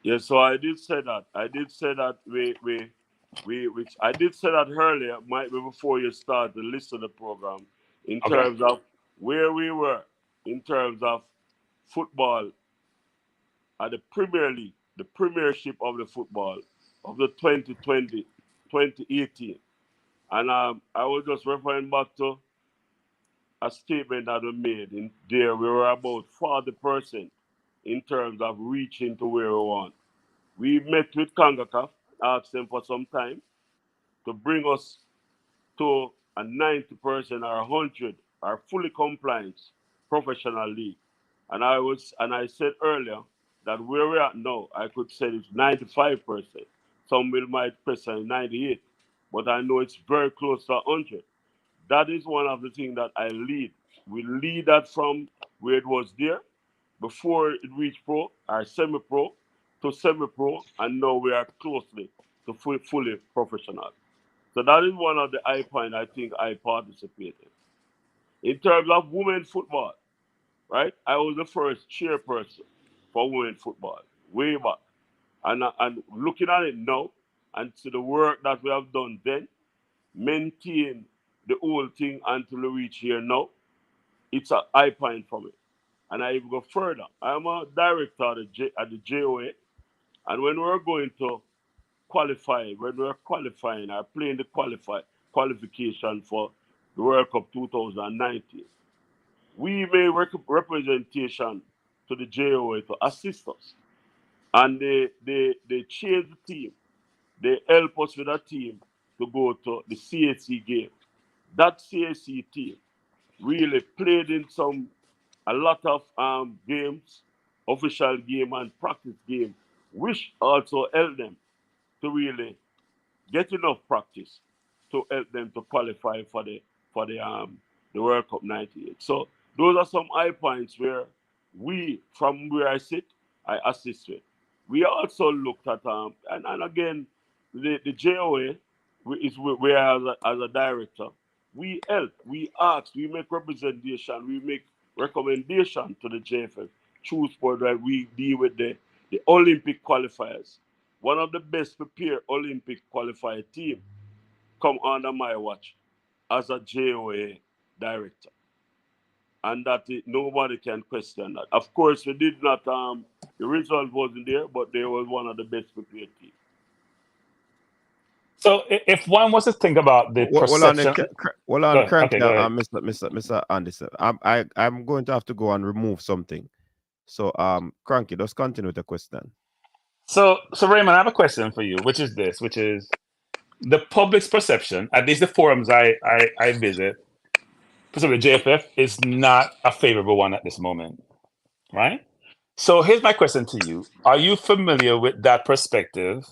Yeah, so I did say that. I did say that which I did say that earlier, might be before you start the list of the program, in terms of where we were, in terms of football at the Premier League, the premiership of the football of the 2018. And I was just referring back to a statement that we made. In there, we were about 40% in terms of reaching to where we want. We met with CONCACAF, asked them for some time to bring us to a 90% or 100 or fully compliant professional league. And I said earlier that where we're at now, I could say it's 95%. Some might say 98, but I know it's very close to 100. That is one of the things that I lead We lead that from where it was there before it reached pro or semi-pro to semi-pro, and now we are closely to fully professional. So that is one of the high points I think I participated. In terms of women football, right? I was the first chairperson for women football way back. And looking at it now and to the work that we have done then, maintain the whole thing until we reach here now, it's a high point for me. And I even go further. I'm a director at the JOA, and when we're going to qualify, when we're qualifying, I playing the qualification for the World Cup 2019, we made representation to the JOA to assist us. And they changed the team. They help us with a team to go to the CAC game. That CAC team really played in a lot of games, official game and practice game, which also helped them to really get enough practice to help them to qualify for the World Cup '98. So those are some high points where we, from where I sit, I assist with. We also looked at and again the JOA is where as a director we help, we ask, we make representation, we make recommendation to the JFF through sport that we deal with the Olympic qualifiers. One of the best prepared Olympic qualifier team come under my watch as a JOA director. And that nobody can question that. Of course, we did not, the result wasn't there, but they were one of the best prepared teams. So if one was to think about the perception, Cranky, Mr. Anderson, I'm going to have to go and remove something. So Cranky, just continue with the question. So Raymond, I have a question for you, which is the public's perception, at least the forums I visit, specifically JFF, is not a favorable one at this moment, right? So here's my question to you. Are you familiar with that perspective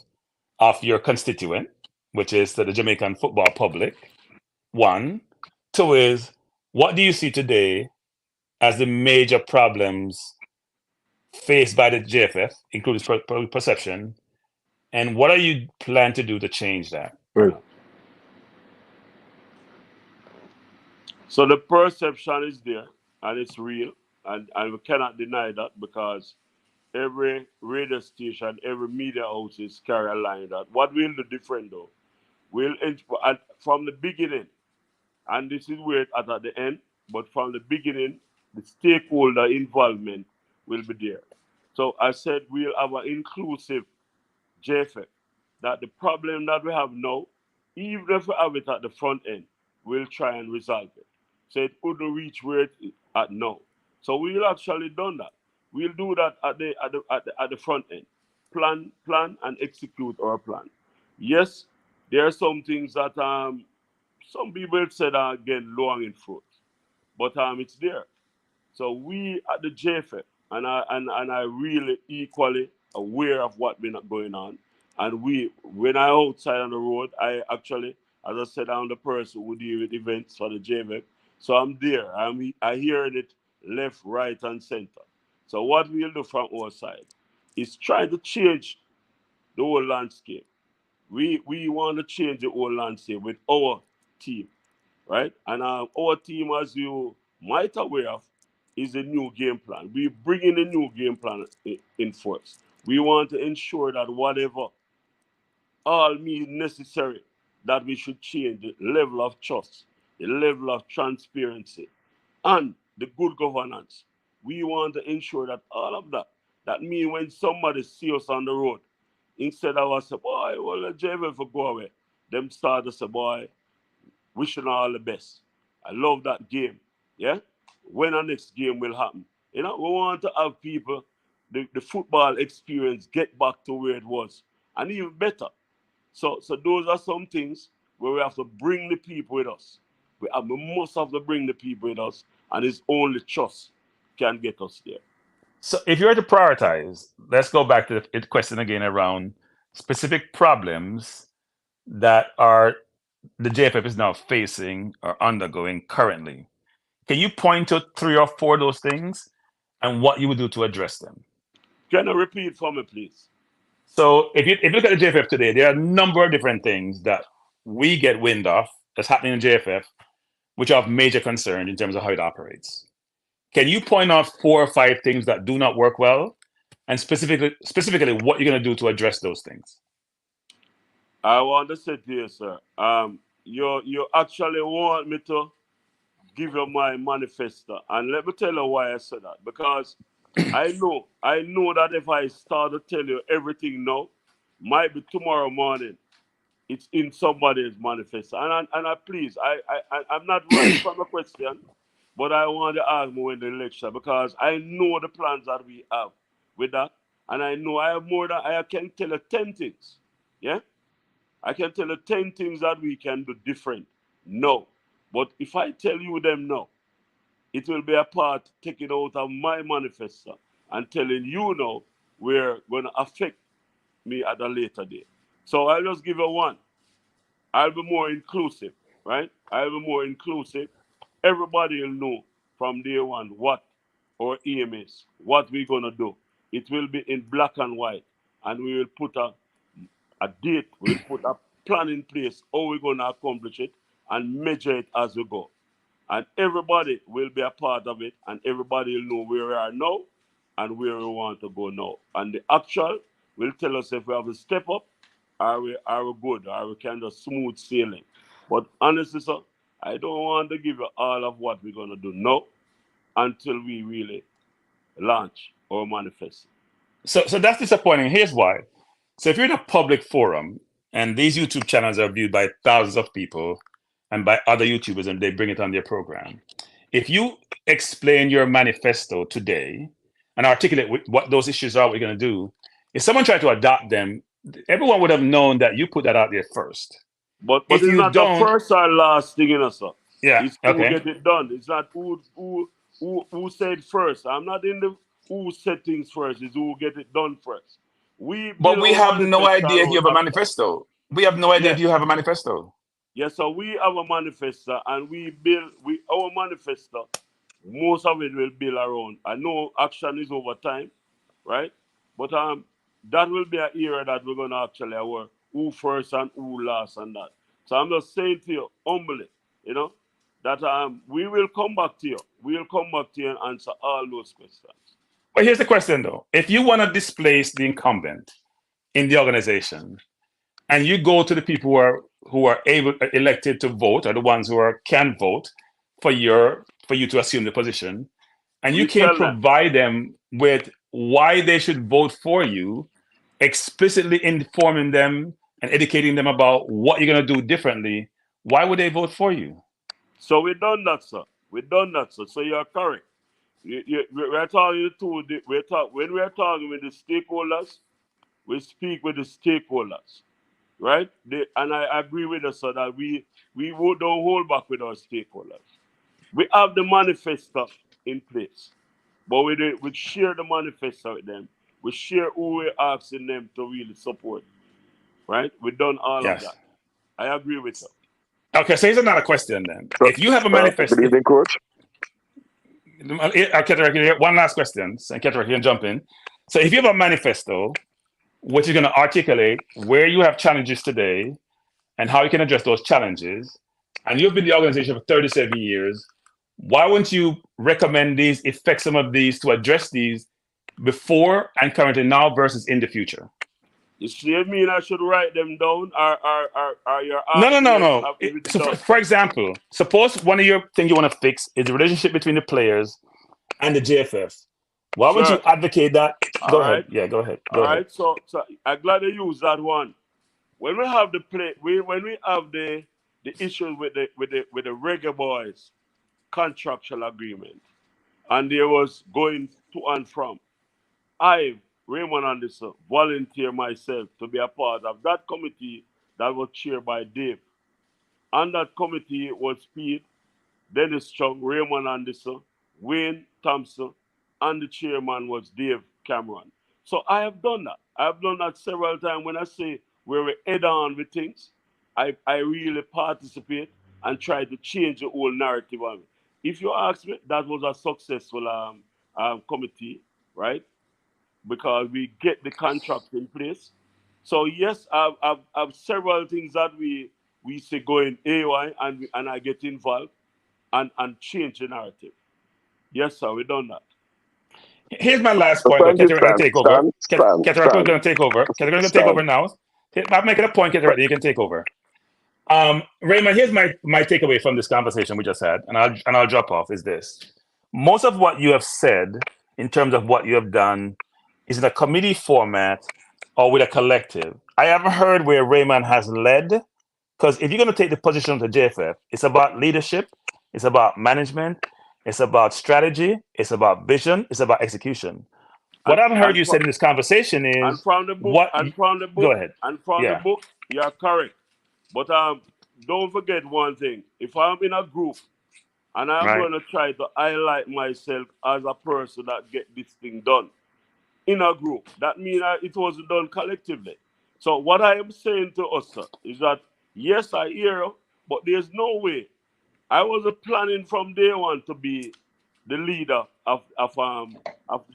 of your constituent, which is the Jamaican football public? One. Two is, what do you see today as the major problems faced by the JFF, including perception, and what are you planning to do to change that? Right. So the perception is there, and it's real, and we cannot deny that because every radio station, every media houses carry a line that. What will the different though? From the beginning, and this is where it's at the end, but from the beginning, the stakeholder involvement will be there. So I said we'll have an inclusive JFF, that the problem that we have now, even if we have it at the front end, we'll try and resolve it. So it couldn't reach where it is at now. So we'll actually done that. We'll do that at the front end. Plan and execute our plan. Yes, there are some things that some people said are again low hanging fruit, but it's there. So we at the JFF, and I really equally aware of what been going on. And when I outside on the road, I actually, as I said, I'm the person who deal with events for the JFF. So I'm there. I hearing it left, right, and center. So what we'll do from our side is try to change the whole landscape. We want to change the whole landscape with our team, right? And our team, as you might aware of, is a new game plan. We bring in a new game plan in force. We want to ensure that whatever all means necessary, that we should change the level of trust, the level of transparency, and the good governance. We want to ensure that all of that means when somebody see us on the road, instead of us say, boy, well, let JFF go away, them start to say, boy, wishing all the best. I love that game. Yeah? When our next game will happen. We want to have people, the football experience get back to where it was. And even better. So those are some things where we have to bring the people with us. We must have to bring the people with us. And it's only trust can get us there. So if you were to prioritize, let's go back to the question again around specific problems that the JFF is now facing or undergoing currently. Can you point to 3 or 4 of those things and what you would do to address them? Can you repeat for me, please? So if you look at the JFF today, there are a number of different things that we get wind of that's happening in JFF, which are of major concern in terms of how it operates. Can you point out 4 or 5 things that do not work well, and specifically what you're going to do to address those things? I want to say to you, sir. You actually want me to give you my manifesto, and let me tell you why I said that. Because I know that if I start to tell you everything now, might be tomorrow morning, it's in somebody's manifesto. And please, I'm not running from the question, but I want to ask me when the lecture, because I know the plans that we have with that, and I know I have more than I can tell you 10 things. Yeah, I can tell you 10 things that we can do different. No, but if I tell you them now, it will be a part taken out of my manifesto and telling you now we're going to affect me at a later date. So I'll just give you one. I'll be more inclusive, right? I'll be more inclusive. Everybody will know from day one what our aim is, what we're going to do. It will be in black and white, and we will put a date, we'll put a plan in place, how we're going to accomplish it, and measure it as we go. And everybody will be a part of it, and everybody will know where we are now and where we want to go now. And the actual will tell us if we have to step up, are we good, or we can just smooth sailing. But honestly, sir, I don't want to give you all of what we're going to do now until we really launch our manifesto. So that's disappointing. Here's why. So if you're in a public forum and these YouTube channels are viewed by thousands of people and by other YouTubers and they bring it on their program, if you explain your manifesto today and articulate what those issues are, what you're going to do, if someone tried to adopt them, everyone would have known that you put that out there first. But If it's you not don't, the first or last thing, sir. yeah, It's who okay. get it done. It's not who said first. I'm not in the who said things first. It's who get it done first. We But build we our have no manifesto idea if you around have a action. manifesto. We have no idea Yes. if you have a manifesto. Yes, so we have a manifesto, and we build our manifesto. Most of it will build around. I know action is over time, right? But that will be an era that we're gonna actually work who first and who last and that. So I'm just saying to you humbly, that we will come back to you. We will come back to you and answer all those questions. But here's the question though. If you want to displace the incumbent in the organization and you go to the people who are elected to vote, or the ones who can vote for you to assume the position, and you can provide them with why they should vote for you, explicitly informing them and educating them about what you're going to do differently, why would they vote for you? So we done that, sir. We done that, sir. So you're correct. We're talking when we're talking with the stakeholders, we speak with the stakeholders, right? And I agree with us, sir, that we don't hold back with our stakeholders. We have the manifesto in place, but we share the manifesto with them. We share who we're asking them to really support, right? We've done all of that. I agree with you. Okay, so here's another question then. If you have a manifesto... Good evening, Coach. One last question, and Ketra can jump in. So if you have a manifesto, which is going to articulate where you have challenges today and how you can address those challenges, and you've been in the organization for 37 years, why wouldn't you recommend these, effect some of these to address these before and currently now versus in the future? You see, I mean, I should write them down, or you're No. So for example, suppose one of your things you want to fix is the relationship between the players and the JFF. Why would you advocate that? Go ahead. Yeah, go ahead. All right. So I'm glad you use that one. When we have when we have the issues with the Reggae Boyz contractual agreement, and there was going to and from, Raymond Anderson, volunteer myself to be a part of that committee that was chaired by Dave. On that committee was Pete, Dennis Chung, Raymond Anderson, Wayne Thompson, and the chairman was Dave Cameron. So I have done that. I have done that several times. When I say where we head on with things, I really participate and try to change the whole narrative of it. if you ask me, that was a successful committee, right? Because we get the contract in place. So yes, I've several things that we say going AY and I get involved and change the narrative. Yes, sir, we done that. Here's my last So point. thank you, Ketterek going to take over. Ketterek Stan. going to take over. Ketterek going to take over now. I'm making a point, Ketterek, you can take over. Raymond, here's my takeaway from this conversation we just had, and I'll drop off, is this. Most of what you have said in terms of what you have done is in a committee format or with a collective. I haven't heard where Raymond has led, because if you're going to take the position of the JFF, it's about leadership, it's about management, it's about strategy, it's about vision, it's about execution. What I've heard you say in this conversation is, and from the book, what? Go ahead. And from the book, you're correct. But don't forget one thing. If I'm in a group and I'm going to try to highlight myself as a person that get this thing done in a group, that means it wasn't done collectively. So what I am saying to us, sir, is that yes, I hear you, but there's no way. I wasn't planning from day one to be the leader of the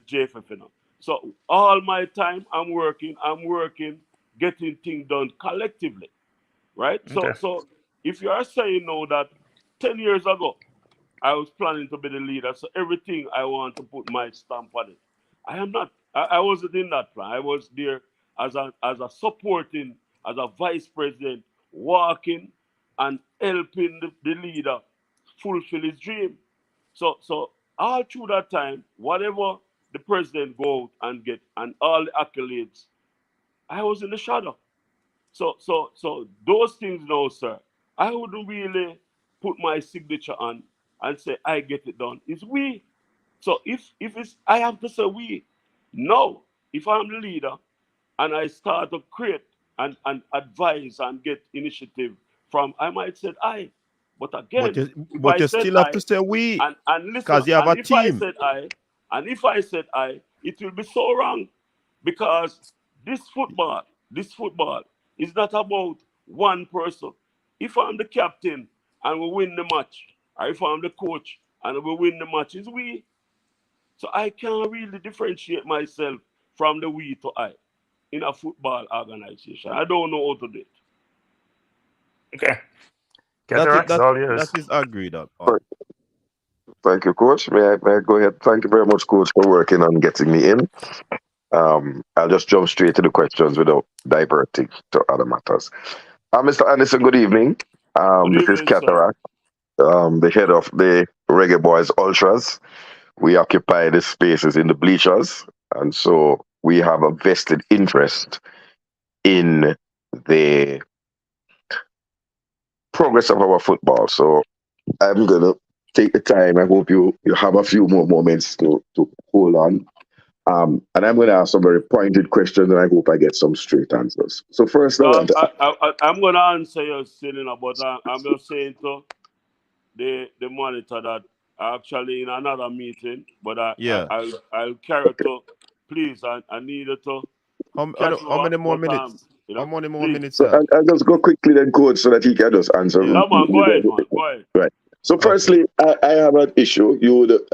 JFF. You know? So all my time I'm working, getting things done collectively. Right? Okay. So if you are saying now that 10 years ago, I was planning to be the leader, so everything I want to put my stamp on it. I am not. I wasn't in that plan. I was there as a supporting, as a vice president, walking and helping the leader fulfill his dream. So all through that time, whatever the president go out and get and all the accolades, I was in the shadow. So those things now, sir, I wouldn't really put my signature on and say I get it done. It's we. So if it's I have to say we. No, if I'm the leader and I start to create and advise and get initiative from, I might say I. But again, but you still have to say we, and listen, because you have a team. If I said I, it will be so wrong, because this football is not about one person. If I'm the captain and we win the match, or if I'm the coach and we win the match, it's we. So I can't really differentiate myself from the we to I in a football organization. I don't know how to do it. Okay. That is agreed up. Thank you, Coach. May I go ahead? Thank you very much, Coach, for working on getting me in. I'll just jump straight to the questions without diverting to other matters. Mr. Anderson, good evening. This is Cataract, the head of the Reggae Boyz Ultras. We occupy the spaces in the bleachers, and so we have a vested interest in the progress of our football. So I'm going to take the time. I hope you have a few more moments to hold on. And I'm going to ask some very pointed questions, and I hope I get some straight answers. So first, I'm going to answer your silly, but I'm just saying to the monitor that actually in another meeting, but I'll carry to. Please, I need it to. How many more minutes? How many more minutes? So I'll just go quickly then, Coach, so that he can just answer. Yeah, man, go ahead, man. Go ahead. Right. So firstly, I have an issue.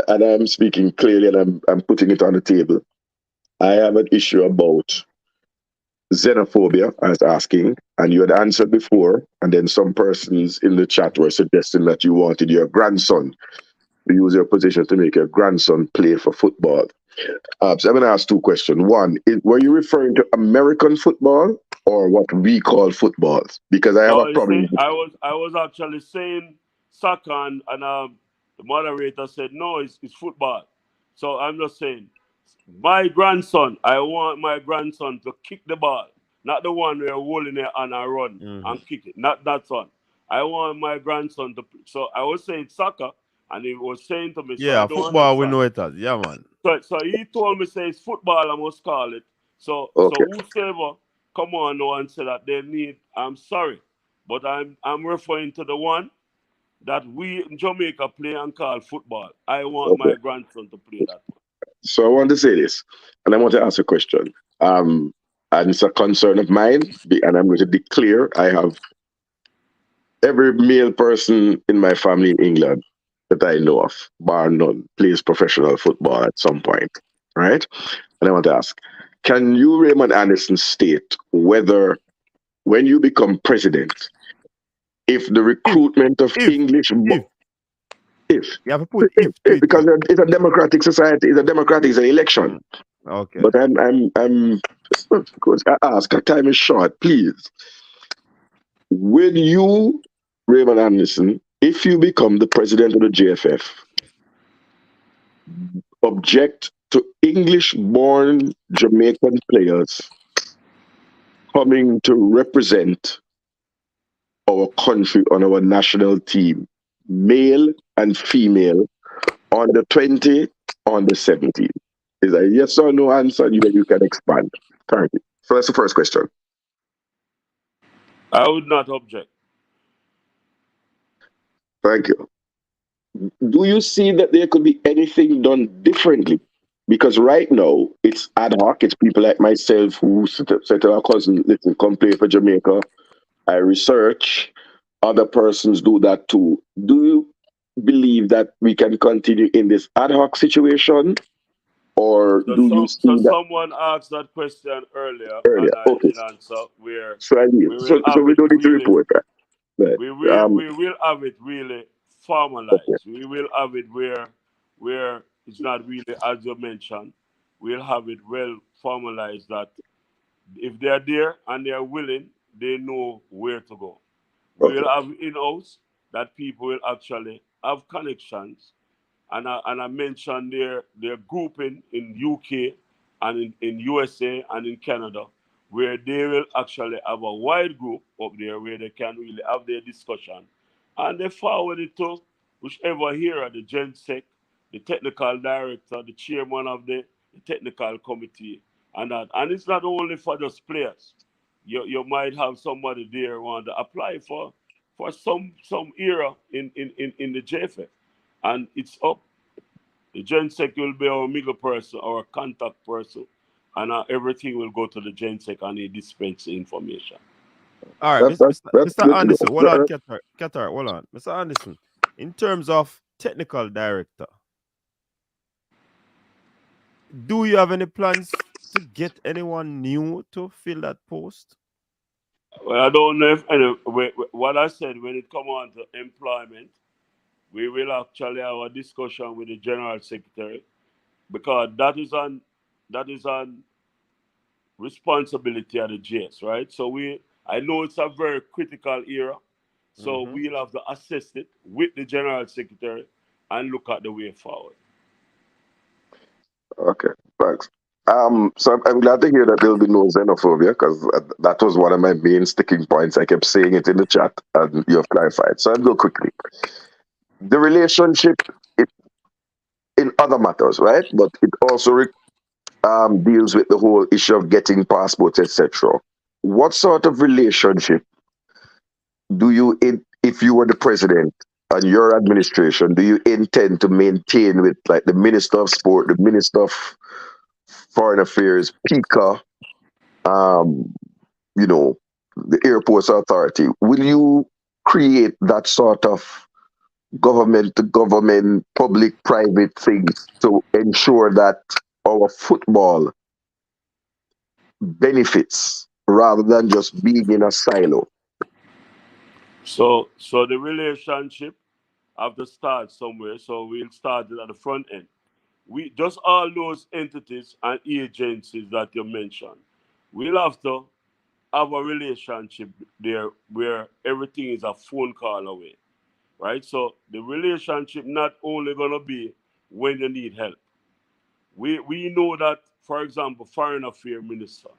And I'm speaking clearly, and I'm putting it on the table. I have an issue about xenophobia, I was asking, and you had answered before, and then some persons in the chat were suggesting that you wanted your grandson to use your position to make your grandson play for football. So I'm going to ask two questions. One, were you referring to American football or what we call football? Because I have a problem. I was actually saying soccer, and the moderator said, no, it's football. So I'm just saying, my grandson, I want my grandson to kick the ball, not the one where holding it and I run and kick it. Not that one. I want my grandson to. So I was saying soccer, and he was saying to me, yeah, so football, we know it as. Yeah, man. So he told me, say it's football, I must call it. So whosoever come on now and say that they need, I'm sorry, but I'm referring to the one that we in Jamaica play and call football. I want my grandson to play that one. So I want to say this, and I want to ask a question. And it's a concern of mine, and I'm going to declare I have every male person in my family in England that I know of, bar none, plays professional football at some point, right? And I want to ask, can you, Raymond Anderson, state whether when you become president, if the If, recruitment of if, English, if. if, You have to put if to it. because it's a democratic society, it's a democratic, it's an election. Okay. But I'm, because I ask, our time is short, please. Will you, Raymond Anderson, if you become the president of the JFF, object to English born Jamaican players coming to represent our country on our national team, male and female, on the 20, on the 17? Is a yes or no answer? You can expand. Thank you. So that's the first question. I would not object. Thank you. Do you see that there could be anything done differently? Because right now it's ad hoc. It's people like myself who say to our cousin, listen, come play for Jamaica. I research. Other persons do that too. Do you believe that we can continue in this ad hoc situation? Or do you see So that someone asked that question earlier, earlier? and I Okay. did answer. Where So I yield. we will So have we it don't need to really, report that. Right. we will have it really Okay. formalized. We will have it where it's not really as you mentioned. We'll have it well formalized that if they're there and they're willing, they know where to go. We Okay. will have in-house that people will actually have connections, and I mentioned their grouping in UK and in USA and in Canada, where they will actually have a wide group up there where they can really have their discussion, and they forward it to whichever here at the GenSec, the technical director, the chairman of the technical committee, and that. And it's not only for just players. You might have somebody there want to apply for some era in the JFF, and it's up. The GenSec will be our middle person, our contact person, and everything will go to the GenSec and he dispense the information. All right, That's Mr. good to Anderson, hold on, know. Qatar, hold on. Mr. Anderson, in terms of technical director, do you have any plans to get anyone new to fill that post? Well, I don't know if what I said when it come on to employment, we will actually have a discussion with the general secretary because that is on responsibility of the JS, right? So I know it's a very critical era, so Mm-hmm. we'll have to assess it with the general secretary and look at the way forward. Okay, thanks. So I'm glad to hear that there'll be no xenophobia because that was one of my main sticking points. I kept saying it in the chat, and you have clarified. So I'll go quickly. The relationship it, in other matters, right? But it also deals with the whole issue of getting passports, etc. What sort of relationship do you, if you were the president and your administration, do you intend to maintain with like the Minister of Sport, the Minister of Foreign Affairs, PICA, um, the Airports Authority? Will you create that sort of government to government, public private things to ensure that our football benefits rather than just being in a silo? So the relationship have to start somewhere. So we'll start it at the front end. We just all those entities and agencies that you mentioned. We'll have to have a relationship there where everything is a phone call away, right? So the relationship not only gonna be when you need help. We know that, for example, foreign affairs minister,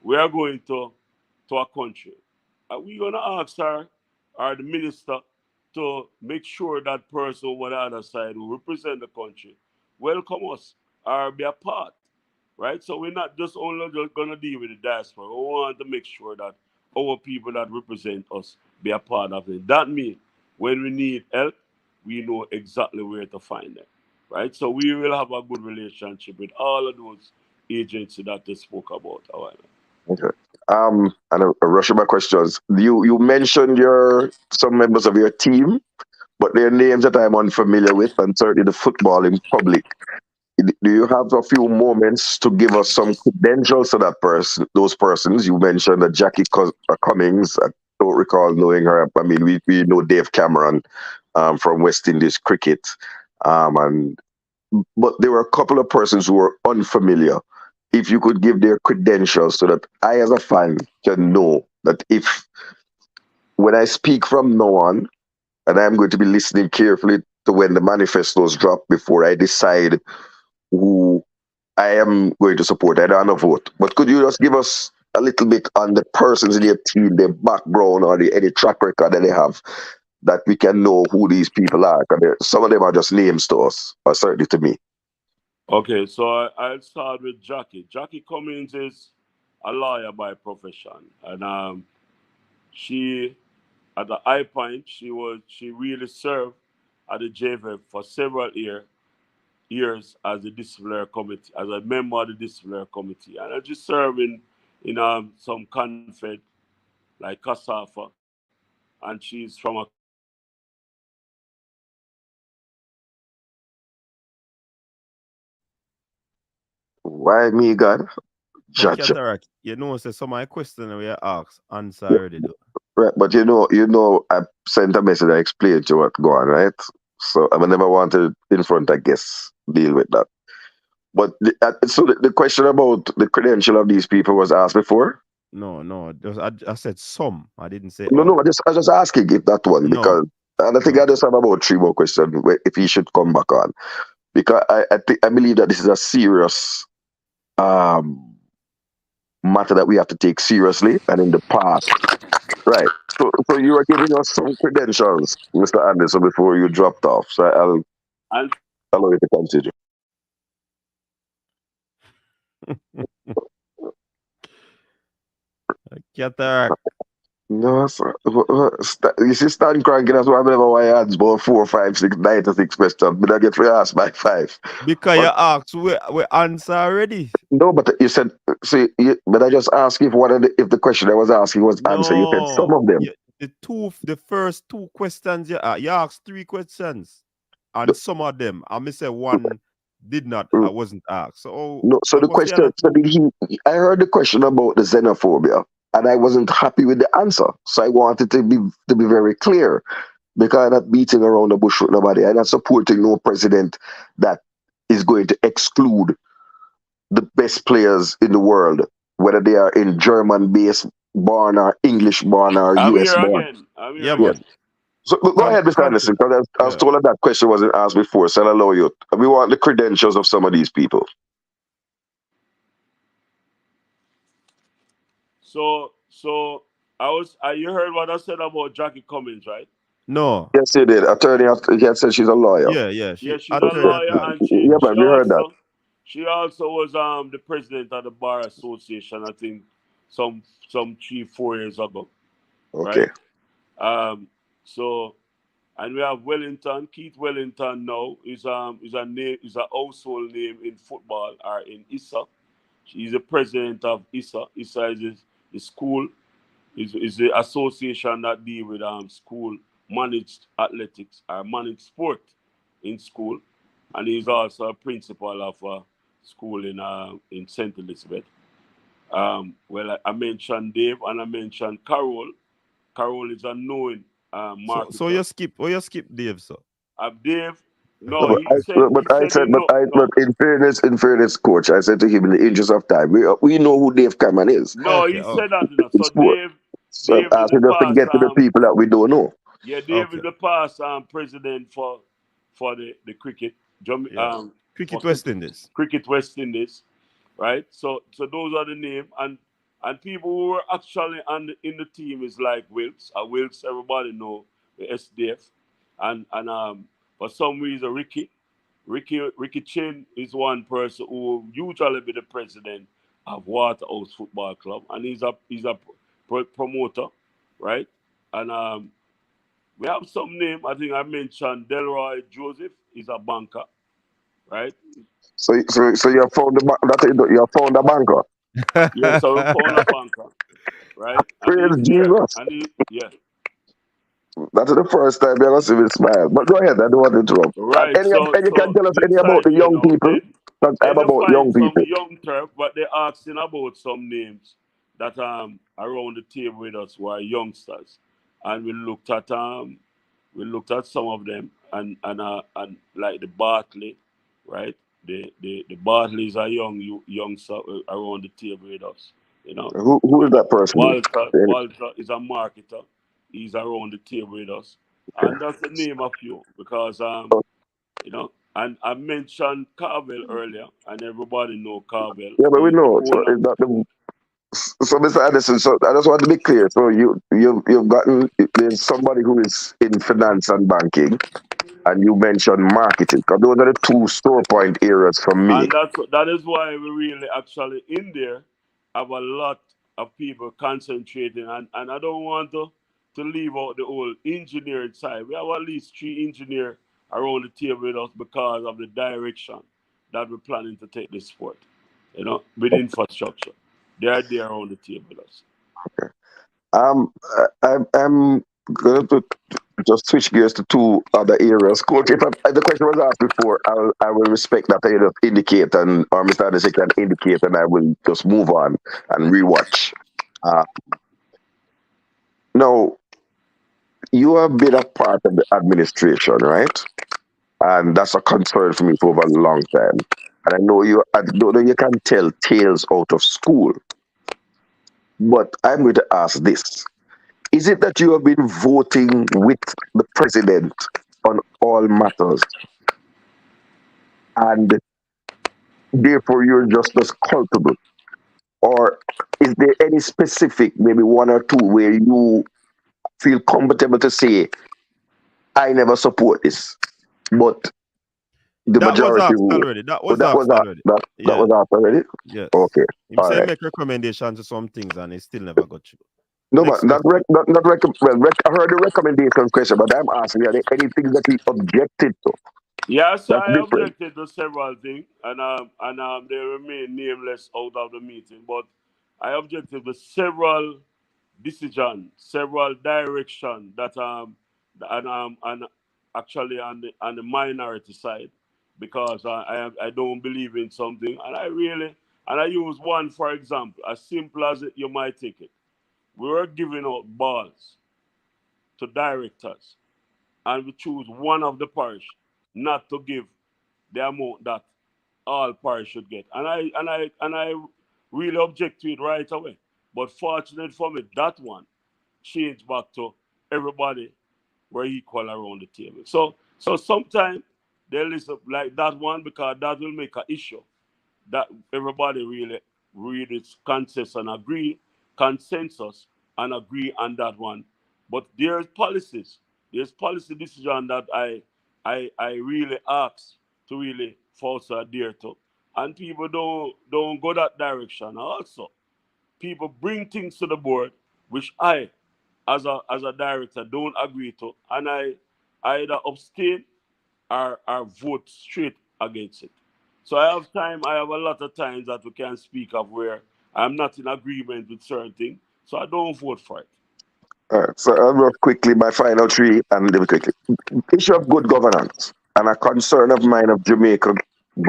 we are going to a country. Are we gonna ask her or the minister to make sure that person on the other side who represent the country welcome us or be a part, right? So we're not just only just gonna deal with the diaspora. We want to make sure that our people that represent us be a part of it. That means when we need help, we know exactly where to find them, right? So we will have a good relationship with all of those agencies that they spoke about. However. Okay. And a rush of my questions. You mentioned some members of your team, but they're names that I'm unfamiliar with, and certainly the footballing public. Do you have a few moments to give us some credentials to that person, those persons? You mentioned that Jackie Cummings. I don't recall knowing her. I mean, we know Dave Cameron from West Indies cricket, but there were a couple of persons who were unfamiliar. If you could give their credentials so that I, as a fan, can know that if when I speak from now on, and I'm going to be listening carefully to when the manifestos drop before I decide who I am going to support. I don't vote. But could you just give us a little bit on the persons in your team, their background, or any track record that they have, that we can know who these people are? Because some of them are just names to us, or certainly to me. Okay, so I'll start with Jackie. Jackie Cummings is a lawyer by profession, and she, at the high point, she really served at the JFF for several years as a disciplinary committee, as a member of the disciplinary committee, and I just served in some confed like Kasafa, and she's from a Why me, God? But Judge. Cataract, you know, say some of my question we ask answer already though. Right, but I sent a message. I explained to what go on, right? So I never wanted in front, I guess, deal with that. But the question about the credential of these people was asked before. No. I said some. I didn't say No, all. I was just asking if that one, No, because and I think no. I just have about three more questions if he should come back on, because I believe that this is a serious um matter that we have to take seriously, and in the past, right? So you are giving us some credentials, Mr. Anderson, before you dropped off. So I'll and allow you to continue. Cataract. No, sir. You see, Stan cranking us whatever I had about 4, 5, 6, 96 questions, but I get to ask by 5. Because you But asked, we answer already. no, but you said, see, but I just asked if the question I was asking was answered. You said some No. of them. The first two questions you asked 3 questions. And some of them, I may say one did not, I wasn't asked. So No, so I the go for question, so did he? I heard the question about the xenophobia, and I wasn't happy with the answer. So I wanted to be very clear, because I'm not beating around the bush with nobody. I'm not supporting no president that is going to exclude the best players in the world, whether they are in German based born or English born or I'm US here born. again. I'm here Yeah, Yes. again. man. So go ahead, Mr. Anderson, because I was Yeah. told that question wasn't asked before, so I'll allow you. We want the credentials of some of these people. So you heard what I said about Jackie Cummings, right? No. Yes, he did. Attorney, he had said she's a lawyer. Yeah. Yeah, She she's a attorney at lawyer, law. and Yeah, man, we heard that. she also was the president of the bar association. I think some 3-4 years ago, Okay. right? So and we have Wellington. Keith Wellington now is a household name in football or in ISA. He's the president of ISA. ISA is the school. Is the association that deal with school managed athletics or managed sport in school, and he's also a principal of a school in St. Elizabeth. Well, I mentioned Dave and I mentioned Carol. Carol is a known So marketer. you skip Dave, so. Dave, No, no, he said but in fairness, coach, I said to him in the interest of time, we know who Dave Cameron is no, Okay, he okay. said that, you know. in So sport. So Dave I'm in the asking just to past, get to the people that we don't know. yeah, Dave Okay. in the past, president for the cricket, Yeah. for Cricket West Indies. Cricket West Indies, right? So those are the name, and people who were actually in the team is like Wilkes. Wilkes, everybody know the SDF, and for some reason Ricky Chin is one person who will usually be the president of Waterhouse Football Club, and he's a promoter, right? And we have some name. I think I mentioned Delroy Joseph is a banker, right? So you have found you have found a banker. Yeah, so we found a banker, right? And Praise he's there, Jesus. and yeah. That is the first time you're gonna see me smile. But go ahead, I don't want to interrupt. Right. And you can So tell us any this about time the here young now, people. Because I'm then you about young find some people. young turf, but they're asking about some names that around the table with us who are youngsters, and we looked at some of them, and like the Bartley, right? The Bartleys are youngster around the table with us, you know. Who is that person? Walter is a marketer. He's around the table with us, Okay. and that's the name of you because you know. And I mentioned Carvel earlier, and everybody know Carvel. Yeah, but we He's the know. So owner. is that the so Mr. Anderson, so I just want to be clear. So you've gotten there's somebody who is in finance and banking, and you mentioned marketing. Because those are the two store point areas for me. And that is why we really actually in there have a lot of people concentrating, and I don't want to leave out the whole engineering side. We have at least 3 engineers around the table with us because of the direction that we're planning to take this sport, with infrastructure. They are there around the table with us. Um, I'm going to just switch gears to two other areas. Coach, if the question was asked before, I will respect that. I just indicate, and or Mr. Anderson can indicate, and I will just move on and rewatch. Uh, now, you have been a part of the administration, right? And that's a concern for me for over a long time. And I don't know you can tell tales out of school, but I'm going to ask this. Is it that you have been voting with the president on all matters, and therefore you're just as culpable? Or is there any specific, maybe one or two, where you feel comfortable to say, I never support this, but the That was majority asked rule? already. That So was asked already. that Yeah. was asked already? Yes. Okay. Him All say right. make recommendation to some things and he still never got you. No, but Next question. I heard the recommendation question, but I'm asking, are there any things that he objected to? Yeah, so That's I different. objected to several things, and they remain nameless out of the meeting. But I objected to several decisions, several direction that and actually on the minority side, because I don't believe in something, and I use one for example, as simple as you might take it. We were giving out balls to directors, and we choose one of the parish not to give the amount that all parish should get. And I really object to it right away. But fortunate for me, that one changed back to everybody were equal around the table. So sometimes they listen like that one because that will make an issue that everybody really read its consensus and agree on that one. But there's policy decision that I really ask to really force adhere to. And people don't go that direction. Also, people bring things to the board which I as a director don't agree to, and I either abstain or vote straight against it. So I have a lot of times that we can speak of where I'm not in agreement with certain things, so I don't vote for it. All right. So I'll real quickly my final three and very quickly. Issue of good governance and a concern of mine of Jamaica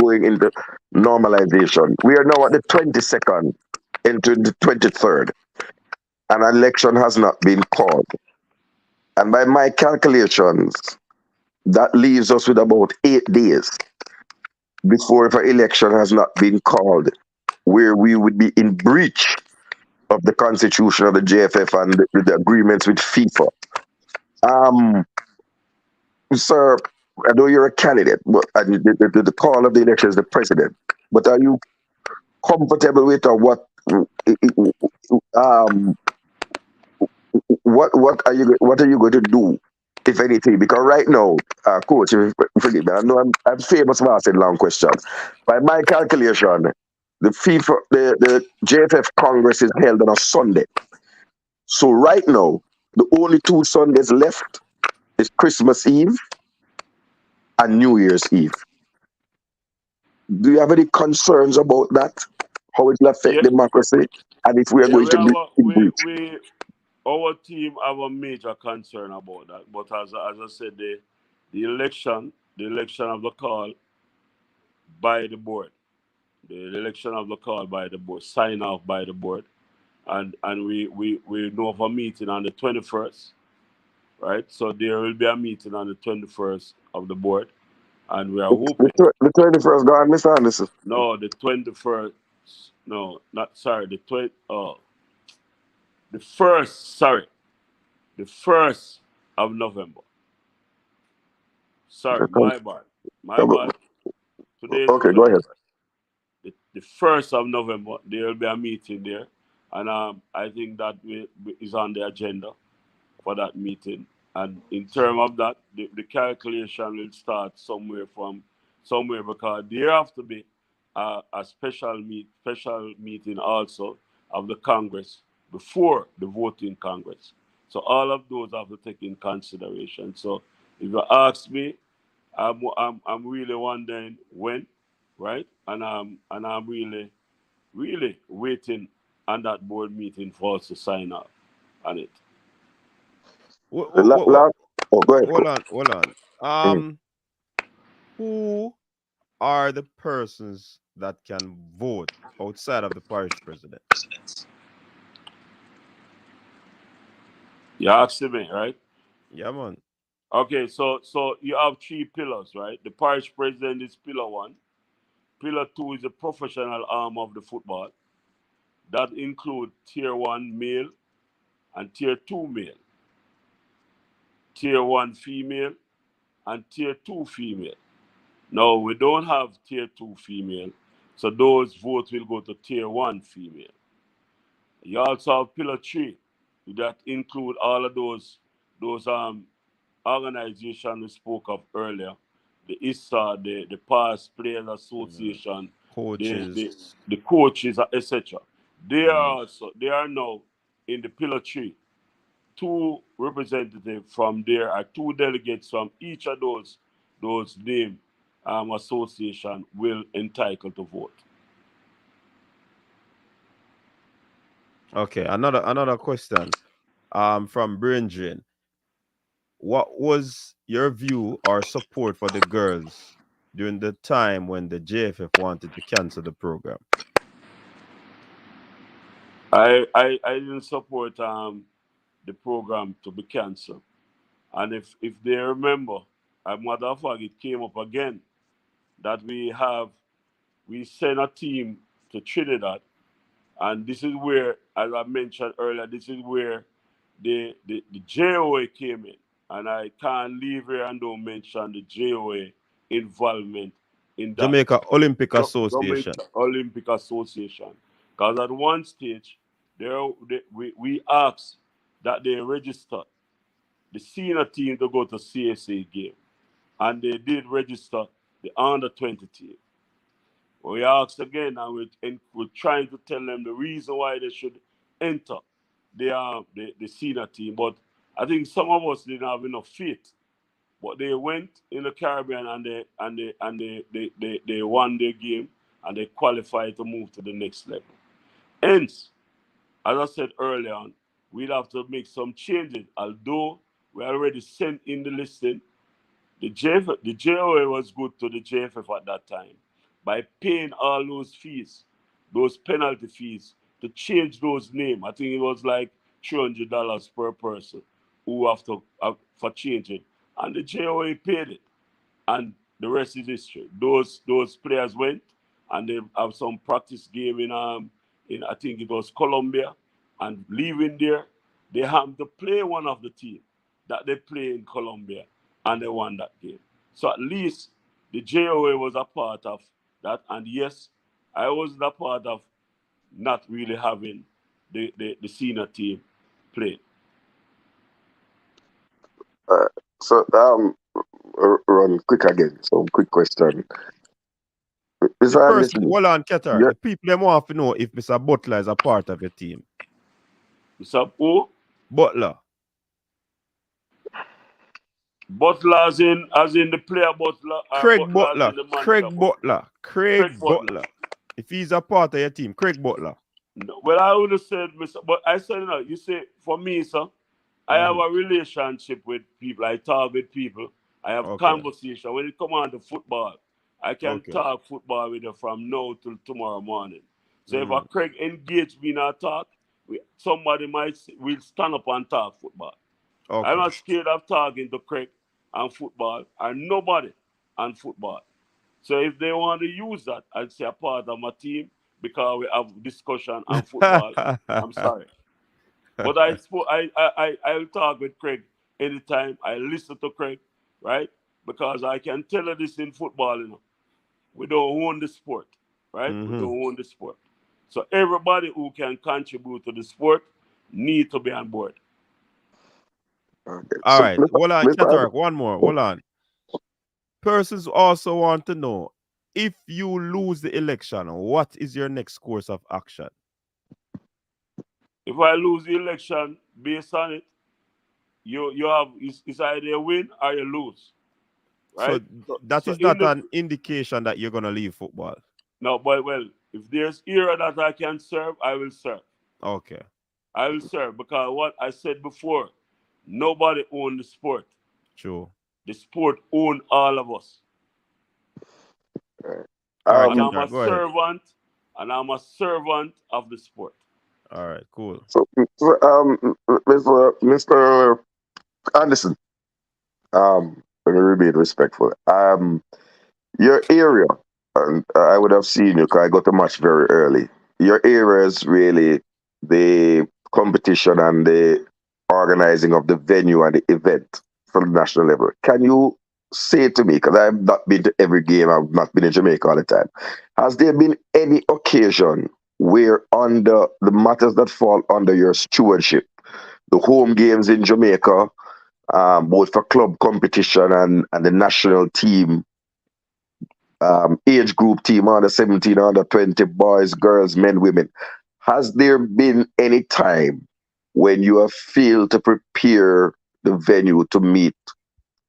going into normalization. We are now at the 22nd into the 23rd. An election has not been called. And by my calculations, that leaves us with about 8 days before if an election has not been called, where we would be in breach of the constitution of the JFF and the agreements with FIFA. Um, Sir, I know you're a candidate, but and the call of the election is the president. But are you comfortable with or um what are you going to do, if anything? Because right now, coach, forgive me, I know I'm famous for asking long questions. By my calculation, the JFF Congress is held on a Sunday. So right now, the only 2 Sundays left is Christmas Eve and New Year's Eve. Do you have any concerns about that? How it will affect Yeah, democracy? And if we are yeah, going we to have be a, in breach? our team have a major concern about that. But as I said, the election of the call by the board, the election of the call by the board, sign off by the board, and we know of a meeting on the 21st, right? So there will be a meeting on the 21st of the board, and we are hoping. The 21st, go on, Mr. Anderson. No, the 21st. No, not sorry. The first. Sorry, the 1st of November. Sorry, my bad. My bad. Today is Okay, the go ahead. 21st. The 1st of November, there will be a meeting there, and I think that is on the agenda for that meeting. And in terms of that, the calculation will start somewhere because there have to be a special meeting also of the Congress before the voting Congress. So all of those have to take in consideration. So if you ask me, I'm really wondering when, right? And I'm really waiting on that board meeting for us to sign up on it. Go ahead. Hold on. Who are the persons that can vote outside of the parish president? You asking me, right? Yeah, man. Okay, so you have 3 pillars, right? The parish president is pillar 1. Pillar 2 is the professional arm of the football. That includes tier 1 male and tier 2 male, tier 1 female and tier 2 female. Now, we don't have tier 2 female, so those votes will go to tier 1 female. You also have pillar 3 that include all of those organizations we spoke of earlier, the ISA, the Past Players Association, Coaches, the coaches, etc. They are now in the pillar 3. 2 representatives from there are 2 delegates from each of those named association will entitle to vote. Okay, another question from Brain Drain. What was your view or support for the girls during the time when the JFF wanted to cancel the program? I didn't support the program to be cancelled. And if they remember, as a matter of fact, it came up again that we sent a team to Trinidad, and this is where, as I mentioned earlier, this is where the JOA came in, and I can't leave here and don't mention the JOA involvement in that. Jamaica Olympic Association. Jamaica Olympic Association, because at one stage we asked that they register the senior team to go to CSA game, and they did register the under 20 team. We asked again, and we're trying to tell them the reason why they should enter the senior team. But I think some of us didn't have enough faith. But they went in the Caribbean and they won their game and they qualified to move to the next level. Hence, as I said earlier on, we'll have to make some changes. Although we already sent in the listing, the JOA was good to the JFF at that time by paying all those fees, those penalty fees, to change those names. I think it was like $300 per person who have to for changing, and the JOA paid it, and the rest is history. Those players went and they have some practice game in I think it was Colombia, and leaving there, they have to play one of the team that they play in Colombia, and they won that game. So at least the JOA was a part of that, and yes, I wasn't a part of not really having the senior team play. So run quick again. So quick question. Hold on, Keter. Yeah. The people them want to know if Mr. Butler is a part of your team. Mr. who? Butler. Butler as in the player Butler. Craig Butler. If he's a part of your team, Craig Butler. No, well, I would have said, but I said, you see, for me, sir, I have a relationship with people. I talk with people. I have Okay. conversation. When it comes on to football, I can Okay. talk football with you from now till tomorrow morning. So if a Mhm. Craig engage me in a talk, somebody will stand up and talk football. I'm Okay. not scared of talking to Craig and football and nobody on football. So if they want to use that I'd say a part of my team because we have discussion on football, I'm sorry. But I'll talk with Craig anytime. I listen to Craig, right? Because I can tell you this in football, we don't own the sport, right? We Mhm. don't own the sport. So everybody who can contribute to the sport need to be on board. Okay. All So, right. Hold on, Chatterak. One more. Hold on. Persons also want to know if you lose the election, what is your next course of action? If I lose the election based on it, you have it's either you win or you lose, So right? So, that so is in not the an indication that you're gonna leave football. no, but well, if there's era that I can serve, I will serve. Okay. I will serve because what I said before, nobody own the sport. True. The sport own all of us. All right, And I'm Chatterak, a go ahead. servant, and I'm a servant of the sport. All right, cool. so, Mr. Anderson, let me remain respectful. Your area, and I would have seen you because I got the match very early. Your area is really the competition and the organizing of the venue and the event for the national level. Can you say to me, because I've not been to every game, I've not been in Jamaica all the time, has there been any occasion where under the matters that fall under your stewardship, the home games in Jamaica, both for club competition and the national team, age group team, under 17, under 20, boys, girls, men, women. Has there been any time when you have failed to prepare the venue to meet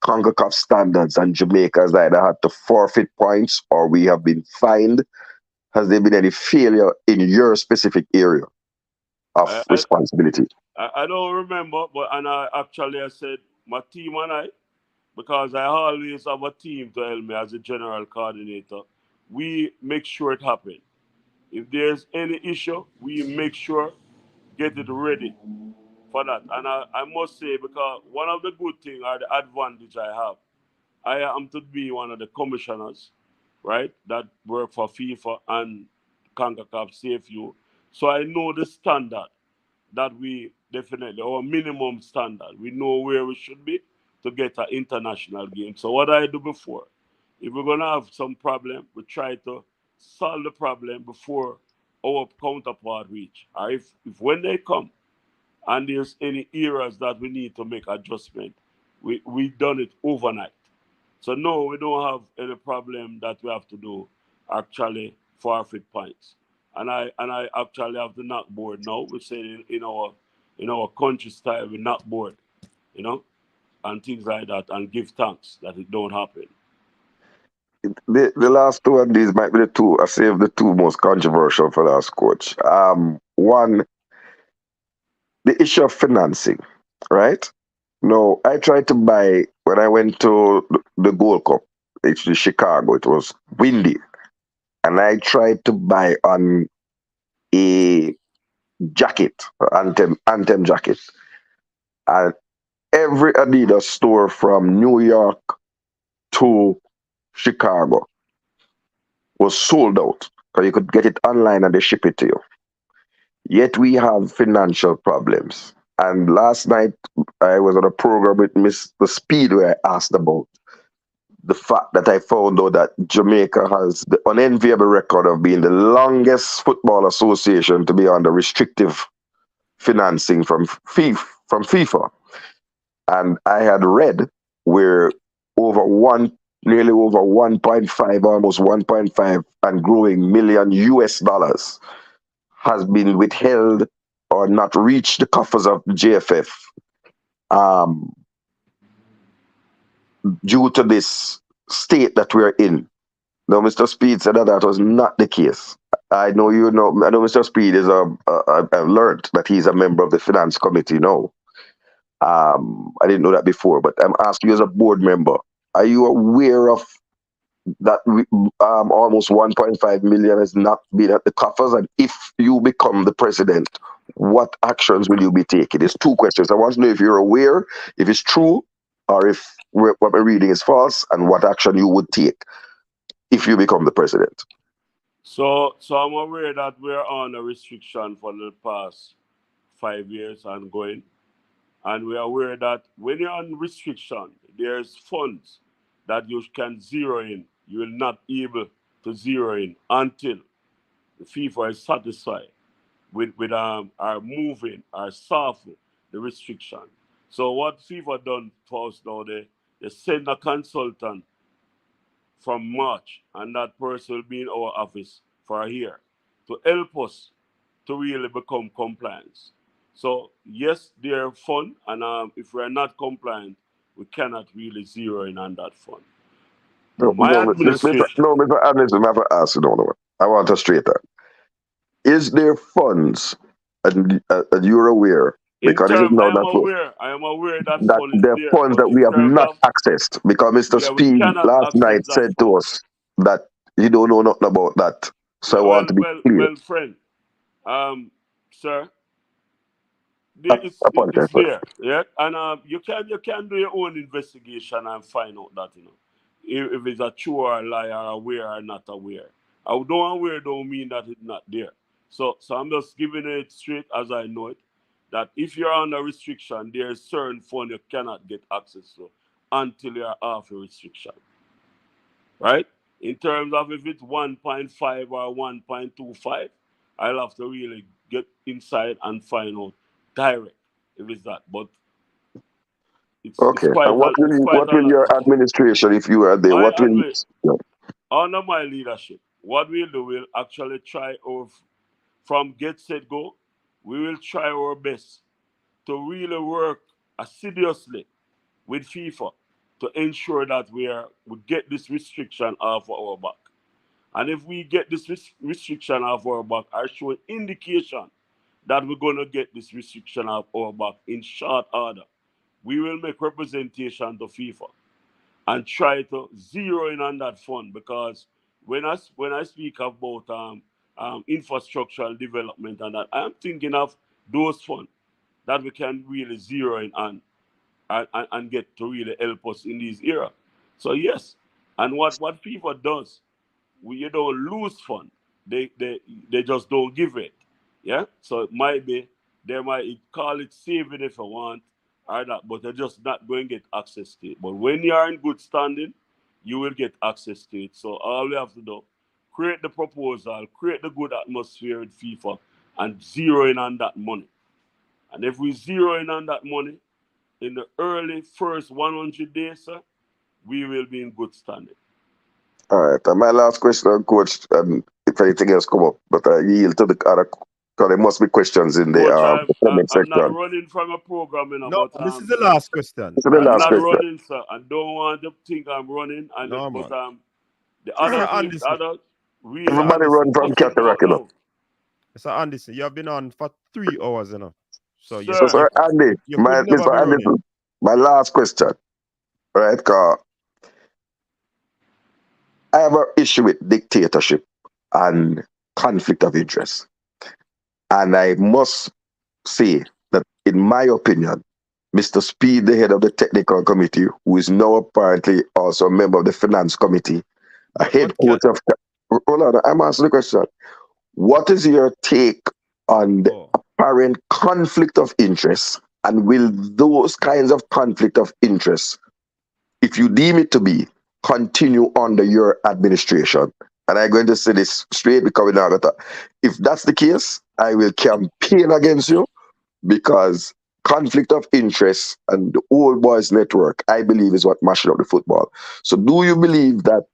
CONCACAF standards and Jamaica has either had to forfeit points or we have been fined? Has there been any failure in your specific area of I, I, responsibility? I don't remember, but and I said my team and I, because I always have a team to help me as a general coordinator. We make sure it happens. If there's any issue, we make sure get it ready for that. And I must say, because one of the good things or the advantage I am to be one of the commissioners, right, that work for FIFA and CONCACAF CFU. So I know the standard that we definitely, our minimum standard. We know where we should be to get an international game. So what I do before, if we're gonna have some problem, we try to solve the problem before our counterpart reach. Or if when they come and there's any errors that we need to make adjustment, we done it overnight. So no, we don't have any problem that we have to do actually forfeit points. And I actually have the knock board now. We say in our country style we knock board, you know, and things like that and give thanks that it don't happen. The last two of these might be the two, I saved the two most controversial for last, coach. One, the issue of financing, right? No, I tried to buy when I went to the Gold Cup. It's in Chicago. It was windy, and I tried to buy on a jacket, anthem jacket, and every Adidas store from New York to Chicago was sold out. So you could get it online and they ship it to you. Yet we have financial problems. And last night I was on a program with Mr. Speed where I asked about the fact that I found out that Jamaica has the unenviable record of being the longest football association to be under restrictive financing from FIFA. And I had read where nearly over 1.5, almost 1.5 and growing million US dollars has been withheld or not reached the coffers of the JFF um, due to this state that we're in. Now, Mr. Speed said that was not the case. I know you know. I know Mr. Speed is I've learned that he's a member of the finance committee now. I didn't know that before, but I'm asking you as a board member. Are you aware of that almost 1.5 million has not been at the coffers? And if you become the president, what actions will you be taking? There's two questions. I want to know if you're aware, if it's true, or if what we're reading is false, and what action you would take if you become the president. So I'm aware that we're on a restriction for the past 5 years and going. And we're aware that when you're on restriction, there's funds that you can zero in. You will not be able to zero in until the FIFA is satisfied with our moving, our softening the restriction. So what FIFA done for us now, they send a consultant from March, and that person will be in our office for a year to help us to really become compliant. So yes, they're fun, and if we're not compliant, we cannot really zero in on that fund. No, My administration. Mr. Anderson, I have to ask you another one. I want to straight that. Is there funds, and you're aware, because this is now I am not for aware. I am aware that that fund is there are there, funds but that in we have terms not of accessed, because Mr. we Speed cannot last access night that said to fund. us that he don't know nothing about that. So Yeah, I want to be clear. friend, sir, Apologize it's for it. there, yeah, and you can do your own investigation and find out that if it's a true or a lie or aware or not aware. I don't aware don't mean that it's not there. So I'm just giving it straight as I know it. That if you're under restriction, there's certain fund you cannot get access to until you're off your restriction, right? In terms of if it's 1.5 or 1.25, I'll have to really get inside and find out direct if it's that. But Okay. And it's quite what a will lot your of fun. administration, if you are there, My what will yeah. Under my leadership, what we'll do, we'll actually try from get set go, we will try our best to really work assiduously with FIFA to ensure that we get this restriction off our back. And if we get this restriction off our back, I show an indication that we're going to get this restriction off our back in short order, we will make representation to FIFA and try to zero in on that fund, because when I speak about infrastructural development and that, I'm thinking of those funds that we can really zero in on and get to really help us in this era. So yes, and what FIFA does, you don't lose fund. They just don't give it. Yeah. So it might be they might call it saving if I want or that, but they're just not going to get access to it. But when you are in good standing, you will get access to it. So all we have to do, create the proposal, create the good atmosphere with FIFA, and zero in on that money. And if we zero in on that money in the early first 100 days, sir, we will be in good standing. All right. And my last question, Coach, if anything else come up, but I yield to the other, because there must be questions in Coach, the comment I'm not section. running from a program, No, but this is the last question. This is the I'm last not question. running, sir. I don't want to think I'm running, No, but man. the Mr. other team, Anderson. really Mr. Everybody Anderson. run from pushing us cataract, you know. out. Mr. Anderson, you have been on for 3 hours, you know. So So, Sir, sir, Andy, you could never Mr. be running. Anderson, my last question, right? Because I have an issue with dictatorship and conflict of interest. And I must say that, in my opinion, Mr. Speed, the head of the technical committee, who is now apparently also a member of the finance committee, a head What coach of. Hold on, I'm asking the question. What is your take on the oh, apparent conflict of interest? And will those kinds of conflict of interest, if you deem it to be, continue under your administration? And I'm going to say this straight because we know better. If that's the case, I will campaign against you, because conflict of interest and the old boys network, I believe, is what mashed up the football. So do you believe that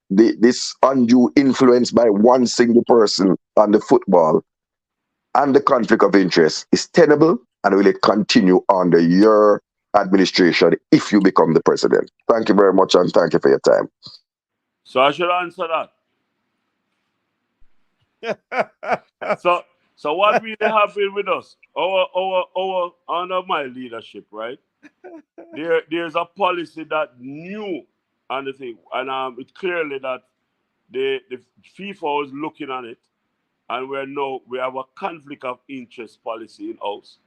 this undue influence by one single person on the football and the conflict of interest is tenable, and will it continue under your administration if you become the president? Thank you very much, and thank you for your time. so I should answer that. So what really happened with us? Our under my leadership, right? There's a policy that new and the thing, and it's clearly that the FIFA was looking at it, and we have a conflict of interest policy in house,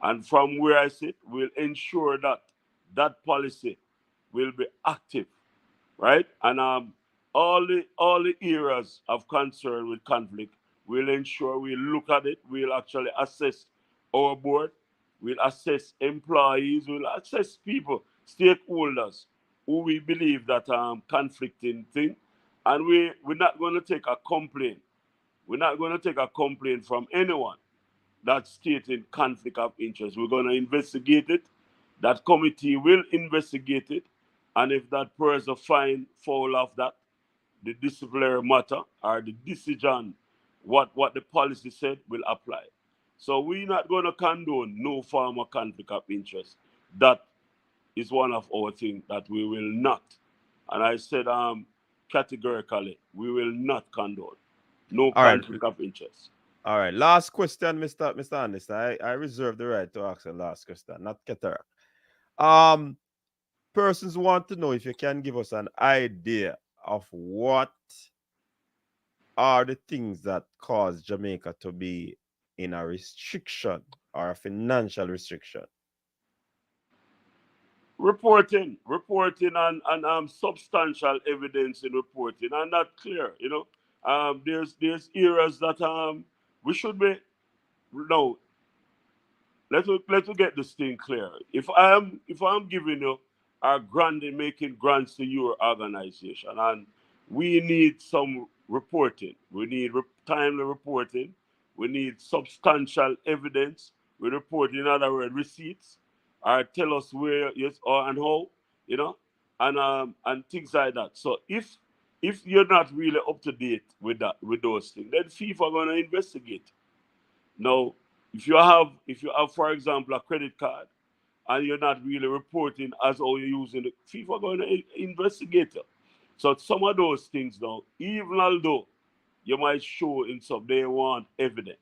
and from where I sit, we'll ensure that that policy will be active, right? And all the areas of concern with conflict, we'll ensure we look at it. We'll actually assess our board. We'll assess employees. We'll assess people, stakeholders, who we believe that conflicting thing, and we're not going to take a complaint. We're not going to take a complaint from anyone that's stating conflict of interest. We're going to investigate it. That committee will investigate it. And if that person find foul of that, the disciplinary matter or the decision, what the policy said, will apply. So we're not going to condone no form of conflict of interest. That is one of our things that we will not. And I said categorically, we will not condone no All right. conflict of interest. All right. Last question, Mr. Anderson. I reserve the right to ask the last question, not cataract. Persons want to know if you can give us an idea of what are the things that cause Jamaica to be in a restriction or a financial restriction. Reporting and substantial evidence in reporting, and not clear. There's areas that we should be. No, let's get this thing clear. If I'm giving you a grant in making grants to your organization, and we need some reporting, we need timely reporting, we need substantial evidence. We report, in other words, receipts, or tell us where, yes, or and how, and things like that. So if you're not really up to date with those things, then FIFA are gonna investigate. Now, if you have, for example, a credit card and you're not really reporting as how you're using it, FIFA going to investigate you. So some of those things now, even although you might show in some, they want evidence.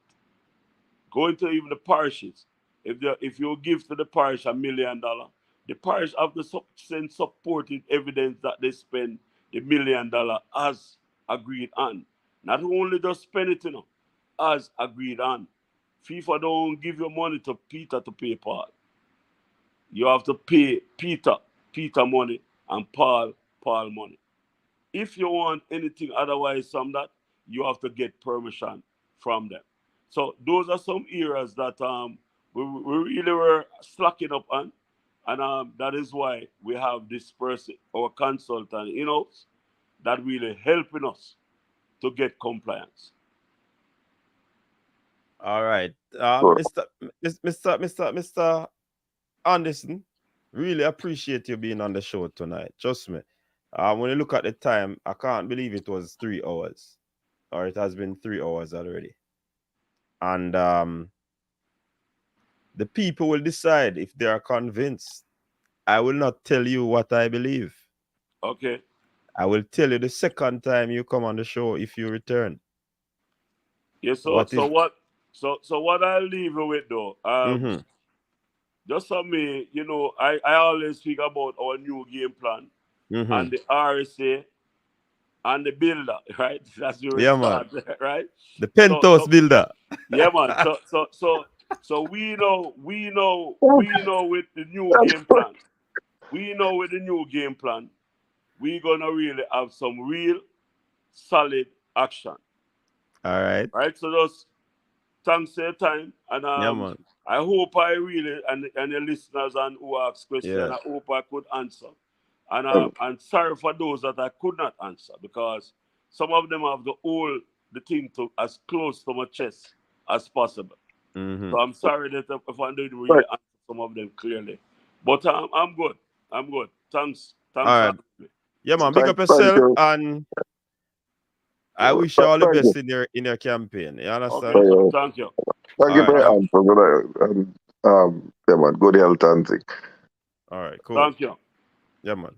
Going to even the parishes, if you give to the parish $1 million, the parish have to send supporting evidence that they spend the $1 million as agreed on. Not only just spend it, as agreed on. FIFA don't give you money to Peter to pay Paul. You have to pay Peter money, and Paul money. If you want anything otherwise from that, you have to get permission from them. So those are some areas that we really were slacking up on, and that is why we have this person, our consultant, that really helping us to get compliance. All right. Sure. Mr. Anderson, really appreciate you being on the show tonight. Trust me. When you look at the time, I can't believe it was 3 hours. Or it has been 3 hours already. And the people will decide if they are convinced. I will not tell you what I believe. Okay. I will tell you the second time you come on the show if you return. Yes, so what I'll leave you with though, just for me, I always speak about our new game plan and the RSA and the builder, right? That's where it starts, right? The penthouse builder. Yeah, man. So we know with the new game plan. We know with the new game plan, we're gonna really have some real solid action. All right. Right? So just thanks for your time. And man. I hope I really, and the listeners and who asked questions, I hope I could answer. And sorry for those that I could not answer, because some of them have to hold the thing to as close to my chest as possible. So I'm sorry that if I didn't really answer some of them clearly. But I'm good. I'm good. Thanks. All right. Yeah, man. Big up Thank yourself, you. and I wish you all the best in your campaign. You understand? Okay, thank you. Thank you for your answer. Yeah, man. Good health and thing. All right, cool. Thank you. Yeah, man.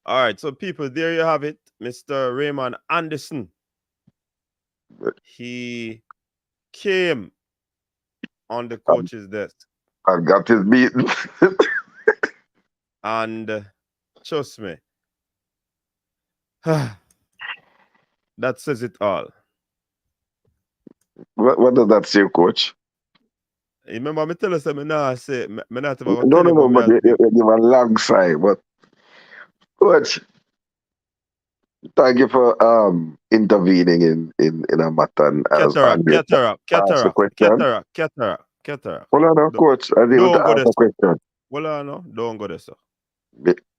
All right, so people, there you have it, Mr. Raymond Anderson. he came on the coach's desk I got his beaten. and trust me, that says it all. What does that say, coach? Remember, me tell us, me not say, me not No, even tell no, him no, what me but a you say. give a long sigh. But coach, thank you for intervening in a matter and as Andre asked the question. Cataract. Hold on now, coach. I was able to Don't go ask there, the sir. question. Hold on, no. Don't go there, sir.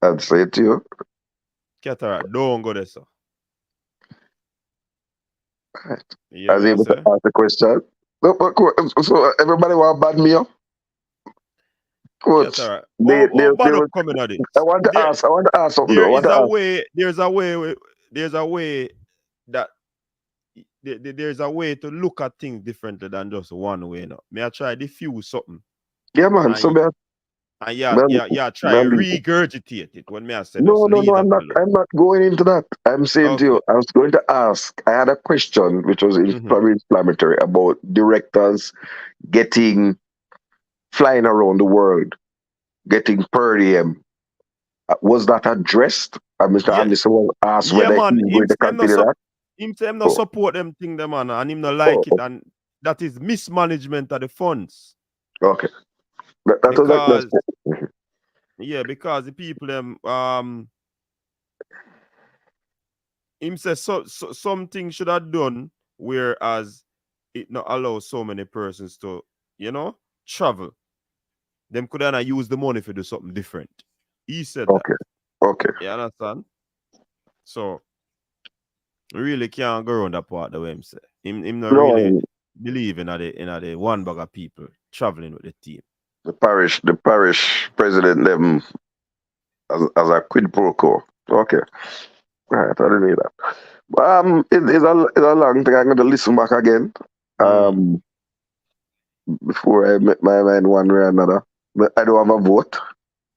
I'll say it to you. Cataract, don't go there, sir. Right. You I was know able what to ask the question. So everybody want bad me up? Coach, Cataract. they, they, Oh, they bad up will, coming at it. I want to ask something though. There I want is to a ask. way, there's a way that there's a way to look at things differently than just one way. Now, may I try diffuse something? Yeah, man. So, And try regurgitate it when me I say just no, leave that I'm not. alone. I'm not going into that. I'm saying to Okay. you, I was going to ask. I had a question which was probably inflammatory about directors flying around the world, getting per diem. Was that addressed? Mr. Yeah. Anderson was asked Yeah, whether man. he's going to consider that. Him say him not support them thing, them man, and him not like it, and that is mismanagement of the funds. Okay. That was like yeah, because the people them him says something should have done, whereas it not allow so many persons to, travel. Them could have used the money for do something different. He said that. Okay. You understand? So really can't go around that part the way him say. Him not really believe in the one bag of people traveling with the team. The parish president them as a quid pro quo. Okay. Right, I didn't know that. It's a long thing. I'm going to listen back again. Before I make my mind one way or another. I don't have a vote,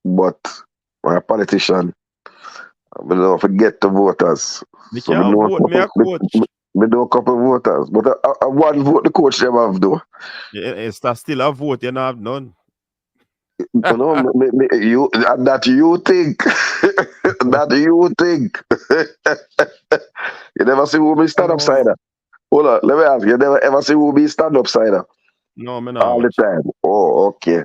but I'm a politician. I don't forget the voters. We can't vote me a coach. We know a couple of voters, but I one vote the coach them have though. Yeah, it's still a vote, you don't have none. No, you that you think. That you think. You never see who be stand up sider. Hold on, let me ask you never ever see who be stand up sider? No, me not. All the time. Oh, okay.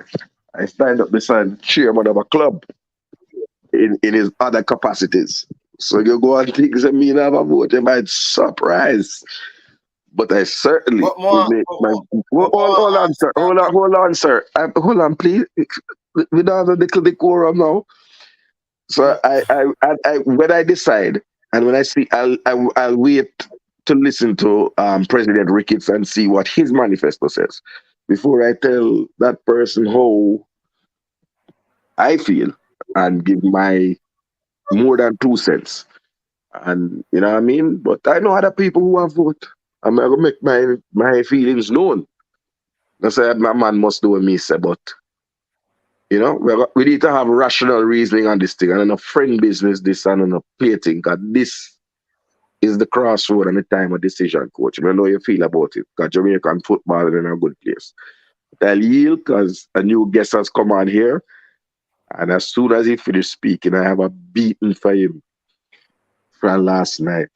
I stand up beside chairman of a club in his other capacities. So you go and think that me have a vote, you might surprise. But I certainly will make my. Hold on, sir. Hold on, sir. Hold on, please. We don't have a little decorum now. So I when I decide and when I see, I'll wait to listen to President Ricketts and see what his manifesto says before I tell that person how I feel and give my more than 2 cents. And you know what I mean? But I know other people who have vote. I'm gonna make my feelings known. I said my man must do what me say, but we need to have rational reasoning on this thing and enough friend business this and enough play thing, because this is the crossroad and the time of decision, coach. I know how you feel about it, because Jamaican football is in a good place. But I'll yield because a new guest has come on here. And as soon as he finished speaking, I have a beating for him from last night.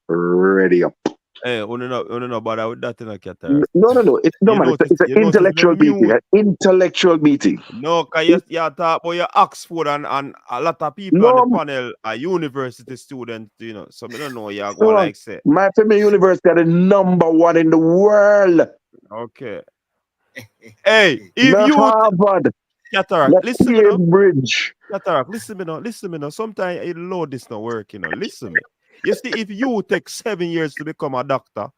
Ready up. Hey, we don't know bother with that in a Qatar. No. It's an intellectual meeting. An intellectual meeting. No, because you talk about your Oxford and a lot of people on the panel are university students, so I don't know you're going like say. My family university are the #1 in the world. Okay. Hey, if not you Harvard. Cataract, listen me Bridge. Cataract, listen me now. Sometimes it load this not work, Listen me. You see, if you take 7 years to become a doctor,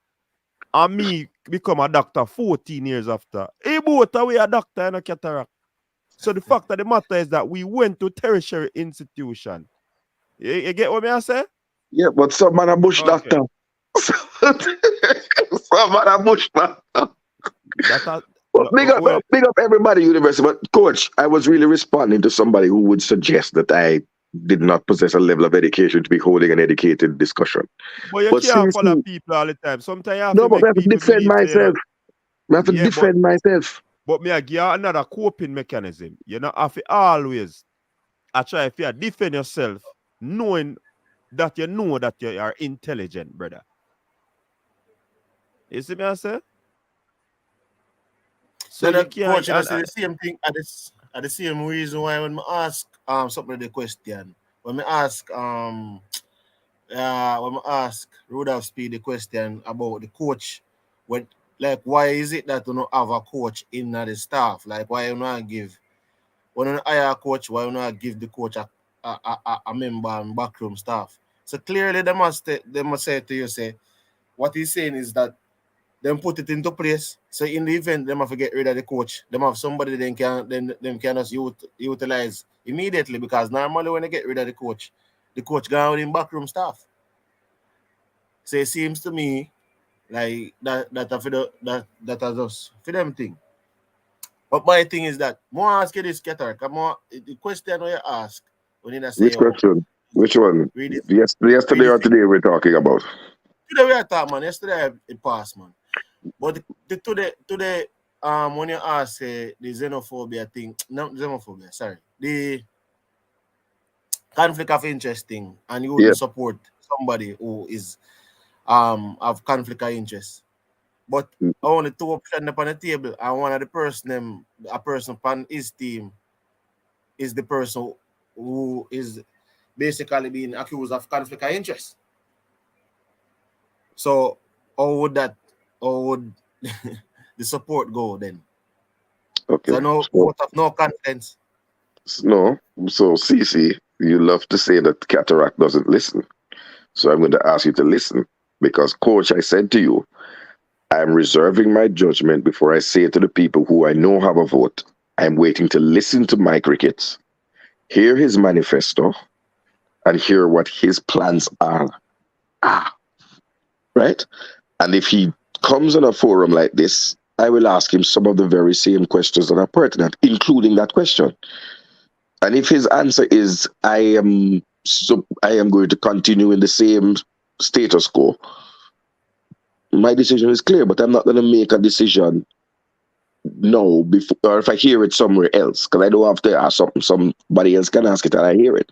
and me become a doctor 14 years after, both are we a doctor and a Cataract. So the fact of the matter is that we went to tertiary institution. You get what I say? Yeah, but some man a bush doctor. Some man a bush doctor. Big up everybody, university. But coach, I was really responding to somebody who would suggest that I did not possess a level of education to be holding an educated discussion. But you But can't follow seriously, people all the time. Sometimes you have no, to but I make have to people defend believe, say, you know, myself. I have to yeah, defend myself. but me I give you another coping mechanism. You know, have to always I try if you defend yourself, knowing that you know that you are intelligent, brother. You see me I say? So Then you the can't coach, I say the same thing at the same reason why when I ask something the question. When I ask Rudolph Speed the question about the coach, when like why is it that you don't have a coach in the staff? Like why you not give when you hire a coach, why you not give the coach a member and backroom staff? So clearly they must say to you, say what he's saying is that them put it into place. So in the event them have to get rid of the coach, them have somebody them can just utilize immediately, because normally when they get rid of the coach gone with him backroom staff. So it seems to me like that are just for them thing. But my thing is that more ask you this, Keter, come on, the question you ask when you say Which question? Which one? read it, Yes, yesterday read or it. today we're talking about. Today we are talking, man. Yesterday it passed, man. But today, when you ask the xenophobia thing, not xenophobia, sorry, the conflict of interest thing, and you Yeah. wouldn't support somebody who is have conflict of interest. But only two options upon the table, and one of the a person upon his team is the person who is basically being accused of conflict of interest. So how would the support go then? Okay. So no So, vote of no confidence. no. So CC, you love to say that cataract doesn't listen. So I'm going to ask you to listen because, coach, I said to you, I'm reserving my judgment before I say to the people who I know have a vote. I'm waiting to listen to Mike Ricketts, hear his manifesto, and hear what his plans are. Right? And if he comes on a forum like this, I will ask him some of the very same questions that are pertinent, including that question. And if his answer is, I am going to continue in the same status quo, my decision is clear, but I'm not going to make a decision no before, or if I hear it somewhere else, because I don't have to ask something, somebody else can ask it and I hear it.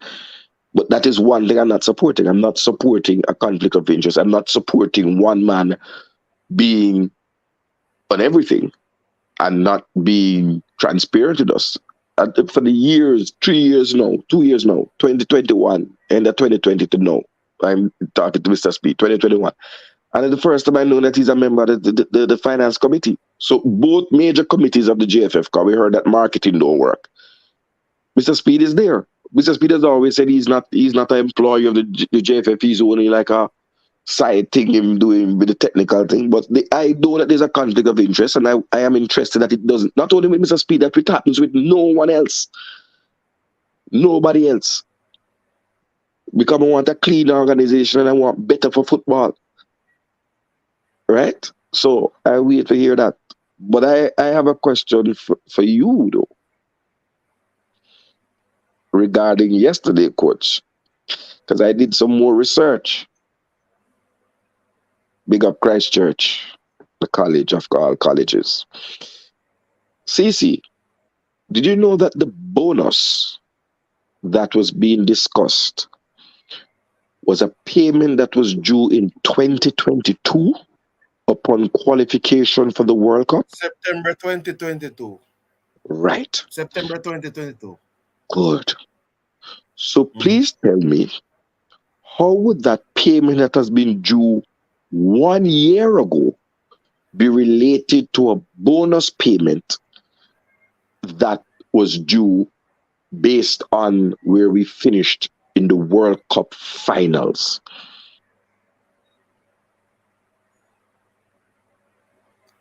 But that is one thing I'm not supporting. I'm not supporting a conflict of interest. I'm not supporting one man being on everything and not being transparent with us. And for the years, 3 years now, 2 years now, 2021, and 2022 now, I'm talking to Mr. Speed, 2021. And it's the first time I know that he's a member of the finance committee. So both major committees of the JFF, because we heard that marketing don't work. Mr. Speed is there. Mr. Speed has always said he's not an employee of the JFF. He's only like a side thing him doing with the technical thing. But I know that there's a conflict of interest, and I am interested that it doesn't. Not only with Mr. Speed, that it happens with no one else. Nobody else. Because I want a clean organization and I want better for football. Right? So I wait to hear that. But I have a question for you, though, regarding yesterday, coach, because I did some more research. Big up Christchurch, the college of all colleges. CC, did you know that the bonus that was being discussed was a payment that was due in 2022 upon qualification for the World Cup? September 2022. Right. September 2022. Good. So please tell me, how would that payment that has been due 1 year ago be related to a bonus payment that was due based on where we finished in the World Cup finals?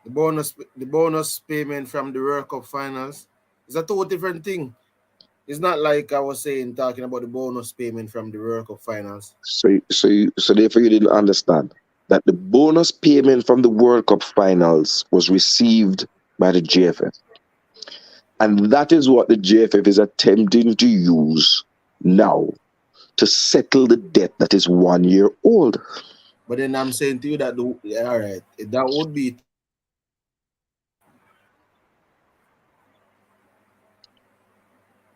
The bonus payment from the World Cup finals is a totally different thing. It's not like I was saying talking about the bonus payment from the World Cup finals. So therefore you didn't understand that the bonus payment from the World Cup finals was received by the JFF. And that is what the JFF is attempting to use now to settle the debt that is 1 year old. But then I'm saying to you that all right, that would be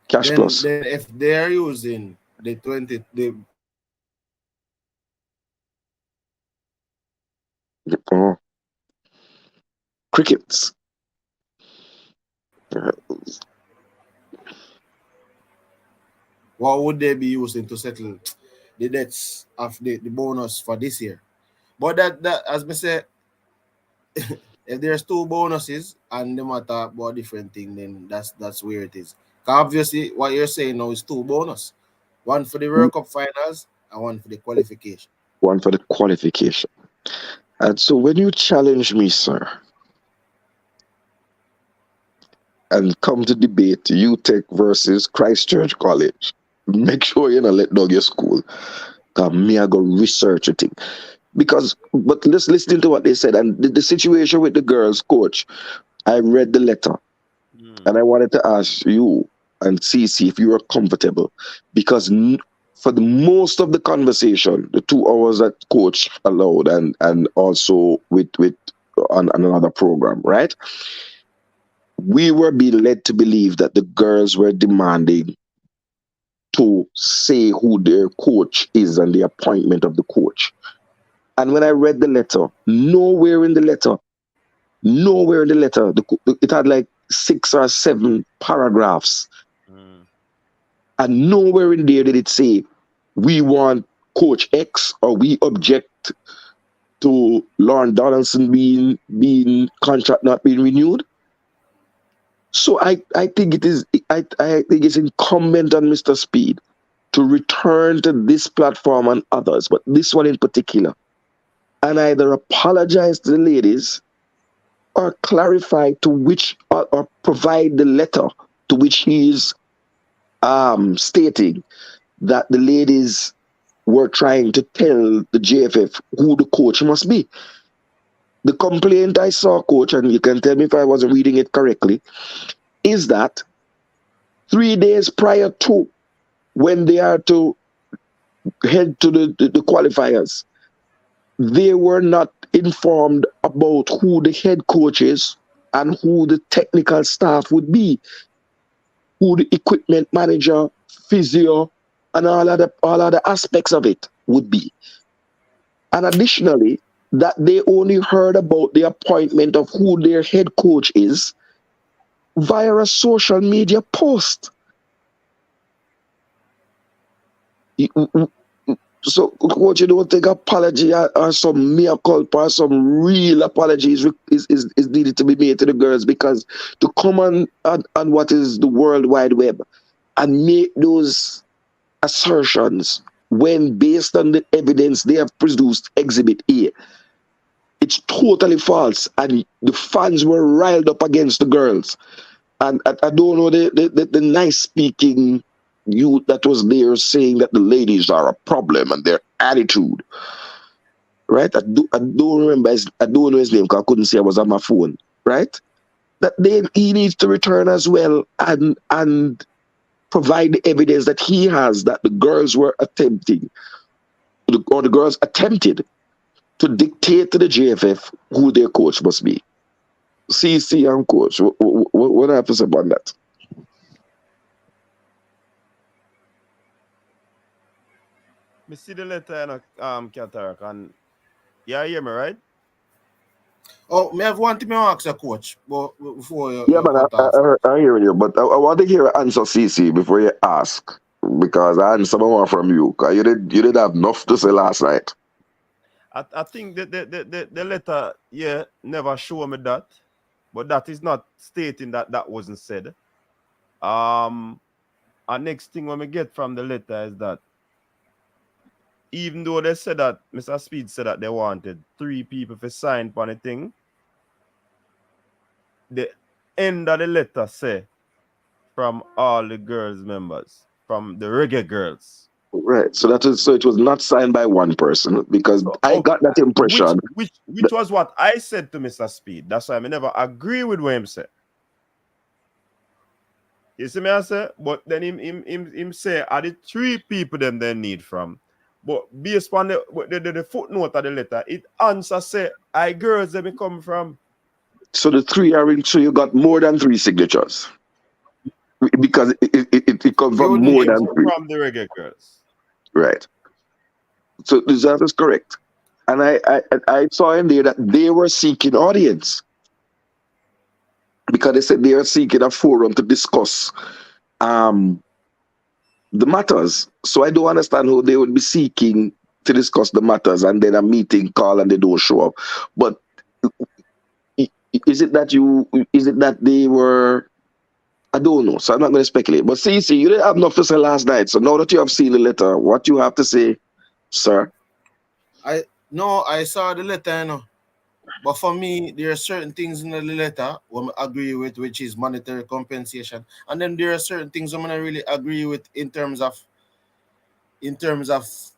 Cash plus. then if they're using the 20 the Oh. Crickets. what would they be using to settle the debts of the bonus for this year? But that as me say, if there's two bonuses and they matter about different thing, then that's where it is. 'Cause obviously, what you're saying now is two bonus, one for the World Cup finals and one for the qualification. One for the qualification. And so when you challenge me, sir, and come to debate UTech versus Christchurch College, make sure you not let down your school. Because me, I go research a thing. Because, but let's listen to what they said. And the situation with the girls' coach, I read the letter. And I wanted to ask you and CC if you were comfortable. Because for the most of the conversation, the 2 hours that coach allowed and also with on another program, right? We were being led to believe that the girls were demanding to say who their coach is and the appointment of the coach. And when I read the letter, nowhere in the letter, it had like 6 or 7 paragraphs. And nowhere in there did it say, we want Coach X or we object to Lauren Donaldson being contract not being renewed. So I think it is I think it's incumbent on Mr. Speed to return to this platform and others, but this one in particular, and either apologize to the ladies or clarify to which or provide the letter to which he is stating that the ladies were trying to tell the JFF who the coach must be. The complaint I saw, coach, and you can tell me if I wasn't reading it correctly, is that 3 days prior to when they are to head to the qualifiers, they were not informed about who the head coach is and who the technical staff would be, who the equipment manager, physio, and all other aspects of it would be. And additionally, that they only heard about the appointment of who their head coach is via a social media post. So, coach, you don't think apology or some mea culpa or some real apology is needed to be made to the girls, because to come on what is the World Wide Web and make those assertions when based on the evidence they have produced, Exhibit A, it's totally false, and the fans were riled up against the girls. And I don't know the nice speaking youth that was there saying that the ladies are a problem and their attitude. Right? I don't remember I don't know his name because I couldn't see, I was on my phone. Right? That then he needs to return as well and provide the evidence that he has that the girls were attempting, or the girls attempted to dictate to the JFF who their coach must be. CC and coach, what do I have to say about that? Me see the letter, Katarak, and you hear me, right? Oh, me have one thing to ask a coach, but before you, Yeah, man, I hear you, but I want to hear an answer, CC, before you ask, because I answer more from you. Because you did have enough to say last night. I think the letter, yeah, never show me that, but that is not stating that wasn't said. And next thing when we get from the letter is that even though they said that Mr. Speed said that they wanted 3 people to sign on the thing, the end of the letter say from all the girls members, from the Reggae Girlz. Right. So it was not signed by one person, because I got that impression. Which was what I said to Mr. Speed. That's why I never agree with what him said. You see me I say? But then him say are the 3 people them they need from. But based on the footnote of the letter, it answers say I girls they come from. So the 3 are in. So you got more than 3 signatures because it comes You from would more need than 3. From the Reggae Girlz. Right. So that is correct. And I saw in there that they were seeking audience because they said they are seeking a forum to discuss the matters. So I don't understand how they would be seeking to discuss the matters and then a meeting call and they don't show up. But is it that they were, I don't know. So I'm not going to speculate. But see, you didn't have nothing to say last night. So now that you have seen the letter, what you have to say, sir? I saw the letter, you know. But for me, there are certain things in the letter I agree with, which is monetary compensation. And then there are certain things I'm not really agree with in terms of,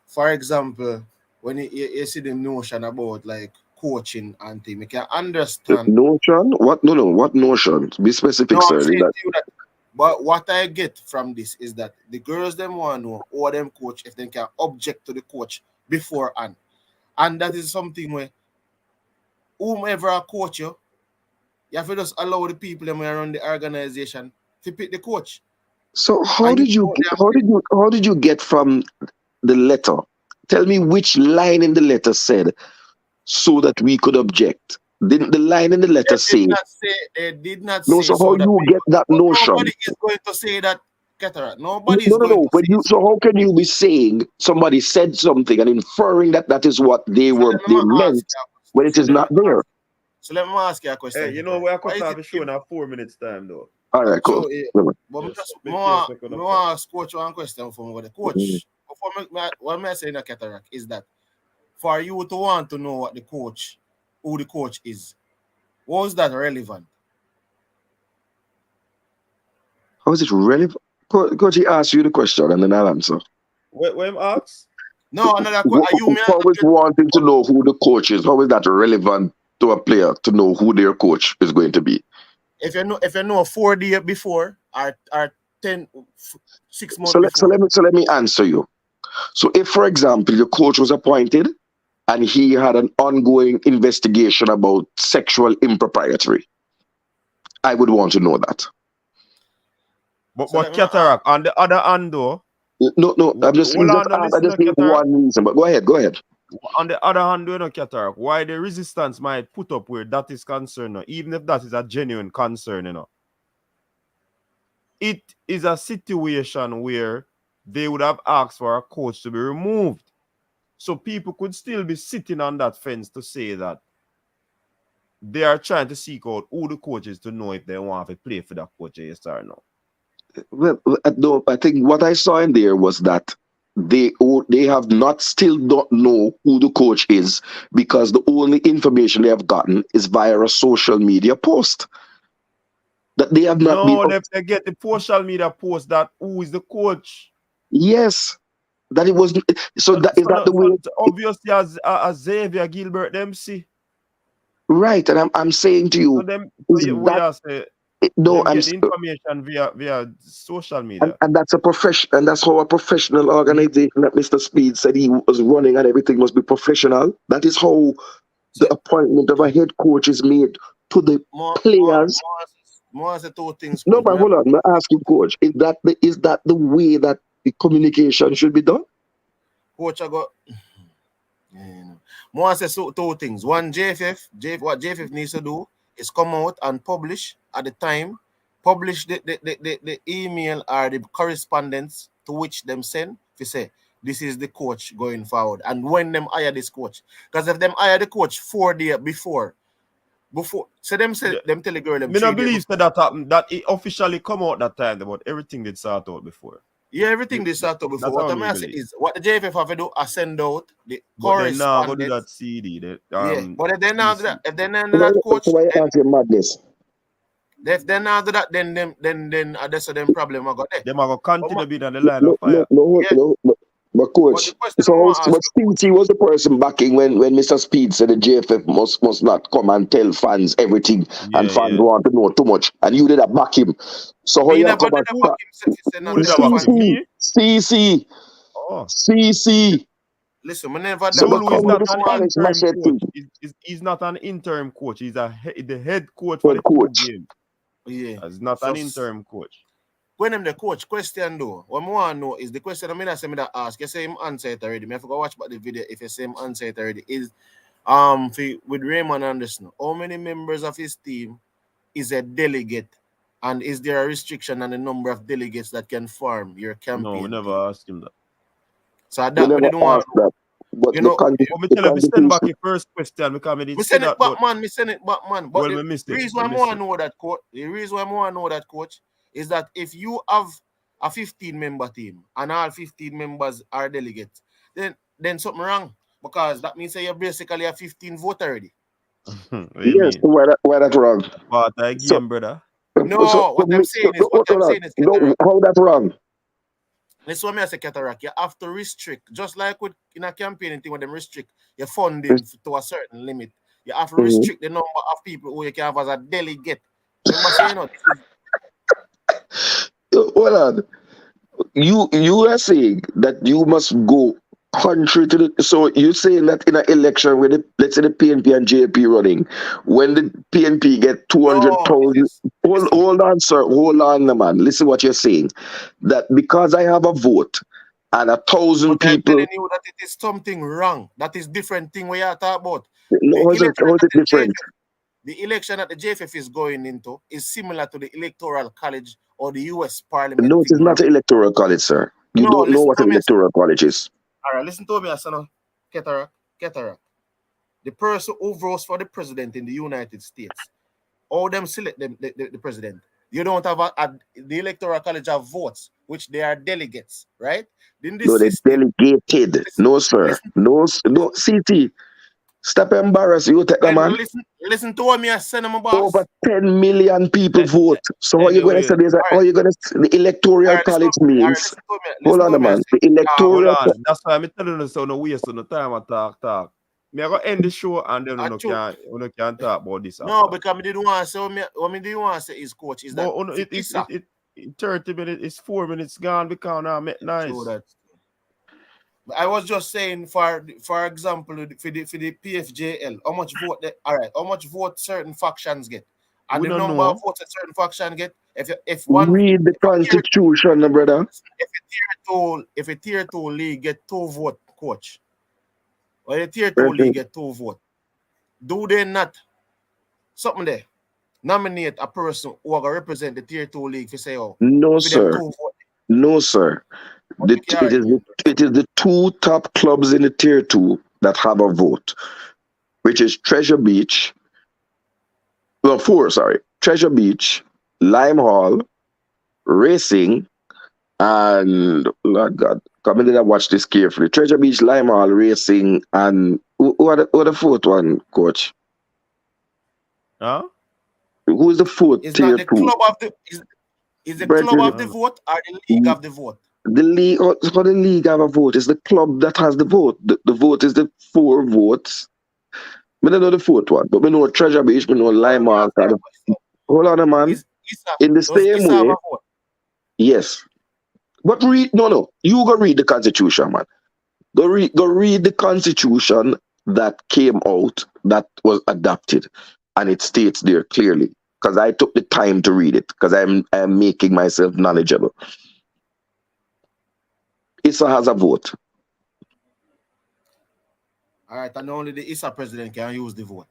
for example, when you see the notion about like coaching and things, you can understand. Notion? What? No. What notion? Be specific, No, I'm sir. saying to you that, but what I get from this is that the girls them want to know or them coach if they can object to the coach beforehand. And that is something where whomever a coach you have to just allow the people them around the organization to pick the coach. So how And did you get from the letter? Tell me which line in the letter said so that we could object. Didn't the line in the letter say? They did not No. say So how so that you get that but notion? nobody is going to say that, Cataract. Nobody is No. going to When say you, so how can you be saying somebody said something and inferring that is what they so. meant when it is not there? So let me ask you a question. Hey, you know we're going to have a show in 4 minutes time though. All right, cool. So, but Yes, just make more case, make it ask coach one question for the coach. What I'm saying, Cataract, is that for you to want to know who the coach is, was that relevant? How is it relevant? Coach, he asked you the question and then I'll answer. What him ask? No, another question. How is wanting to know who the coach is? How is that relevant to a player to know who their coach is going to be? If you know 4 days before or 6 months So before. let me answer you. So if, for example, your coach was appointed and he had an ongoing investigation about sexual impropriety, I would want to know that. But Cataract, on the other hand though. No, I just gave one reason, but go ahead. On the other hand, you know, Cataract, why the resistance might put up where that is concerned, even if that is a genuine concern, you know. It is a situation where they would have asked for a coach to be removed. So people could still be sitting on that fence to say that they are trying to seek out who the coach is to know if they want to play for that coach, yes or no. Well, no, I think what I saw in there was that they still don't know who the coach is because the only information they have gotten is via a social media post. That they have not been. No, they get the social media post that who is the coach. Yes, that it was. So that is that the way. Obviously, as Xavier Gilbert Dempsey. Right, and I'm saying to you, no, I'm get information via social media, and that's a profession, and that's how a professional organization that Mr. Speed said he was running, and everything must be professional. That is how the appointment of a head coach is made to the players. More the 2 things. No, but hold on, I'm asking coach, is that the way that the communication should be done? Coach, I got. More says 2 things. One, what JFF needs to do is come out and publish at the time, publish the email or the correspondence to which them send to say this is the coach going forward and when them hire this coach. Because if them hire the coach 4 days before, so them say them tell the girl them. I don't believe that it officially come out that time, but everything did start out before. Yeah, everything they start out before. What I'm saying is what the JFF have to do is send out the correspondence. But now go do that CD. But if they now do that, coach, so why ask your madness? If they now do that, then that's them problem I got there. Them are gonna continue being on the line of fire. But coach, but Speedy was the person backing when Mr. Speed said the JFF must not come and tell fans everything, and fans want to know too much, and you did back him. So how you come back? CC. CC. Listen, I never Lulu is not an interim coach. He's not an interim coach. He's the head coach for the game. Yeah. He's not an interim coach. When I'm the coach, question though, what I want to know is the question I'm going to ask. You say him answer it already. I forgot watch about the video if you say him answer it already. Is with Raymond Anderson, how many members of his team is a delegate? And is there a restriction on the number of delegates that can form your campaign? No, we never asked him that. So that we don't want that. But you know, me tell you, send back the first question because me didn't send it back, man. Me send it back, man. But well, the reason why I want to know that, coach, is that if you have a 15-member team and all 15 members are delegates, then something wrong, because that means that you're basically a 15 vote already. Yes, why that wrong? But again, brother. No, what I'm saying is how that wrong? That's what I say, Cataract. You have to restrict, just like with in a campaigning thing when them restrict your funding to a certain limit. You have to restrict the number of people who you can have as a delegate. Remember saying that? Hold on. You are saying that you must go contrary to the. So you're saying that in an election where let's say the PNP and JP running, when the PNP get 200,000. Hold on, sir. Hold on, man. Listen what you're saying. That because I have a vote and 1,000 people. I'm telling you that it is something wrong. That is different thing we are talking about. No, how's it different? The election that the JFF is going into is similar to the Electoral College or the US Parliament. No, it is not an electoral college, sir. You don't know what an electoral college is. All right, listen to me, son. Cataract. The person who votes for the president in the United States, all them select the president. You don't have the Electoral College have votes, which they are delegates, right? No, they're delegated. No, sir. No, CT. Stop embarrassing you, take the man. Listen to what me send them, boss. Over 10 million people vote. So how you going to say this? How you going to say the electoral college means? Hold on, man. The electoral. That's why I'm telling you, so no waste no time at talk. Me I go end the show and then we can talk about this. No, because I didn't want to say what me didn't want to say is, coach, is that it 30 minutes, it's 4 minutes gone because now make nice. I was just saying, for example, for the PFJL, how much vote how much vote certain factions get, and the number of votes a certain faction get. If one read the constitution, brother. If a tier 2 league get 2 vote, coach, or a tier 2 league get 2 vote, do they not something there nominate a person who will represent the tier 2 league to say, oh, no, sir. No, sir. It is the 2 top clubs in the tier 2 that have a vote, which is Treasure Beach. Well, 4, sorry. Treasure Beach, Lime Hall, Racing, and Lord God, come in there and watch this carefully. Treasure Beach, Lime Hall, Racing, and who are the 4th one, coach? Huh? Who is the 4th tier 2? Is the club of the vote or the league of the vote? The league, for the league have a vote. It's the club that has the vote. The vote is the 4 votes. I don't know the 4th one, but we know Treasure Beach, we know Lime Hall. Hold on, man. In the same way, yes. But you go read the Constitution, man. Go read the Constitution that came out, that was adopted, and it states there clearly. Because I took the time to read it, because I'm making myself knowledgeable. ISA has a vote. All right, and only the ISA president can use the vote.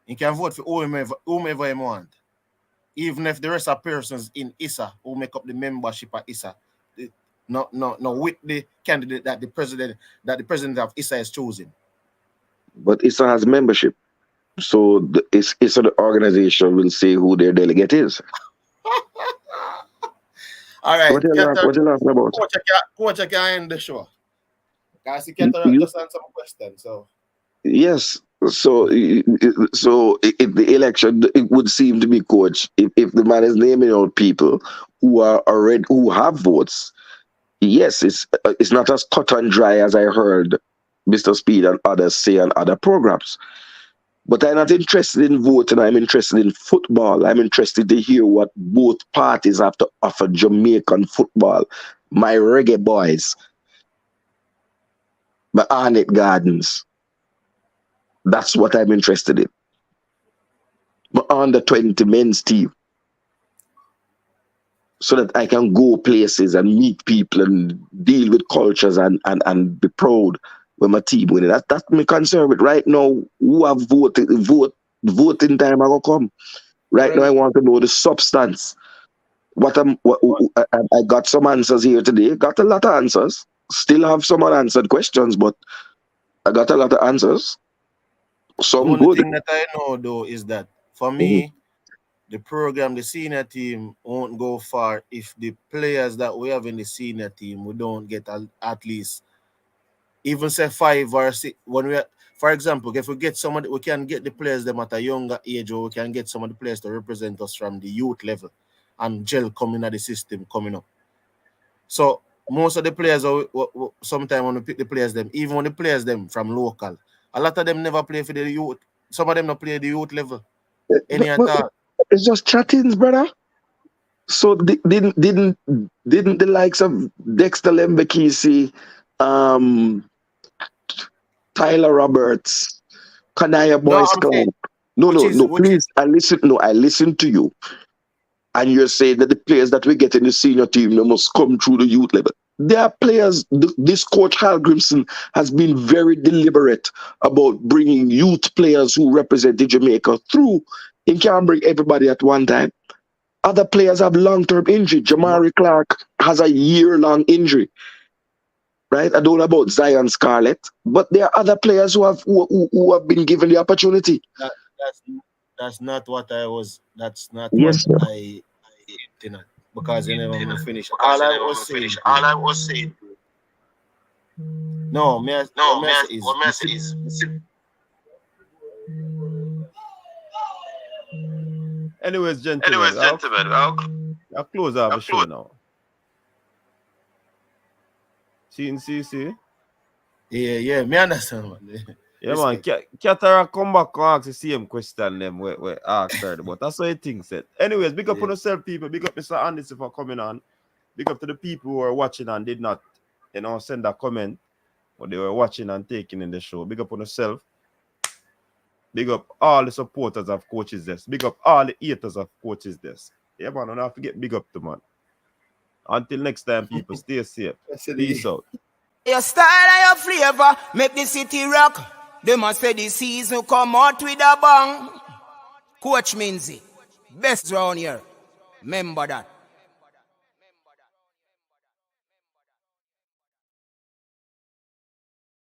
He can vote for whomever he want. Even if the rest of persons in ISA who make up the membership of ISA, no, with the candidate that the president of ISA is choosing. But ISA has membership. So the ISA the organization will say who their delegate is. All right. What you laughing about? Coach, I can end the show. I see Cataract just answer some questions. So yes. So the election, it would seem to be, coach, if the man is naming out people who have votes, yes, it's not as cut and dry as I heard Mr. Speed and others say on other programs. But I'm not interested in voting. I'm interested in football. I'm interested to hear what both parties have to offer Jamaican football. My Reggae Boyz, my Arnett Gardens. That's what I'm interested in. My under 20 men's team. So that I can go places and meet people and deal with cultures and be proud when my team winning. That's my concern with right now. Who have voting time I go come. Right now I want to know the substance. I got some answers here today. Got a lot of answers. Still have some unanswered questions, but I got a lot of answers. Some the only good. thing that I know though is that for me, the program, the senior team won't go far if the players that we have in the senior team, we don't get at least, even say 5 or 6. When we, for example, if we get somebody, we can get the players them at a younger age, or we can get some of the players to represent us from the youth level, and gel coming at the system coming up. So most of the players, sometimes when we pick the players them, even when the players them from local, a lot of them never play for the youth. Some of them not play the youth level. Any at all. It's just chattings, brother. So didn't the likes of Dexter Lembekisi, Tyler Roberts, Kanaya Boys Club? No, please. I listen to you. And you're saying that the players that we get in the senior team, they must come through the youth level. There are players, this coach Hal Grimson has been very deliberate about bringing youth players who represent Jamaica through. He can't bring everybody at one time. Other players have long-term injury. Jamari Clark has a year-long injury. Right? I don't know about Zion Scarlett, but there are other players who have been given the opportunity. That's not what I was. That's not yes, what I did, because you never finish. All I was saying. No, message is. Anyways, gentlemen, I'll close off the show now. See? Yeah, me understand, man. Yeah, man. Catara come back and ask the same question them we asked her, but that's what I think said. Anyways, big up on yourself, people. Big up Mr. Anderson for coming on. Big up to the people who are watching and did not, send a comment, but they were watching and taking in the show. Big up on yourself. Big up all the supporters of Coaches Desk. Big up all the haters of Coaches Desk. Yeah, man, don't have to get big up to man. Until next time, people, stay safe. Peace out. Your style and your flavor make the city rock. They must say the season come out with a bang. Coach Minzy, best round here. Remember that.